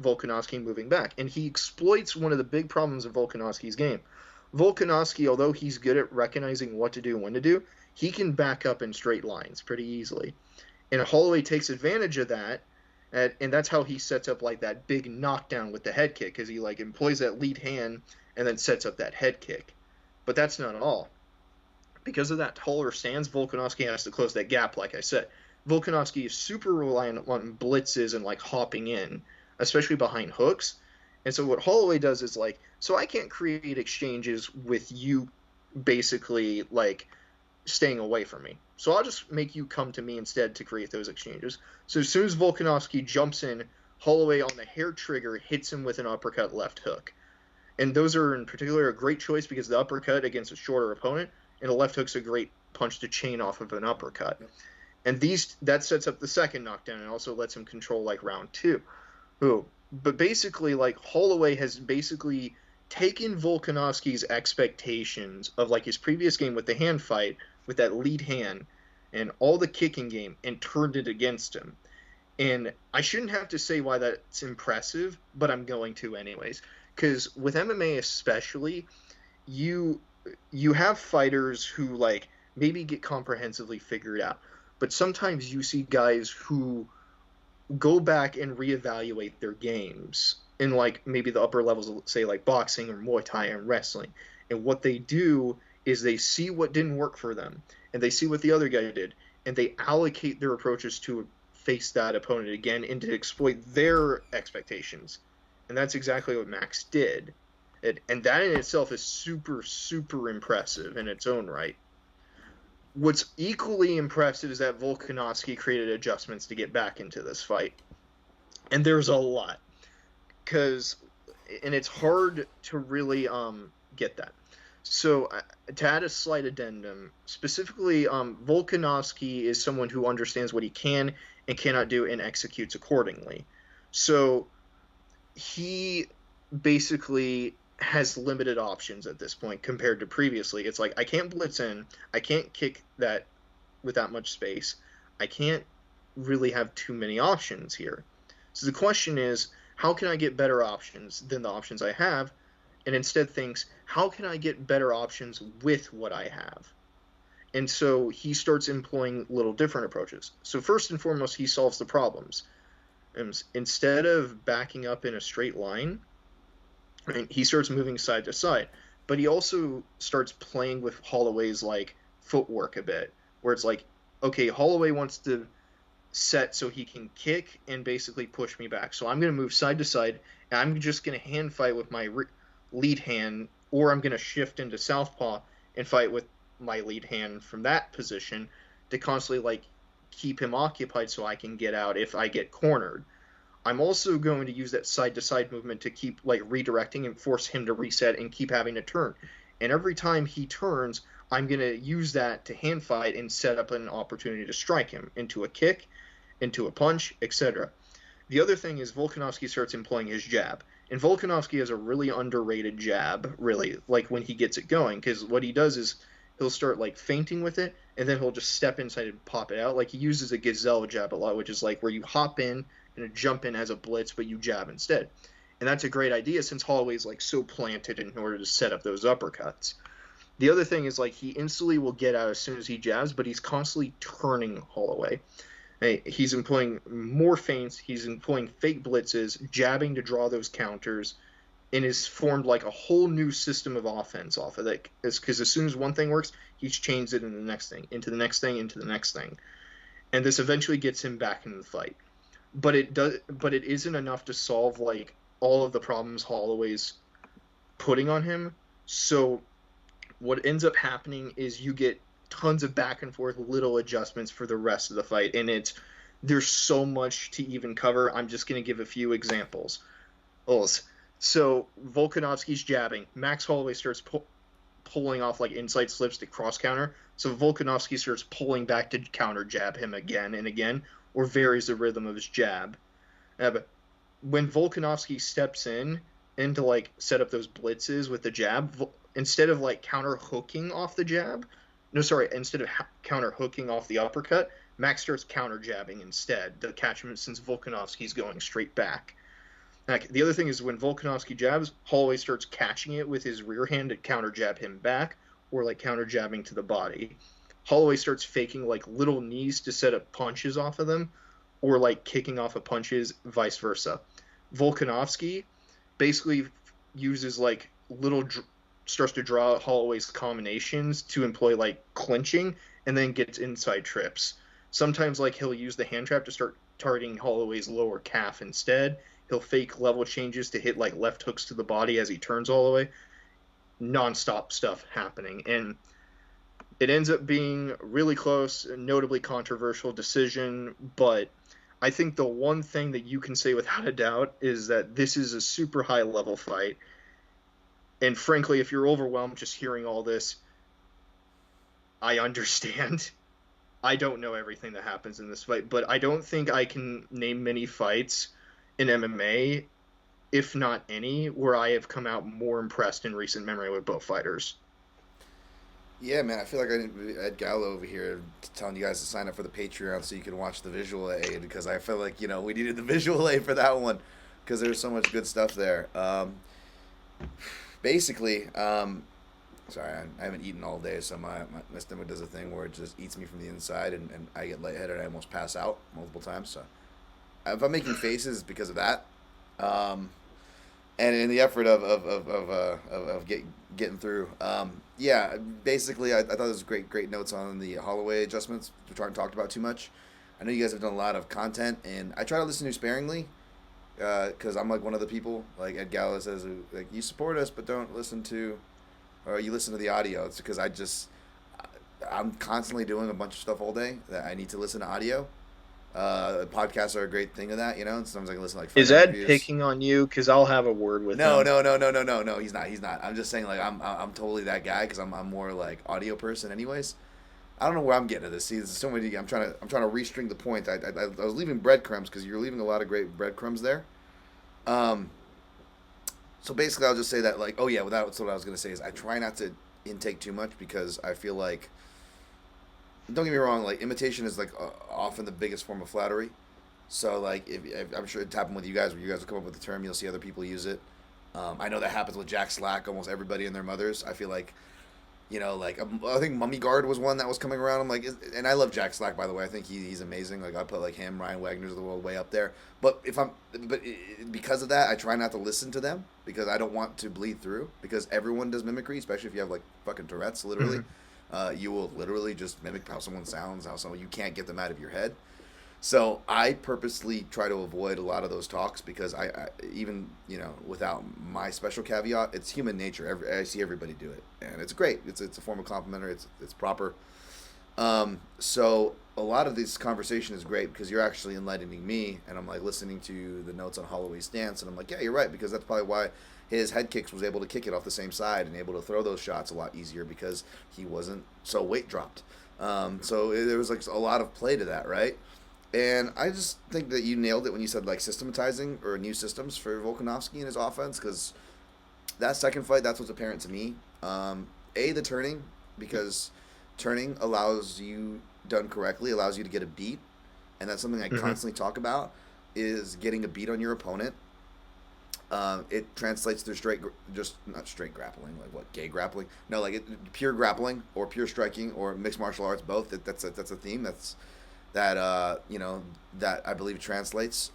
Volkanovski moving back. And he exploits one of the big problems of Volkanovski's game. Volkanovski, although he's good at recognizing what to do and when to do, he can back up in straight lines pretty easily. And Holloway takes advantage of that, and that's how he sets up like that big knockdown with the head kick, because he like employs that lead hand and then sets up that head kick. But that's not all. Because of that taller stance, Volkanovski has to close that gap, like I said. Volkanovski is super reliant on blitzes and like hopping in, especially behind hooks. And so what Holloway does is like, so I can't create exchanges with you basically like staying away from me. So I'll just make you come to me instead to create those exchanges. So as soon as Volkanovski jumps in, Holloway on the hair trigger hits him with an uppercut left hook. And those are in particular a great choice because the uppercut against a shorter opponent and a left hook's a great punch to chain off of an uppercut. And that sets up the second knockdown and also lets him control like round 2. But basically like Holloway has basically taken Volkanovski's expectations of like his previous game with the hand fight with that lead hand and all the kicking game and turned it against him. And I shouldn't have to say why that's impressive, but I'm going to anyways. Because with MMA especially, you have fighters who like maybe get comprehensively figured out. But sometimes you see guys who go back and reevaluate their games in like maybe the upper levels of say like boxing or Muay Thai and wrestling. And what they do is they see what didn't work for them and they see what the other guy did and they allocate their approaches to face that opponent again and to exploit their expectations. And that's exactly what Max did. And that in itself is super, super impressive in its own right. What's equally impressive is that Volkanovski created adjustments to get back into this fight. And there's a lot. And it's hard to really get that. So to add a slight addendum, specifically, Volkanovski is someone who understands what he can and cannot do and executes accordingly. So he basically has limited options at this point compared to previously. It's like, I can't blitz in, I can't kick that with that much space, I can't really have too many options here. So the question is, how can I get better options than the options I have? And instead thinks, how can I get better options with what I have? And so he starts employing little different approaches. So first and foremost, he solves the problems. Instead of backing up in a straight line, right, he starts moving side to side. But he also starts playing with Holloway's like footwork a bit, where it's like, okay, Holloway wants to set so he can kick and basically push me back. So I'm going to move side to side, and I'm just going to hand fight with my lead hand, or I'm going to shift into southpaw and fight with my lead hand from that position to constantly like keep him occupied so I can get out if I get cornered. I'm also going to use that side to side movement to keep like redirecting and force him to reset and keep having to turn. And every time he turns, I'm going to use that to hand fight and set up an opportunity to strike him into a kick, into a punch, etc. The other thing is Volkanovski starts employing his jab. And Volkanovski has a really underrated jab, really, like when he gets it going, because what he does is he'll start like feinting with it, and then he'll just step inside and pop it out. Like he uses a gazelle jab a lot, which is like where you hop in and jump in as a blitz, but you jab instead. And that's a great idea since Holloway's like so planted in order to set up those uppercuts. The other thing is like he instantly will get out as soon as he jabs, but he's constantly turning Holloway. He's employing more feints, he's employing fake blitzes, jabbing to draw those counters, and has formed like a whole new system of offense off of that. Because as soon as one thing works, he's changed it into the next thing, into the next thing, into the next thing. And this eventually gets him back into the fight. But it isn't enough to solve like all of the problems Holloway's putting on him. So what ends up happening is you get tons of back and forth little adjustments for the rest of the fight, and there's so much to even cover. I'm just going to give a few examples. So Volkanovski's jabbing. Max Holloway starts pulling off like inside slips to cross counter. So Volkanovski starts pulling back to counter jab him again and again, or varies the rhythm of his jab. But when Volkanovski steps in to like set up those blitzes with the jab, instead of like counter hooking off the jab, instead of counter hooking off the uppercut, Max starts counter jabbing instead to catch him since Volkanovski's going straight back. Like, the other thing is when Volkanovski jabs, Holloway starts catching it with his rear hand to counter jab him back, or like counter jabbing to the body. Holloway starts faking like little knees to set up punches off of them, or like kicking off of punches, vice versa. Volkanovski basically uses like starts to draw Holloway's combinations to employ like clinching, and then gets inside trips. Sometimes like he'll use the hand trap to start targeting Holloway's lower calf instead. He'll fake level changes to hit like left hooks to the body as he turns Holloway. Non-stop stuff happening, and it ends up being really close, a notably controversial decision. But I think the one thing that you can say without a doubt is that this is a super high level fight. And frankly, if you're overwhelmed just hearing all this, I understand. I don't know everything that happens in this fight, but I don't think I can name many fights in MMA, if not any, where I have come out more impressed in recent memory with both fighters. Yeah, man, I feel like I had Gallo over here telling you guys to sign up for the Patreon so you can watch the visual aid, because I feel like, we needed the visual aid for that one because there's so much good stuff there. Basically, sorry, I haven't eaten all day, so my stomach does a thing where it just eats me from the inside, and I get lightheaded. I almost pass out multiple times. So if I'm making faces, it's because of that. And in the effort of getting through, basically, I thought it was great notes on the Holloway adjustments, which aren't talked about too much. I know you guys have done a lot of content, and I try to listen to you sparingly because I'm like one of the people, like Ed Gala says, who, like, you support us, but don't listen to, or you listen to the audio. It's because I'm constantly doing a bunch of stuff all day that I need to listen to audio. Podcasts are a great thing of that, you know. And sometimes I can listen to like fight Is Ed interviews. picking on you? Because I'll have a word with No, him. no. He's not. He's not. I'm just saying, like, I'm totally that guy because I'm more like audio person, anyways. I don't know where I'm getting at this. See, there's so many. I'm trying to restring the point. I was leaving breadcrumbs because you're leaving a lot of great breadcrumbs there. So basically, I'll just say that, like, oh yeah, that's what I was gonna say is I try not to intake too much because I feel like, don't get me wrong, like imitation is like often the biggest form of flattery. So like, if I'm sure it's happened with you guys, where you guys will come up with a term, you'll see other people use it. I know that happens with Jack Slack. Almost everybody and their mothers. I feel like, you know, like I think Mummy Guard was one that was coming around. I'm like, and I love Jack Slack, by the way. I think he's amazing. Like I put like him, Ryan Wagner's of the world way up there. But because of that, I try not to listen to them because I don't want to bleed through. Because everyone does mimicry, especially if you have like fucking Tourette's, literally. You will literally just mimic how someone sounds, you can't get them out of your head. So I purposely try to avoid a lot of those talks because I even, you know, without my special caveat, it's human nature. I see everybody do it, and it's great. It's a form of complimentary. It's proper. So a lot of this conversation is great because you're actually enlightening me, and I'm like listening to the notes on Holloway's stance, and I'm like, yeah, you're right, because that's probably why his head kicks was able to kick it off the same side and able to throw those shots a lot easier because he wasn't so weight dropped. So there was like a lot of play to that, right? And I just think that you nailed it when you said like systematizing or new systems for Volkanovski and his offense, because that second fight, that's what's apparent to me. The turning, because turning allows you, done correctly, allows you to get a beat, and that's something I constantly talk about, is getting a beat on your opponent. It translates to not straight grappling, like what, gay grappling? No, like pure grappling or pure striking or mixed martial arts, both. That's a theme that I believe translates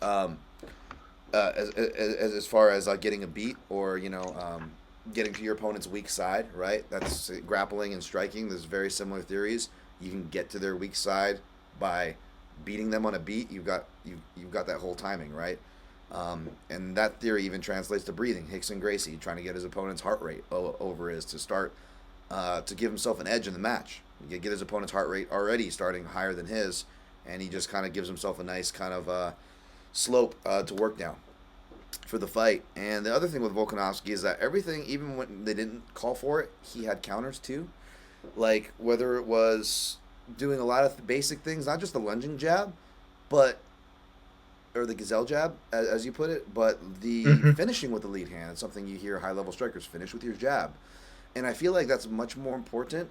as far as getting a beat or getting to your opponent's weak side, right? That's grappling and striking. There's very similar theories. You can get to their weak side by beating them on a beat. You've got that whole timing, right? And that theory even translates to breathing. Rickson Gracie trying to get his opponent's heart rate over his to start to give himself an edge in the match. You get his opponent's heart rate already starting higher than his, and he just kind of gives himself a nice kind of slope to work down for the fight. And the other thing with Volkanovski is that everything, even when they didn't call for it, he had counters too. Like whether it was doing a lot of basic things, not just the lunging jab, or the gazelle jab, as you put it, but the finishing with the lead hand. It's something you hear high-level strikers finish with your jab. And I feel like that's much more important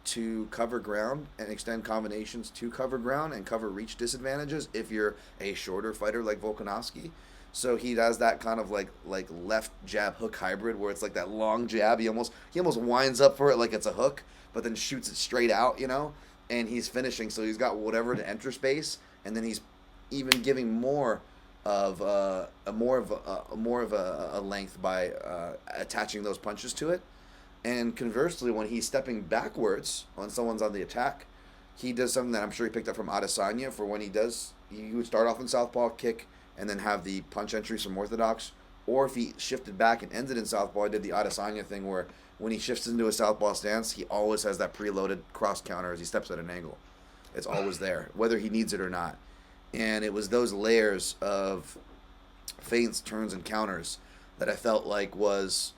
to cover ground and extend combinations to cover ground and cover reach disadvantages if you're a shorter fighter like Volkanovski. So he does that kind of like left jab hook hybrid where it's like that long jab. He almost winds up for it like it's a hook, but then shoots it straight out, and he's finishing. So he's got whatever to enter space, and then he's even giving more of a length by attaching those punches to it. And conversely, when he's stepping backwards when someone's on the attack, he does something that I'm sure he picked up from Adesanya. For when he would start off in southpaw, kick, and then have the punch entries from orthodox. Or if he shifted back and ended in southpaw, he did the Adesanya thing where when he shifts into a southpaw stance, he always has that preloaded cross counter as he steps at an angle. It's always there, whether he needs it or not. And it was those layers of feints, turns, and counters that I felt like was,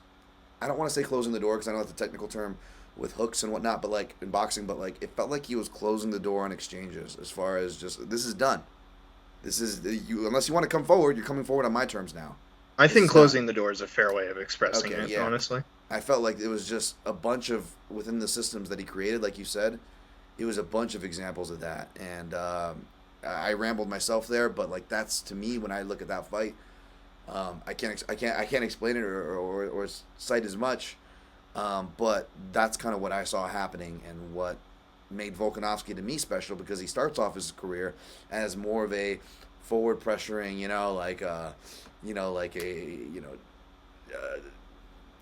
I don't want to say closing the door because I know that's a technical term with hooks and whatnot, but like in boxing, but like it felt like he was closing the door on exchanges as far as just, this is done. This is, you, unless you want to come forward, you're coming forward on my terms now. I think closing the door is a fair way of expressing it, honestly. I felt like it was just a bunch of, within the systems that he created, like you said, it was a bunch of examples of that. And I rambled myself there, but like that's, to me, when I look at that fight, I can't explain it or cite as much, but that's kind of what I saw happening and what made Volkanovski to me special, because he starts off his career as more of a forward pressuring,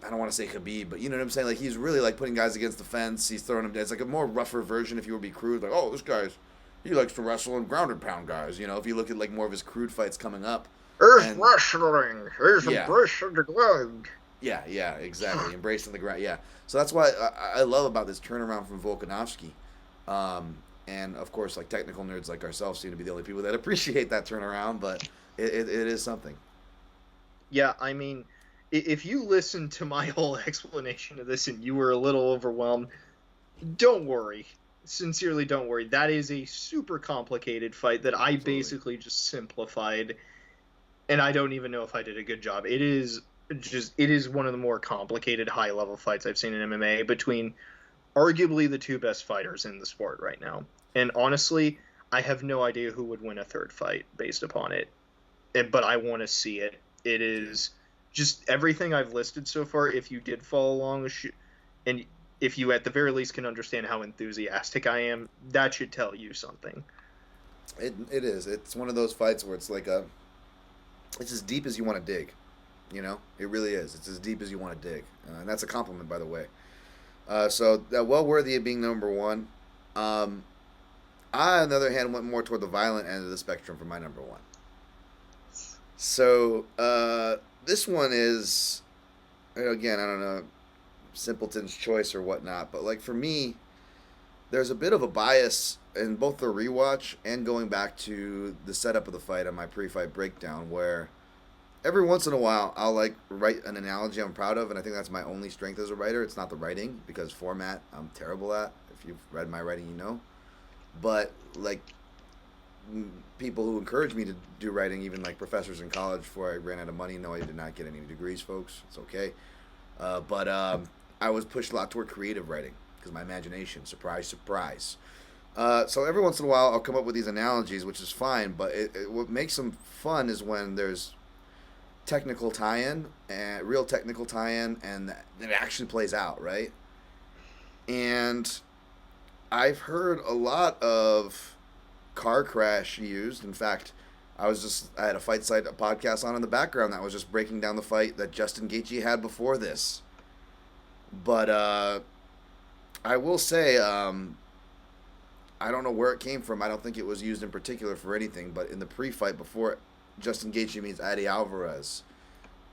I don't want to say Khabib, but you know what I'm saying? Like he's really like putting guys against the fence. He's throwing them. It's like a more rougher version, if you would be crude. Like, oh, this guy's he likes to wrestle and ground and pound guys. If you look at like more of his crude fights coming up, Earth and wrestling is yeah, embracing the ground. yeah, exactly, embracing the ground. Yeah, so that's why I love about this turnaround from Volkanovski. And of course, like technical nerds like ourselves seem to be the only people that appreciate that turnaround, but it is something. Yeah, I mean, if you listen to my whole explanation of this and you were a little overwhelmed, don't worry. Sincerely, don't worry. That is a super complicated fight that I Absolutely. basically just simplified, and I don't even know if I did a good job. It is one of the more complicated high level fights I've seen in MMA between arguably the two best fighters in the sport right now. And honestly, I have no idea who would win a third fight based upon it. But I want to see it. It is just everything I've listed so far. If you did follow along, and if you at the very least can understand how enthusiastic I am, that should tell you something. It is. It's one of those fights where it's as deep as you want to dig. It really is. It's as deep as you want to dig, and that's a compliment, by the way. So well worthy of being number one. I, on the other hand, went more toward the violent end of the spectrum for my number one. So this one is, again, I don't know, simpleton's choice or whatnot, but like for me, there's a bit of a bias in both the rewatch and going back to the setup of the fight on my pre-fight breakdown, where every once in a while I'll like write an analogy I'm proud of, and I think that's my only strength as a writer. It's not the writing, because format I'm terrible at. If you've read my writing, you know. But like people who encouraged me to do writing, even like professors in college before I ran out of money. No, I did not get any degrees, folks. It's okay. But I was pushed a lot toward creative writing because my imagination, surprise, surprise. So every once in a while I'll come up with these analogies, which is fine. But what makes them fun is when there's technical tie-in, and real technical tie-in, and it actually plays out, right? And I've heard a lot of car crash used. In fact, I had a fight site a podcast on in the background that was just breaking down the fight that Justin Gaethje had before this. But I will say, I don't know where it came from. I don't think it was used in particular for anything. But in the pre-fight before Justin Gaethje meets Eddie Alvarez,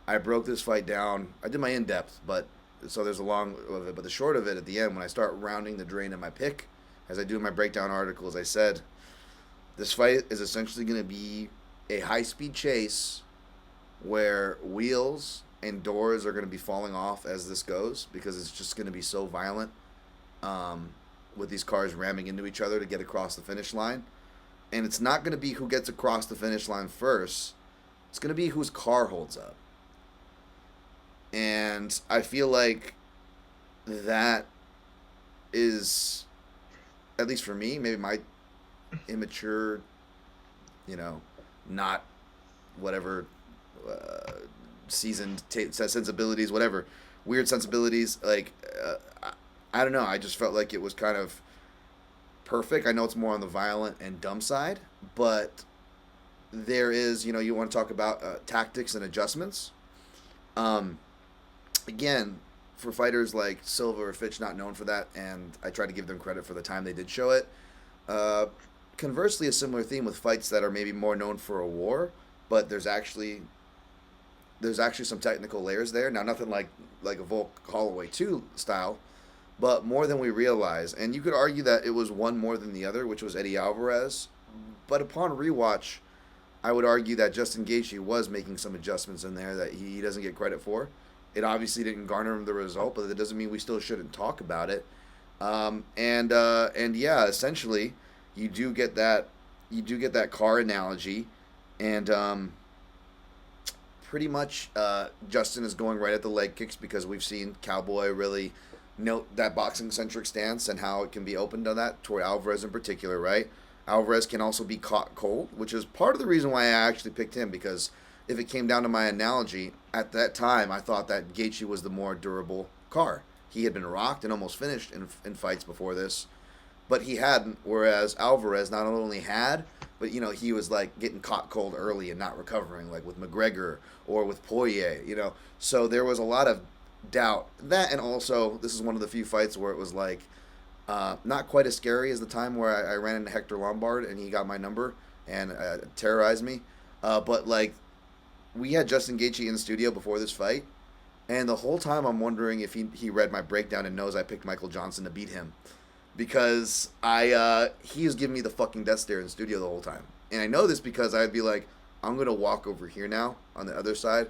I broke this fight down. I did my in-depth, but so there's a long of it. But the short of it at the end, when I start rounding the drain of my pick, as I do in my breakdown articles, I said, this fight is essentially going to be a high-speed chase where wheels and doors are going to be falling off as this goes, because it's just going to be so violent, with these cars ramming into each other to get across the finish line. And it's not going to be who gets across the finish line first. It's going to be whose car holds up. And I feel like that is, at least for me, maybe my immature, not whatever, seasoned sensibilities, whatever, weird sensibilities. Like, I don't know. I just felt like it was kind of perfect. I know it's more on the violent and dumb side, but there is, you want to talk about tactics and adjustments. Again, for fighters like Silva or Fitch, not known for that, and I try to give them credit for the time they did show it. Conversely, a similar theme with fights that are maybe more known for a war, but there's actually some technical layers there. Now, nothing like a Volk Holloway 2 style, but more than we realize. And you could argue that it was one more than the other, which was Eddie Alvarez. But upon rewatch, I would argue that Justin Gaethje was making some adjustments in there that he doesn't get credit for. It obviously didn't garner him the result, but that doesn't mean we still shouldn't talk about it. And yeah, essentially, you do get that car analogy, and pretty much Justin is going right at the leg kicks, because we've seen Cowboy really note that boxing centric stance and how it can be opened to that toward Alvarez in particular, right? Alvarez can also be caught cold, which is part of the reason why I actually picked him, because if it came down to my analogy, at that time I thought that Gaethje was the more durable car. He had been rocked and almost finished in fights before this, but he hadn't, whereas Alvarez not only had, but he was like getting caught cold early and not recovering, like with McGregor or with Poirier, so there was a lot of doubt. That, and also this is one of the few fights where it was like Not quite as scary as the time where I ran into Hector Lombard and he got my number and terrorized me. But like, we had Justin Gaethje in the studio before this fight, and the whole time I'm wondering if he read my breakdown and knows I picked Michael Johnson to beat him, because he was giving me the fucking death stare in the studio the whole time, and I know this because I'd be like, I'm gonna walk over here now on the other side,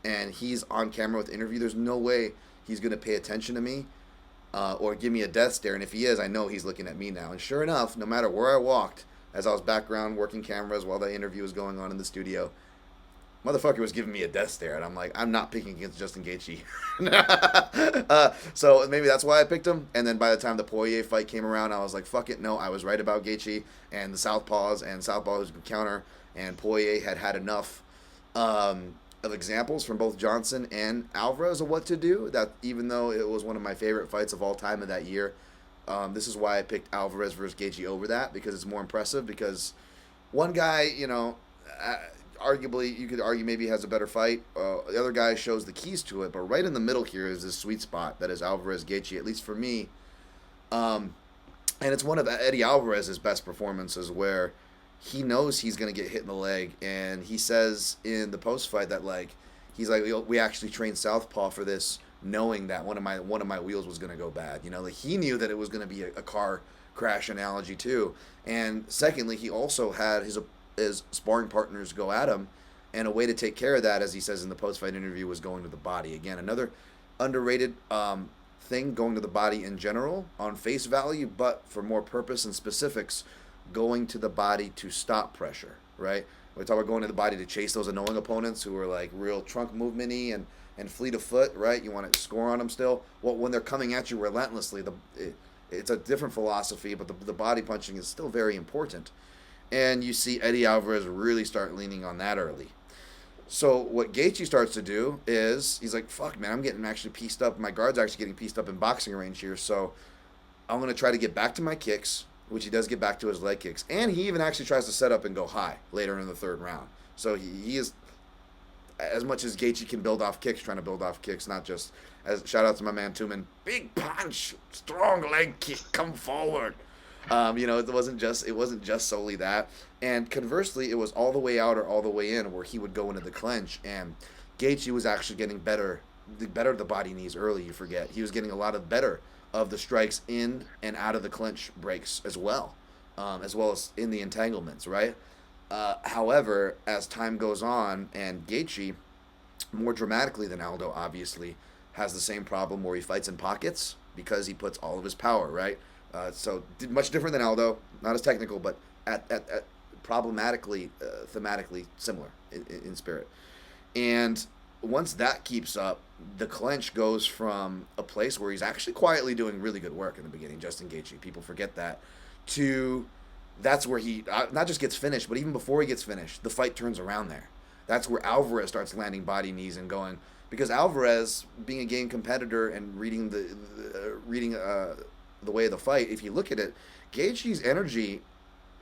and he's on camera with the interview. There's no way he's gonna pay attention to me, or give me a death stare, and if he is, I know he's looking at me now. And sure enough, no matter where I walked, as I was background working cameras while the interview was going on in the studio, motherfucker was giving me a death stare, and I'm like, I'm not picking against Justin Gaethje. So maybe that's why I picked him. And then by the time the Poirier fight came around, I was like, fuck it, no, I was right about Gaethje and the southpaws, and southpaws could counter, and Poirier had enough of examples from both Johnson and Alvarez of what to do, that even though it was one of my favorite fights of all time of that year, this is why I picked Alvarez versus Gaethje over that, because it's more impressive, because one guy, arguably, you could argue maybe has a better fight. The other guy shows the keys to it, but right in the middle here is this sweet spot that is Alvarez Gaethje, at least for me. And it's one of Eddie Alvarez's best performances, where he knows he's going to get hit in the leg, and he says in the post fight that he's like, we actually trained southpaw for this, knowing that one of my wheels was going to go bad. He knew that it was going to be a car crash analogy too. And secondly, he also had his sparring partners go at him, and a way to take care of that, as he says in the post-fight interview, was going to the body. Again, another underrated thing, going to the body in general on face value, but for more purpose and specifics, going to the body to stop pressure, right? We talk about going to the body to chase those annoying opponents who are like real trunk movement-y and fleet of foot, right? You want to score on them still. Well, when they're coming at you relentlessly, it's a different philosophy, but the body punching is still very important. And you see Eddie Alvarez really start leaning on that early. So what Gaethje starts to do is, he's like, fuck, man, I'm getting actually pieced up. My guard's actually getting pieced up in boxing range here, so I'm going to try to get back to my kicks, which he does get back to his leg kicks. And he even actually tries to set up and go high later in the third round. So he is, as much as Gaethje can build off kicks, trying to build off kicks, not just, as shout out to my man Tuman, big punch, strong leg kick, come forward. It wasn't just solely that. And conversely, it was all the way out or all the way in, where he would go into the clinch, and Gaethje was actually getting better of the body knees early. You forget he was getting a lot of better of the strikes in and out of the clinch breaks as well as in the entanglements, right? However, as time goes on, and Gaethje, more dramatically than Aldo, obviously has the same problem where he fights in pockets because he puts all of his power, right? So much different than Aldo, not as technical, but at problematically, thematically similar in spirit. And once that keeps up, the clinch goes from a place where he's actually quietly doing really good work in the beginning, Justin Gaethje, people forget that, to that's where he not just gets finished, but even before he gets finished, the fight turns around there. That's where Alvarez starts landing body knees and going, because Alvarez, being a game competitor and reading the way of the fight, if you look at it, Gaethje's energy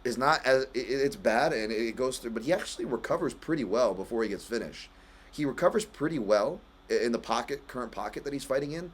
is not as it's bad and it goes through, but he actually recovers pretty well before he gets finished. He recovers pretty well in the current pocket that he's fighting in,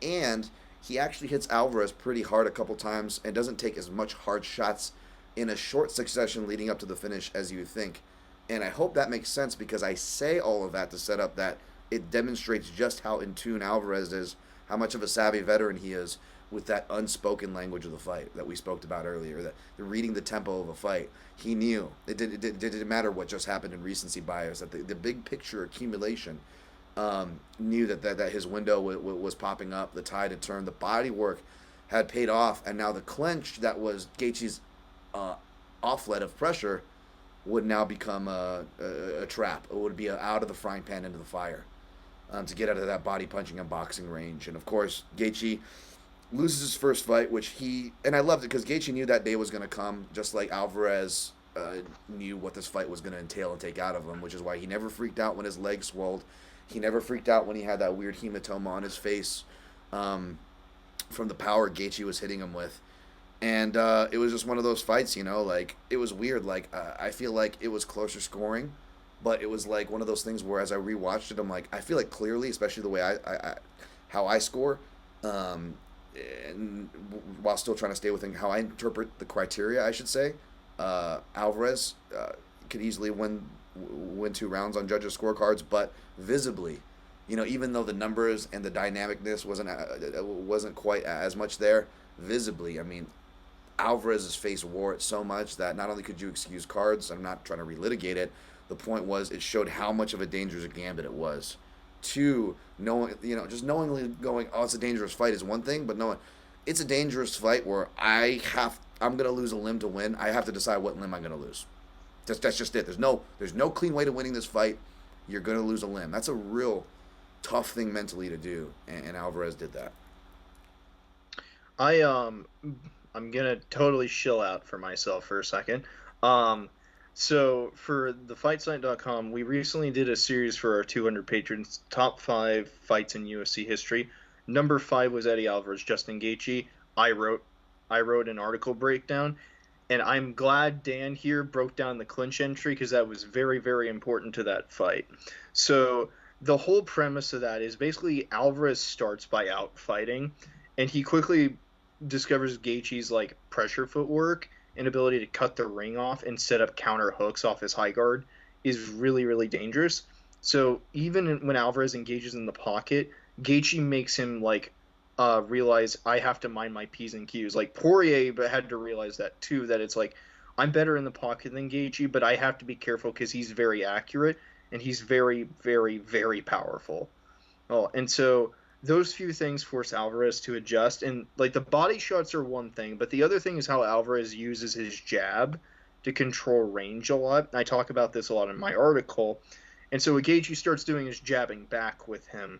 and he actually hits Alvarez pretty hard a couple times and doesn't take as much hard shots in a short succession leading up to the finish as you would think. And I hope that makes sense, because I say all of that to set up that it demonstrates just how in tune Alvarez is, how much of a savvy veteran he is with that unspoken language of the fight that we spoke about earlier, that the reading the tempo of a fight. He knew it didn't matter what just happened in recency bias, that the big picture accumulation knew that his window was popping up, the tide had turned, the body work had paid off, and now the clench that was Gaethje's offlet of pressure would now become a trap. It would be out of the frying pan into the fire, to get out of that body punching and boxing range. And of course, Gaethje loses his first fight, and I loved it because Gaethje knew that day was going to come, just like Alvarez knew what this fight was going to entail and take out of him, which is why he never freaked out when his leg swelled. He never freaked out when he had that weird hematoma on his face from the power Gaethje was hitting him with. And it was just one of those fights, it was weird. I feel like it was closer scoring, but it was like one of those things where as I rewatched it, I'm like, I feel like clearly, especially the way how I score, and while still trying to stay within how I interpret the criteria, I should say, Alvarez could easily win 2 rounds on judges' scorecards, but visibly, even though the numbers and the dynamicness wasn't quite as much there, visibly, I mean, Alvarez's face wore it so much that not only could you excuse cards, I'm not trying to relitigate it. The point was it showed how much of a dangerous gambit it was. Two, knowing, just knowingly going, oh, it's a dangerous fight is one thing, but knowing it's a dangerous fight where I'm gonna lose a limb to win. I have to decide what limb I'm gonna lose. That's just it. There's no clean way to winning this fight. You're gonna lose a limb. That's a real tough thing mentally to do, and Alvarez did that. I'm gonna totally shill out for myself for a second. So for the FightSite.com, we recently did a series for our 200 patrons, top 5 fights in UFC history. Number 5 was Eddie Alvarez, Justin Gaethje. I wrote an article breakdown, and I'm glad Dan here broke down the clinch entry because that was very, very important to that fight. So the whole premise of that is basically Alvarez starts by out fighting, and he quickly discovers Gaethje's like pressure footwork and ability to cut the ring off and set up counter hooks off his high guard is really, really dangerous. So even when Alvarez engages in the pocket, Gaethje makes him like realize I have to mind my P's and Q's. Like Poirier had to realize that too, that it's like I'm better in the pocket than Gaethje, but I have to be careful because he's very accurate and he's very, very, very powerful. Oh, and so those few things force Alvarez to adjust, and like the body shots are one thing, but the other thing is how Alvarez uses his jab to control range a lot. I talk about this a lot in my article, and so what Gaethje starts doing is jabbing back with him,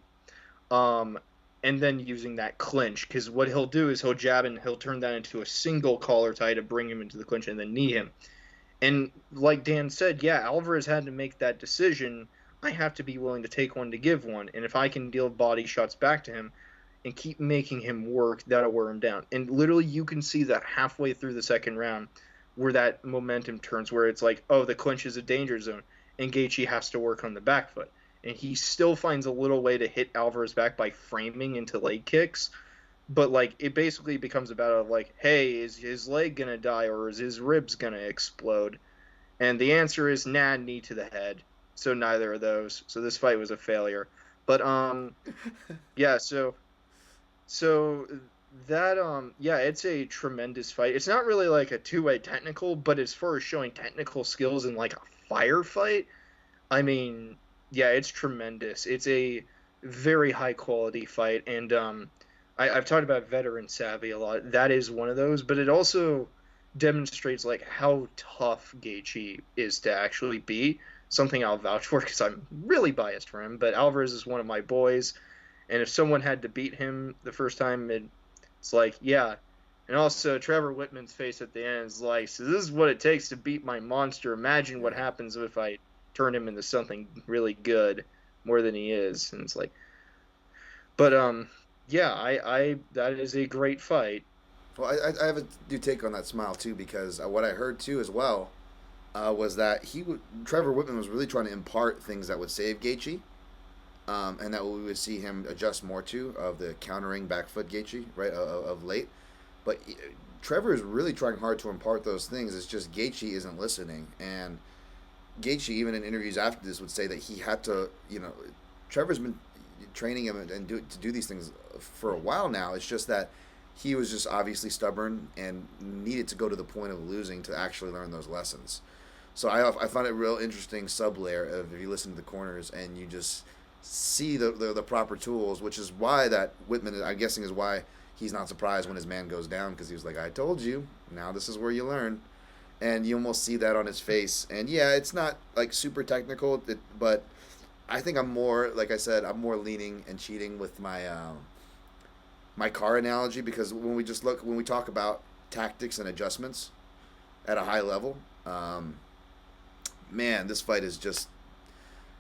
and then using that clinch, because what he'll do is he'll jab and he'll turn that into a single collar tie to bring him into the clinch and then knee him. And like Dan said, yeah, Alvarez had to make that decision. I have to be willing to take one to give one, and if I can deal body shots back to him and keep making him work, that'll wear him down. And literally you can see that halfway through the second round where that momentum turns, where it's like, oh, the clinch is a danger zone, and Gaethje has to work on the back foot. And he still finds a little way to hit Alvarez back by framing into leg kicks, but like it basically becomes about like, hey, is his leg gonna die or is his ribs gonna explode? And the answer is nah, knee to the head. So neither of those. So this fight was a failure. But yeah, so that yeah, it's a tremendous fight. It's not really like a two-way technical, but as far as showing technical skills in like a firefight, I mean, yeah, it's tremendous. It's a very high quality fight, and I've talked about veteran savvy a lot. That is one of those, but it also demonstrates like how tough Gaethje is to actually beat. Something I'll vouch for because I'm really biased for him, but Alvarez is one of my boys, and if someone had to beat him the first time, it's like, yeah. And also, Trevor Whitman's face at the end is like, so this is what it takes to beat my monster. Imagine what happens if I turn him into something really good, more than he is. And it's like, but yeah, I that is a great fight. Well, I have a new take on that smile too, because what I heard too as well was that Trevor Whitman was really trying to impart things that would save Gaethje, and that we would see him adjust more to of the countering back foot Gaethje right of late. But Trevor is really trying hard to impart those things. It's just Gaethje isn't listening, and Gaethje even in interviews after this would say that he had to, Trevor's been training him to do these things for a while now. It's just that he was just obviously stubborn and needed to go to the point of losing to actually learn those lessons. So I found it real interesting sub-layer of if you listen to the corners and you just see the proper tools, which is why that Whitman, I'm guessing, is why he's not surprised when his man goes down, because he was like, I told you, now this is where you learn. And you almost see that on his face. And yeah, it's not like super technical, but I think I'm more, like I said, I'm more leaning and cheating with my my car analogy, because when we talk about tactics and adjustments at a high level, man, this fight is just,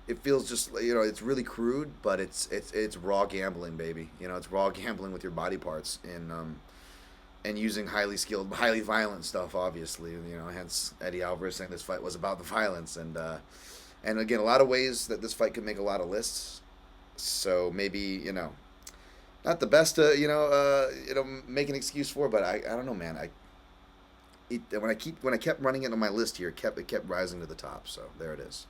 it feels just, it's really crude, but it's raw gambling, baby. It's raw gambling with your body parts and using highly skilled, highly violent stuff, obviously. Hence Eddie Alvarez saying this fight was about the violence, and again, a lot of ways that this fight could make a lot of lists. So maybe Not the best to make an excuse for, but I don't know, man. When I kept running it on my list here, it kept rising to the top. So there it is.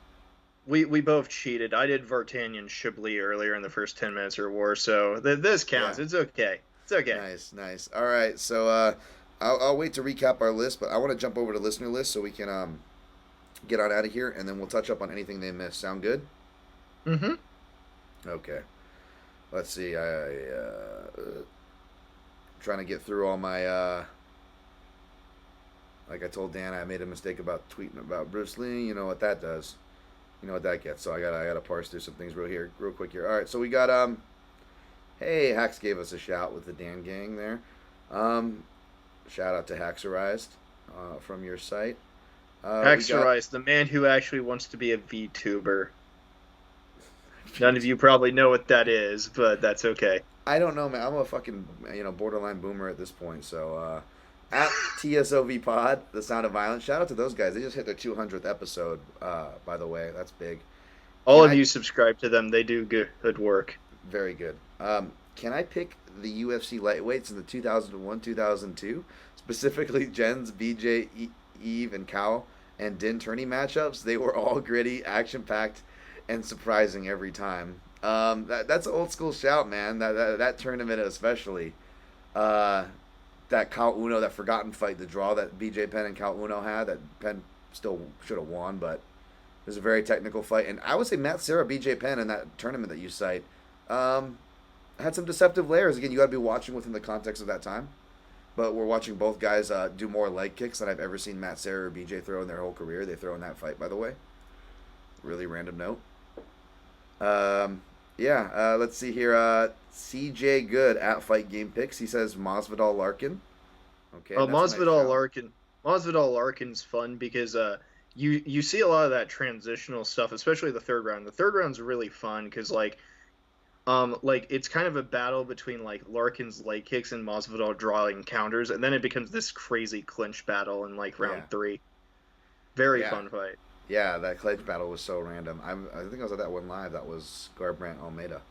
We both cheated. I did Vartanian Chablis earlier in the first 10 minutes of war, so this counts. Yeah. It's okay. It's okay. Nice. All right, so I'll wait to recap our list, but I want to jump over to listener list so we can get on out of here, and then we'll touch up on anything they missed. Sound good? Mm-hmm. Okay. Let's see. Trying to get through all my. Like I told Dan, I made a mistake about tweeting about Bruce Lee. You know what that does. You know what that gets. So I gotta parse through some things real quick here. All right. So we got Hey, Hax gave us a shout with the Dan Gang there. Shout out to Haxerized from your site. Haxerized, the man who actually wants to be a VTuber. None of you probably know what that is, but that's okay. I don't know, man. I'm a fucking borderline boomer at this point. So at TSOV Pod, The Sound of Violence. Shout out to those guys. They just hit their 200th episode. By the way, that's big. All of you subscribe to them. They do good work. Very good. Can I pick the UFC lightweights in the 2001-2002, specifically Jens, BJ, Eve, and Cal and Din tourney matchups? They were all gritty, action-packed, and surprising every time. That's an old school shout, man. That tournament especially. That Cal Uno, that forgotten fight, the draw that BJ Penn and Cal Uno had, that Penn still should have won, but it was a very technical fight. And I would say Matt Serra, BJ Penn in that tournament that you cite, had some deceptive layers. Again, you got to be watching within the context of that time. But we're watching both guys do more leg kicks than I've ever seen Matt Serra or BJ throw in their whole career. They throw in that fight, by the way. Really random note. Let's see here. CJ Good at Fight Game Picks. He says Masvidal Larkin. Okay. Masvidal Larkin's fun because you see a lot of that transitional stuff, especially the third round. The third round's really fun because it's kind of a battle between like Larkin's leg kicks and Masvidal drawing counters, and then it becomes this crazy clinch battle in like round 3. Very fun fight. Yeah, that clinch battle was so random. I think I was at that one live. That was Garbrandt Almeida.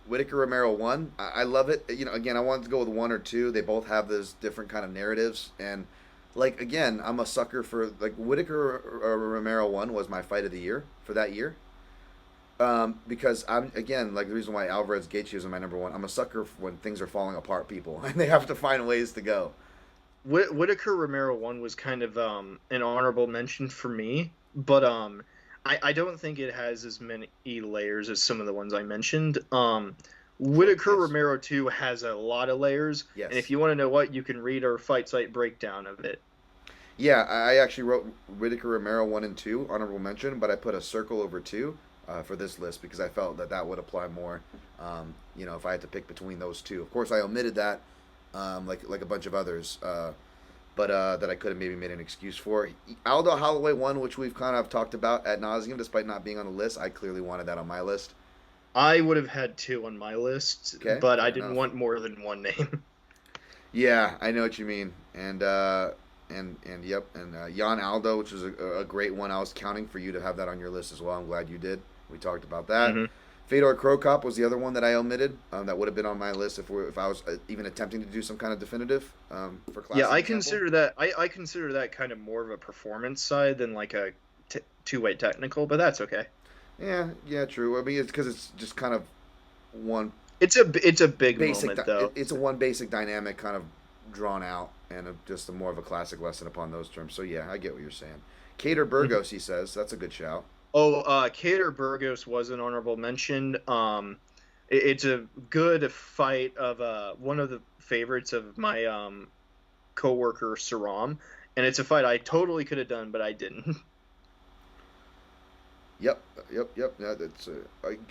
Whitaker Romero 1. I love it. Again, I wanted to go with 1 or 2. They both have those different kind of narratives, and again, I'm a sucker for Whitaker Romero 1 was my fight of the year for that year. Because I'm again the reason why Alvarez Gaethje is my number 1. I'm a sucker for when things are falling apart, people, and they have to find ways to go. Whitaker Romero 1 was kind of an honorable mention for me, but I don't think it has as many layers as some of the ones I mentioned. Whitaker Romero 2 has a lot of layers, and if you want to know what, you can read our fight site breakdown of it. Yeah, I actually wrote Whitaker Romero 1 and 2 honorable mention, but I put a circle over 2. For this list because I felt that would apply more, if I had to pick between those two. Of course, I omitted that, like a bunch of others, but that I could have maybe made an excuse for. Aldo Holloway 1, which we've kind of talked about ad nauseum, despite not being on the list. I clearly wanted that on my list. I would have had 2 on my list, but I didn't want more than 1 name. Yeah, I know what you mean, and Jan Aldo, which was a great one. I was counting for you to have that on your list as well. I'm glad you did. We talked about that. Mm-hmm. Fedor Krokop was the other one that I omitted. That would have been on my list if I was even attempting to do some kind of definitive for class. Yeah, I consider that. I consider that kind of more of a performance side than like a two-way technical, but that's okay. Yeah, true. I mean, it's because it's just kind of one. It's a big moment though. It's a one basic dynamic kind of drawn out and just more of a classic lesson upon those terms. So yeah, I get what you're saying. Cater Burgos, he says that's a good shout. Oh, Cater Burgos was an honorable mention. It's a good fight of one of the favorites of my coworker Saram, and it's a fight I totally could have done, but I didn't. Yep. Yeah, that's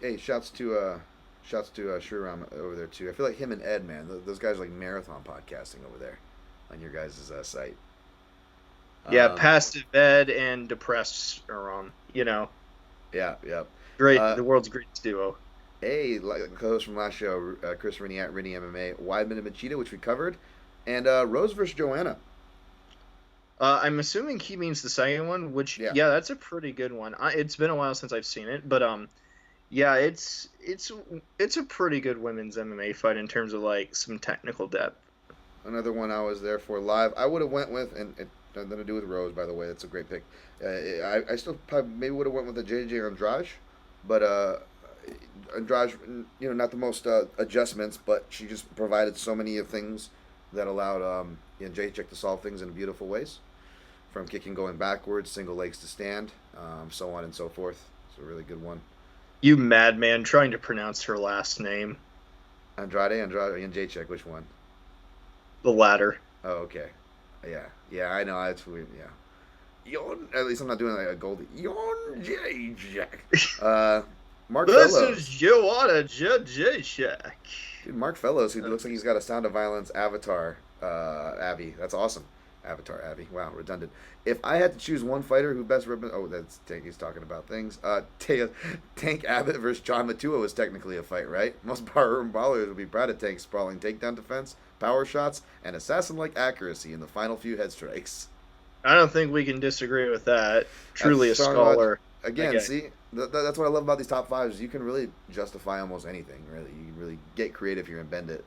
hey, shouts to Shriram over there too. I feel like him and Ed, man, those guys are like marathon podcasting over there on your guys' site. Yeah, passive Ed and depressed Saram. Yeah. Great, the world's greatest duo. Hey, like the co-host from last show, Chris Rennie at Rennie MMA, Weidman and Machida, which we covered, and Rose versus Joanna. I'm assuming he means the second one, which, that's a pretty good one. It's been a while since I've seen it, but Yeah, it's a pretty good women's MMA fight in terms of like some technical depth. Another one I was there for live. I would have went with, and it nothing to do with Rose, by the way. That's a great pick. I still probably maybe would have went with the JJ Andrade, but Andrade, not the most adjustments, but she just provided so many of things that allowed JJ to solve things in beautiful ways, from kicking going backwards, single legs to stand, so on and so forth. It's a really good one. You madman trying to pronounce her last name. Andrade, and Jacek, which one? The latter. Oh, okay. Yeah, I know. That's weird. Yeah. At least I'm not doing like a Goldie. Yon J Jack. Mark This Fellows. is Joanna Jacek. Dude, Mark Fellows, who looks like he's got a Sound of Violence avatar, Abby. That's awesome. Avatar Abby. Wow, redundant. If I had to choose one fighter who best ribbon, that's Tank. He's talking about things. Tank Abbott versus John Matua was technically a fight, right? Most barroom ballers would be proud of Tank's sprawling takedown defense, power shots, and assassin-like accuracy in the final few head strikes. I don't think we can disagree with that. Truly That's a scholar. Again, see, that's what I love about these top fives. You can really justify almost anything, really. You can really get creative here and bend it.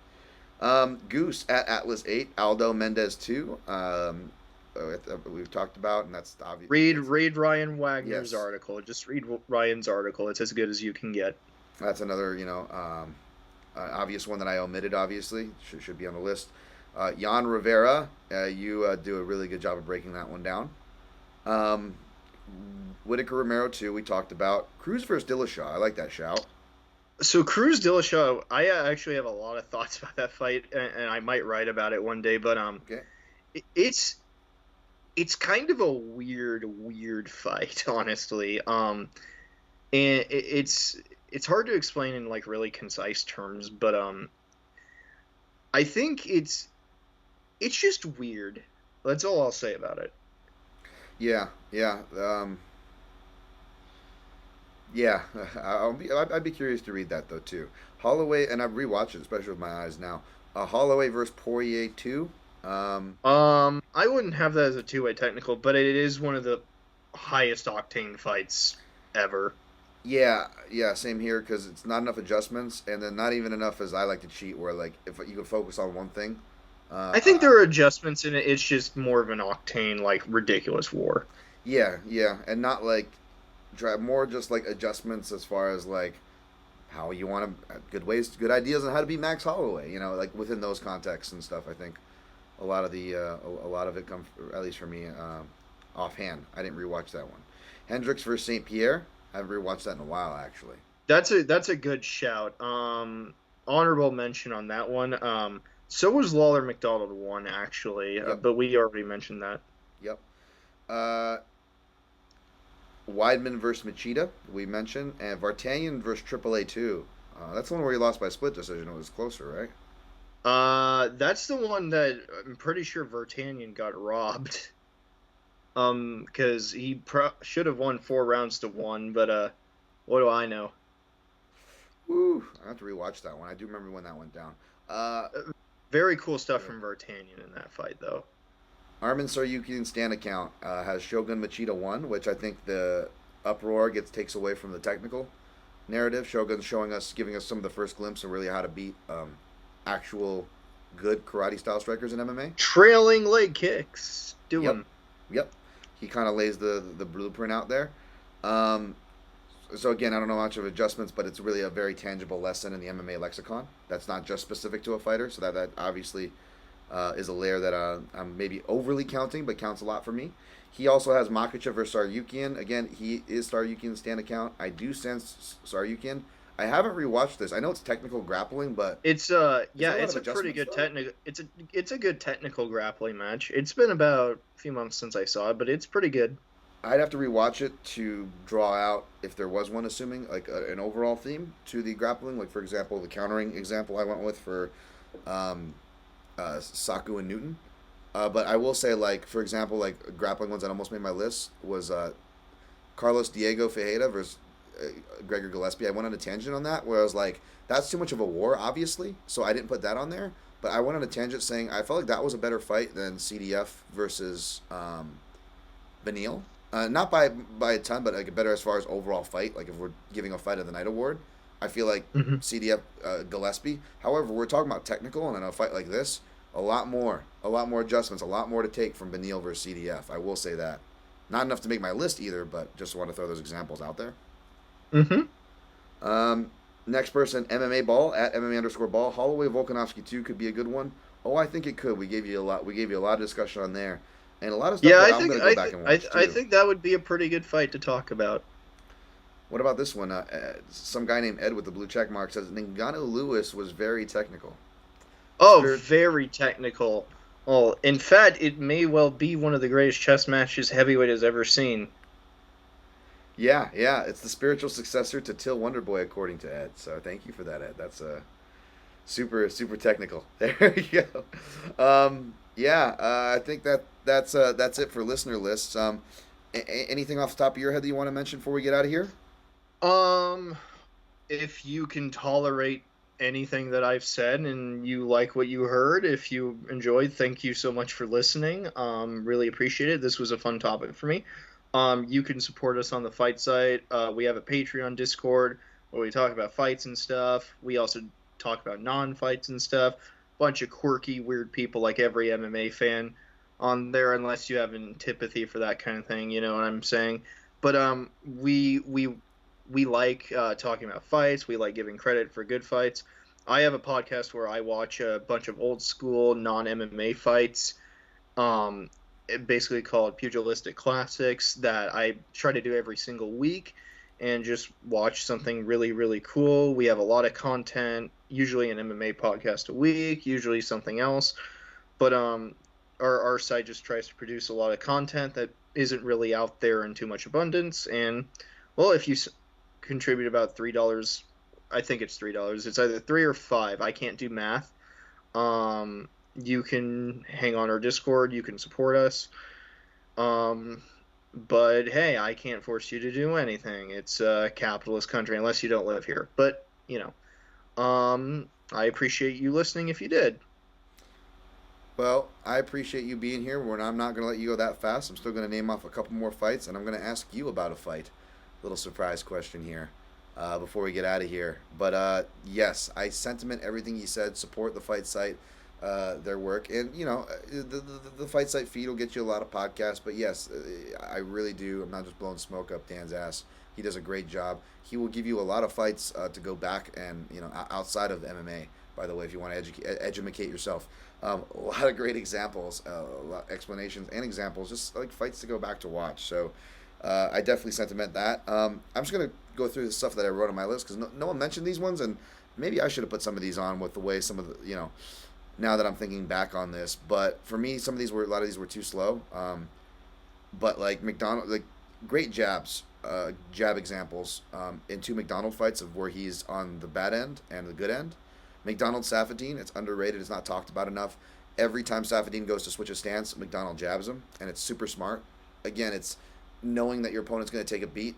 Goose at Atlas 8, Aldo Mendez 2. We've talked about, and that's obvious. Read Ryan Wagner's Yes. article. Just read Ryan's article. It's as good as you can get. That's another, obvious one that I omitted, obviously. Should be on the list. Jan Rivera, you do a really good job of breaking that one down. Whitaker Romero 2, we talked about. Cruz versus Dillashaw, I like that shout. So Cruz Dillashaw, I actually have a lot of thoughts about that fight, and I might write about it one day. But Okay. It's kind of a weird fight, honestly. And it's hard to explain in like really concise terms, but I think it's just weird. That's all I'll say about it. Yeah. I'd be curious to read that though too. Holloway, and I've rewatched it, especially with my eyes now. Holloway versus Poirier 2. I wouldn't have that as a two-way technical, but it is one of the highest octane fights ever. Yeah, same here because it's not enough adjustments, and then not even enough as I like to cheat, where like if you could focus on one thing. I think there are adjustments in it. It's just more of an octane, like ridiculous war. Yeah, and not like more just like adjustments as far as like how you want to good ideas on how to beat Max Holloway. Like within those contexts and stuff. I think a lot of it comes, at least for me, offhand. I didn't rewatch that one. Hendricks versus St. Pierre. I haven't rewatched that in a while, actually. That's a good shout. Honorable mention on that one. So was Lawler McDonald 1, actually, Yep. but we already mentioned that. Yep. Weidman versus Machida, we mentioned, and Vartanian versus AAA 2. That's the one where he lost by split decision. It was closer, right? That's the one that I'm pretty sure Vartanian got robbed. Because he should have won 4 rounds to 1, but what do I know? Woo! I have to rewatch that one. I do remember when that went down. Very cool stuff from Vartanian in that fight, though. Armin Saryukian stand account has Shogun Machida 1, which I think the uproar takes away from the technical narrative. Shogun's giving us some of the first glimpse of really how to beat actual good karate style strikers in MMA. Trailing leg kicks. Do them. Yep. He kind of lays the blueprint out there. So again, I don't know much of adjustments, but it's really a very tangible lesson in the MMA lexicon. That's not just specific to a fighter, so that obviously is a layer that I'm maybe overly counting, but counts a lot for me. He also has Makhachev versus Saryukian. Again, he is Saryukian's stand account. I do sense Saryukian. I haven't rewatched this. I know it's technical grappling, but it's a pretty good technical. It's a good technical grappling match. It's been about a few months since I saw it, but it's pretty good. I'd have to rewatch it to draw out if there was one, assuming like an overall theme to the grappling. Like for example, the countering example I went with for Saku and Newton. But I will say, like for example, like grappling ones that almost made my list was Carlos Diego Ferreira versus Gregor Gillespie. I went on a tangent on that where I was like, that's too much of a war, obviously, so I didn't put that on there. But I went on a tangent saying I felt like that was a better fight than CDF versus Benil. Not by a ton, but like better as far as overall fight. Like if we're giving a fight of the night award, I feel like Hmm. CDF Gillespie. However, we're talking about technical, and in a fight like this, a lot more adjustments, a lot more to take from Beneil versus CDF. I will say that. Not enough to make my list either, but just want to throw those examples out there. Hmm. Um, Next person, MMA Ball at MMA_ball. Holloway Volkanovski 2 could be a good one. Oh, I think it could. We gave you a lot. We gave you a lot of discussion on there, and a lot of stuff Yeah, that I'm going to go back and watch I too. think that would be a pretty good fight to talk about. What about this one? Some guy named Ed with the blue check mark says Ngannou Lewis was very technical. Oh, Spirit, very technical. Oh, in fact, it may well be one of the greatest chess matches heavyweight has ever seen. yeah, yeah, it's the spiritual successor to Till Wonderboy, according to Ed. So thank you for that, Ed. That's super technical. There you go. Yeah, I think that's it for listener lists. Anything off the top of your head that you want to mention before we get out of here? Um, if you can tolerate anything that I've said and you like what you heard, if you enjoyed, thank you so much for listening. Really appreciate it. This was a fun topic for me. You can support us on the fight site. We have a Patreon Discord where we talk about fights and stuff. We also talk about non-fights and stuff. Bunch of quirky, weird people like every MMA fan on there, unless you have an antipathy for that kind of thing. You know what I'm saying? But we like talking about fights. We like giving credit for good fights. I have a podcast where I watch a bunch of old school non MMA fights, um, basically called pugilistic classics, that I try to do every single week and just watch something really, really cool. We have a lot of content, usually an MMA podcast a week, usually something else. But our site just tries to produce a lot of content that isn't really out there in too much abundance. And, well, if you contribute about $3, I think it's $3. It's either 3 or 5. I can't do math. You can hang on our Discord. You can support us. Um, but hey, I can't force you to do anything. It's a capitalist country unless you don't live here. But I appreciate you listening if you did. Well, I appreciate you being here. I'm not going to let you go that fast. I'm still going to name off a couple more fights, and I'm going to ask you about a fight. Little surprise question here before we get out of here. But yes, I sentiment everything you said. Support the fight site, their work, and the fight site feed will get you a lot of podcasts. But yes, I really do. I'm not just blowing smoke up Dan's ass. He does a great job. He will give you a lot of fights to go back and outside of MMA. By the way, if you want to educate yourself, a lot of great examples, explanations, and examples, just like fights to go back to watch. So. I definitely sentiment that. I'm just gonna go through the stuff that I wrote on my list because no one mentioned these ones, and maybe I should have put some of these on with the way some of the now that I'm thinking back on this. But for me, a lot of these were too slow. But like McDonald, like great jab examples in two McDonald fights of where he's on the bad end and the good end. McDonald Safadine, it's underrated. It's not talked about enough. Every time Safadine goes to switch a stance, McDonald jabs him, and it's super smart. Again, it's knowing that your opponent's going to take a beat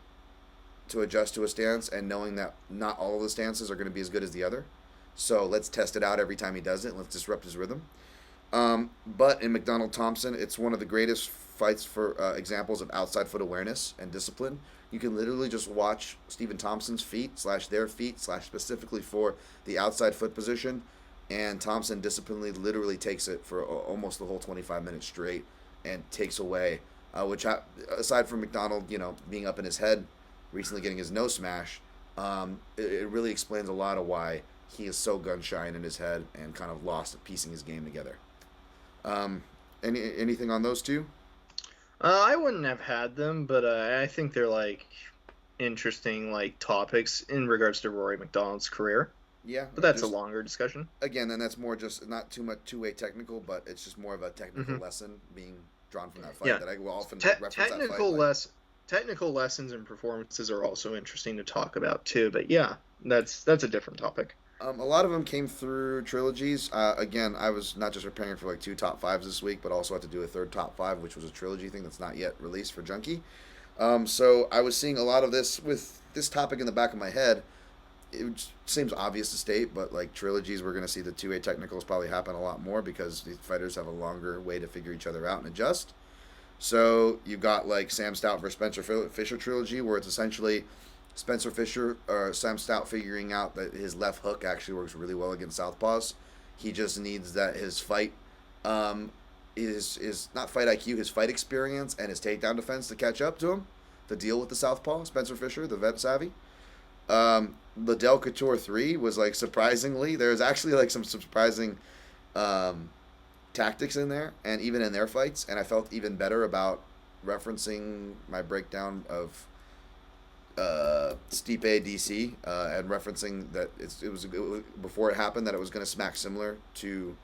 to adjust to a stance and knowing that not all of the stances are going to be as good as the other. So let's test it out every time he does it. Let's disrupt his rhythm. But in McDonald Thompson, it's one of the greatest fights for examples of outside foot awareness and discipline. You can literally just watch Stephen Thompson's feet / their feet / specifically for the outside foot position. And Thompson disciplinedly literally takes it for almost the whole 25 minutes straight and takes away aside from McDonald, being up in his head, recently getting his nose smashed, it really explains a lot of why he is so gun shy in his head and kind of lost at piecing his game together. Anything on those two? I wouldn't have had them, but I think they're like interesting topics in regards to Rory McDonald's career. Yeah, But that's a longer discussion. Again, then that's more just not too much two-way technical, but it's just more of a technical lesson being drawn from that fight that I will often reference technical that fight. Technical lessons and performances are also interesting to talk about too. But yeah, that's a different topic. A lot of them came through trilogies. Again, I was not just preparing for like 2 top 5s this week, but also had to do a third top 5, which was a trilogy thing that's not yet released for Junkie. So I was seeing a lot of this with this topic in the back of my head. It seems obvious to state, but like trilogies, we're going to see the 2A technicals probably happen a lot more because these fighters have a longer way to figure each other out and adjust. So you got like Sam Stout versus Spencer Fisher trilogy, where it's essentially Spencer Fisher or Sam Stout figuring out that his left hook actually works really well against southpaws. He just needs that his fight, is not fight IQ, his fight experience and his takedown defense to catch up to him, to deal with the southpaw Spencer Fisher, the vet savvy. Liddell Couture 3 was like surprisingly, there's actually like some surprising tactics in there, and even in their fights, and I felt even better about referencing my breakdown of Stipe DC, and referencing that it was before it happened that it was going to smack similar to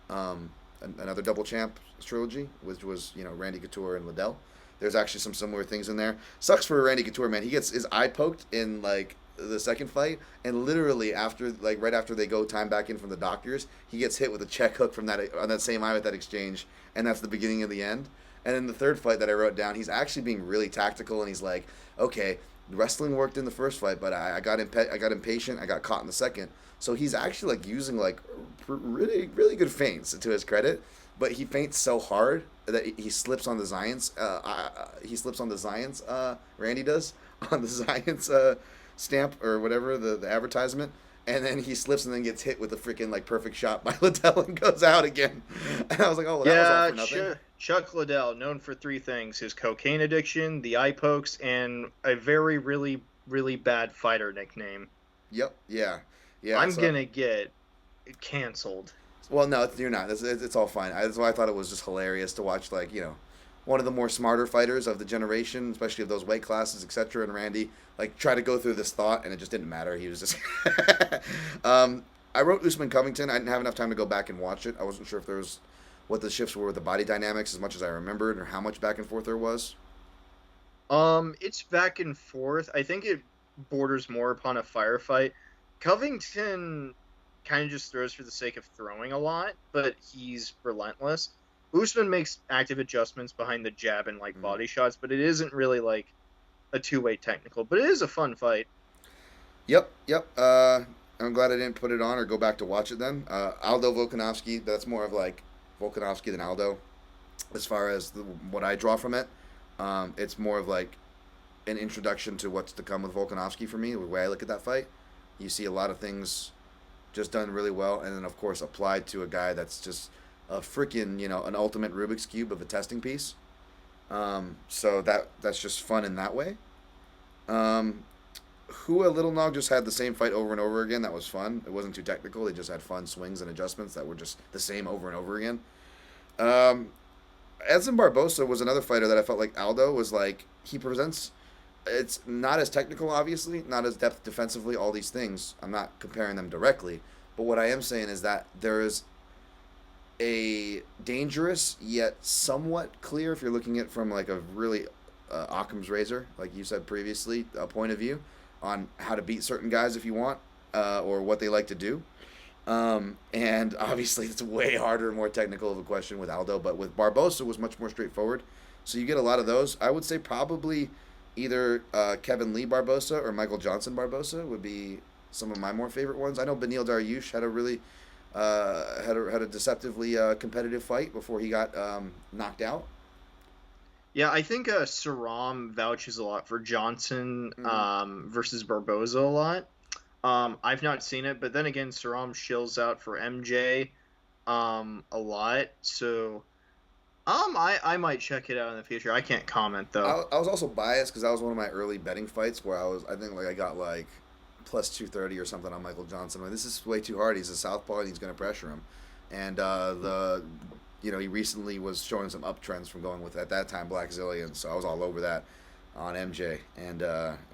another double champ trilogy, which was Randy Couture and Liddell. There's actually some similar things in there. Sucks for Randy Couture, man. He gets his eye poked in like the second fight, and literally right after they go time back in from the doctors, he gets hit with a check hook from that on that same eye with that exchange, and that's the beginning of the end. And in the third fight that I wrote down, he's actually being really tactical, and he's like, okay, wrestling worked in the first fight, but I got impatient, I got caught in the second. So he's actually like using like really really good feints, to his credit, but he feints so hard that he slips on the Zions. Randy does on the Zions stamp or whatever the advertisement, and then he slips and then gets hit with a freaking like perfect shot by Liddell and goes out again. And I was like, oh, well, that was all for nothing. Chuck Liddell, known for three things: his cocaine addiction, the eye pokes, and a very really really bad fighter nickname. Yep. Yeah. I'm gonna get canceled. Well, no, you're not. It's all fine. That's why I thought it was just hilarious to watch, like, one of the more smarter fighters of the generation, especially of those weight classes, etc. And Randy, like, try to go through this thought, and it just didn't matter. He was just... I wrote Usman Covington. I didn't have enough time to go back and watch it. I wasn't sure if there was what the shifts were with the body dynamics as much as I remembered, or how much back and forth there was. It's back and forth. I think it borders more upon a firefight. Covington kind of just throws for the sake of throwing a lot, but he's relentless. Usman makes active adjustments behind the jab and like body shots, but it isn't really like a two-way technical. But it is a fun fight. Yep. I'm glad I didn't put it on or go back to watch it then. Aldo Volkanovski, that's more of like Volkanovski than Aldo as far as what I draw from it. It's more of like an introduction to what's to come with Volkanovski for me, the way I look at that fight. You see a lot of things just done really well, and then of course applied to a guy that's just a freaking an ultimate Rubik's Cube of a testing piece. So that's just fun in that way. Hua Little Nog just had the same fight over and over again. That was fun. It wasn't too technical. They just had fun swings and adjustments that were just the same over and over again. Edson Barbosa was another fighter that I felt like Aldo was like, he presents. It's not as technical, obviously, not as depth defensively, all these things. I'm not comparing them directly. But what I am saying is that there is a dangerous, yet somewhat clear, if you're looking at it from like a really Occam's razor, like you said previously, a point of view on how to beat certain guys if you want, or what they like to do. And obviously it's way harder and more technical of a question with Aldo, but with Barbosa it was much more straightforward. So you get a lot of those. I would say probably either Kevin Lee Barbosa or Michael Johnson Barbosa would be some of my more favorite ones. I know Beneil Dariush had a really had a deceptively competitive fight before he got knocked out. Yeah, I think Saram vouches a lot for Johnson versus Barboza a lot. I've not seen it, but then again, Saram shills out for MJ a lot, so I might check it out in the future. I can't comment though. I was also biased because that was one of my early betting fights where I think I got like plus 230 or something on Michael Johnson. I'm like, this is way too hard. He's a southpaw and he's going to pressure him. And he recently was showing some uptrends from going with, at that time, Black Zillion. So I was all over that on MJ. And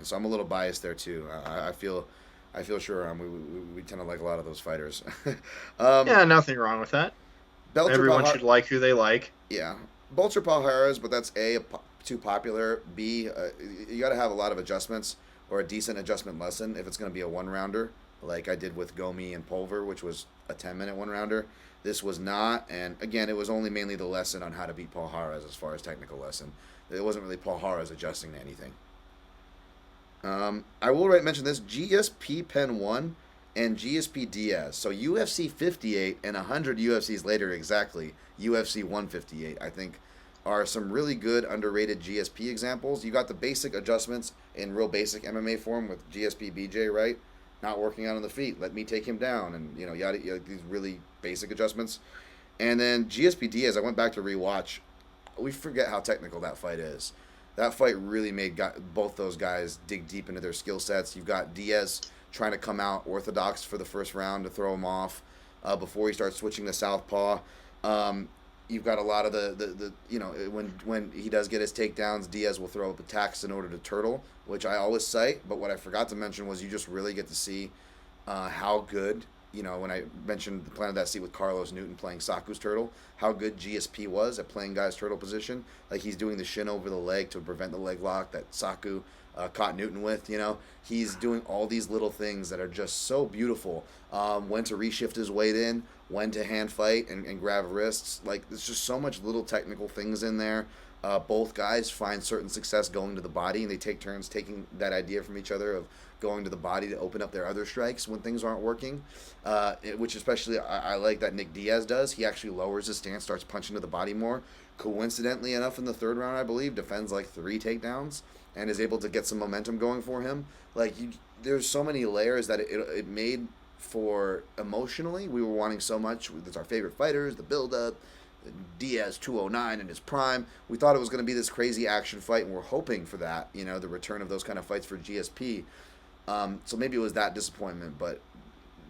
so I'm a little biased there too. I feel sure we tend to like a lot of those fighters. Yeah, nothing wrong with that. Everyone should like who they like. Yeah. Belcher Palhares, but that's A, too popular. B, you got to have a lot of adjustments or a decent adjustment lesson if it's going to be a one-rounder, like I did with Gomi and Pulver, which was a 10-minute one-rounder. This was not, and again, it was only mainly the lesson on how to beat Palhares as far as technical lesson. It wasn't really Palhares adjusting to anything. I will mention this, GSP Pen 1 and GSP Diaz. So UFC 58 and 100 UFCs later exactly, UFC 158. I think are some really good underrated GSP examples. You got the basic adjustments in real basic MMA form with GSP BJ, right? Not working out on the feet. Let me take him down, and yada, these really basic adjustments. And then GSP Diaz, I went back to rewatch. We forget how technical that fight is. That fight really made both those guys dig deep into their skill sets. You've got Diaz trying to come out orthodox for the first round to throw him off before he starts switching to southpaw. You've got a lot of the when he does get his takedowns, Diaz will throw up attacks in order to turtle, which I always cite. But what I forgot to mention was you just really get to see how good, when I mentioned the planted that seat with Carlos Newton playing Saku's turtle, how good GSP was at playing guys turtle position. Like he's doing the shin over the leg to prevent the leg lock that Saku caught Newton with. He's doing all these little things that are just so beautiful. When to reshift his weight in, when to hand fight and grab wrists. Like there's just so much little technical things in there. Both guys find certain success going to the body, and they take turns taking that idea from each other of going to the body to open up their other strikes when things aren't working, which especially I like that Nick Diaz does. He actually lowers his stance, starts punching to the body more. Coincidentally enough, in the third round, I believe, defends like 3 takedowns and is able to get some momentum going for him. Like there's so many layers that it made for emotionally. We were wanting so much. It's our favorite fighters, the build-up, Diaz 209 in his prime. We thought it was going to be this crazy action fight, and we're hoping for that, the return of those kind of fights for GSP. So maybe it was that disappointment, but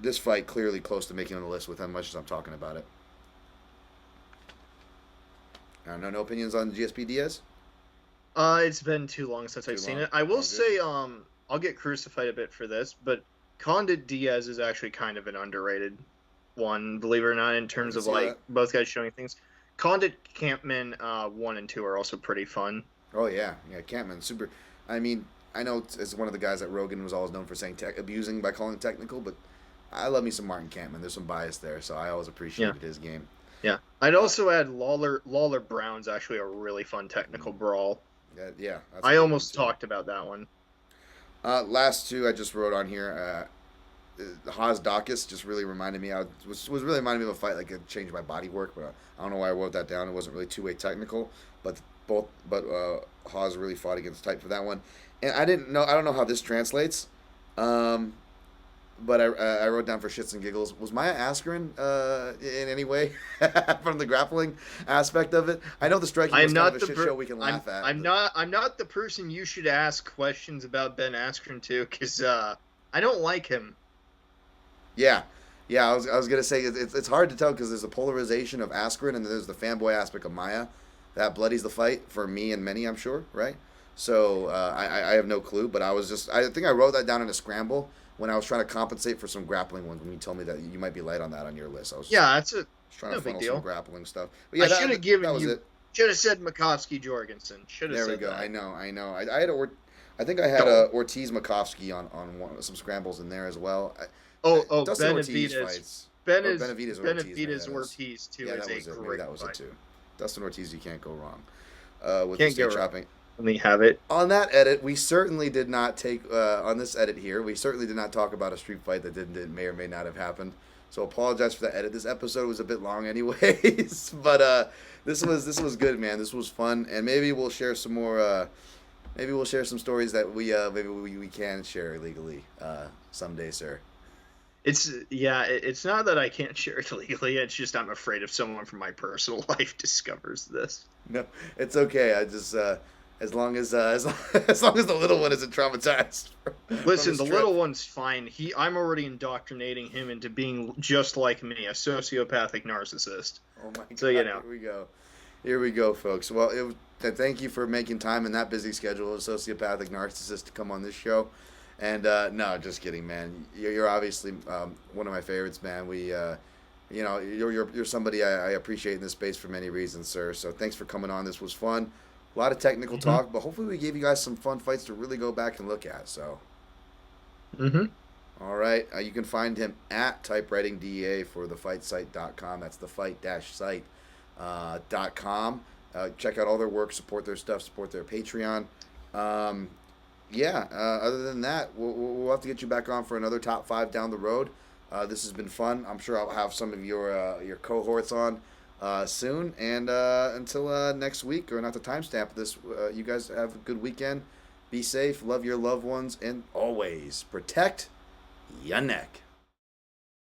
this fight clearly close to making on the list with how much as I'm talking about it. No opinions on GSP Diaz? It's been too long since I've seen it. I will say, I'll get crucified a bit for this, but Condit Diaz is actually kind of an underrated one, believe it or not, in terms of like both guys showing things. Condit Campman 1 and 2 are also pretty fun. Oh yeah, Campman super. I mean, I know it's one of the guys that Rogan was always known for saying abusing by calling technical, but I love me some Martin Campman. There's some bias there, so I always appreciated his game. Yeah, I'd also add Lawler Brown's actually a really fun technical brawl. Yeah, I almost talked about that one. Last two I just wrote on here. Haas Dawkins just really reminded me. Was really reminding me of a fight like it changed my body work, but I don't know why I wrote that down. It wasn't really two-way technical, but Haas really fought against type for that one. And I don't know how this translates, but I wrote down for shits and giggles. Was Maya Askren in any way from the grappling aspect of it? I know the striking was kind of a shit show we can laugh at. I'm not the person you should ask questions about Ben Askren to, because I don't like him. Yeah. I was gonna say it's hard to tell because there's a polarization of Askren and there's the fanboy aspect of Maya that bloodies the fight for me and many, I'm sure, right? So I have no clue, but I think I wrote that down in a scramble when I was trying to compensate for some grappling ones when you told me that you might be light on that on your list. I was that's trying to funnel some grappling stuff. But yeah, I should have given you. Should have said Makovsky Jorgensen. There we go. That. I know. I think I had Ortiz Makovsky on some scrambles in there as well. Benavidez. Benavidez Ortiz too. Yeah, is that was a it. great Maybe that was fight. it too. Dustin Ortiz, you can't go wrong. With can't the go chopping. Wrong. Let me have it. On that edit, we certainly did not take on this edit here. We certainly did not talk about a street fight that may or may not have happened. So apologize for the edit. This episode was a bit long, anyways. But this was good, man. This was fun, and maybe we'll share some more. Maybe we'll share some stories that we can share legally someday, sir. It's not that I can't share it legally. It's just I'm afraid if someone from my personal life discovers this. No, it's okay. I just as long as the little one isn't traumatized. Listen, the little one's fine. I'm already indoctrinating him into being just like me, a sociopathic narcissist. Oh my God! So Here we go, folks. Well, thank you for making time in that busy schedule, a sociopathic narcissist, to come on this show. And no, just kidding, man. You're obviously one of my favorites, man. You're somebody I appreciate in this space for many reasons, sir. So thanks for coming on. This was fun. A lot of technical talk, but hopefully we gave you guys some fun fights to really go back and look at. So. All right. You can find him at typewritingda for thefightsite.com. That's thefightsite.com. Check out all their work, support their stuff, support their Patreon. Other than that, we'll have to get you back on for another top 5 down the road. This has been fun. I'm sure I'll have some of your cohorts on soon. And until next week, or not to timestamp this, you guys have a good weekend. Be safe, love your loved ones, and always protect your neck.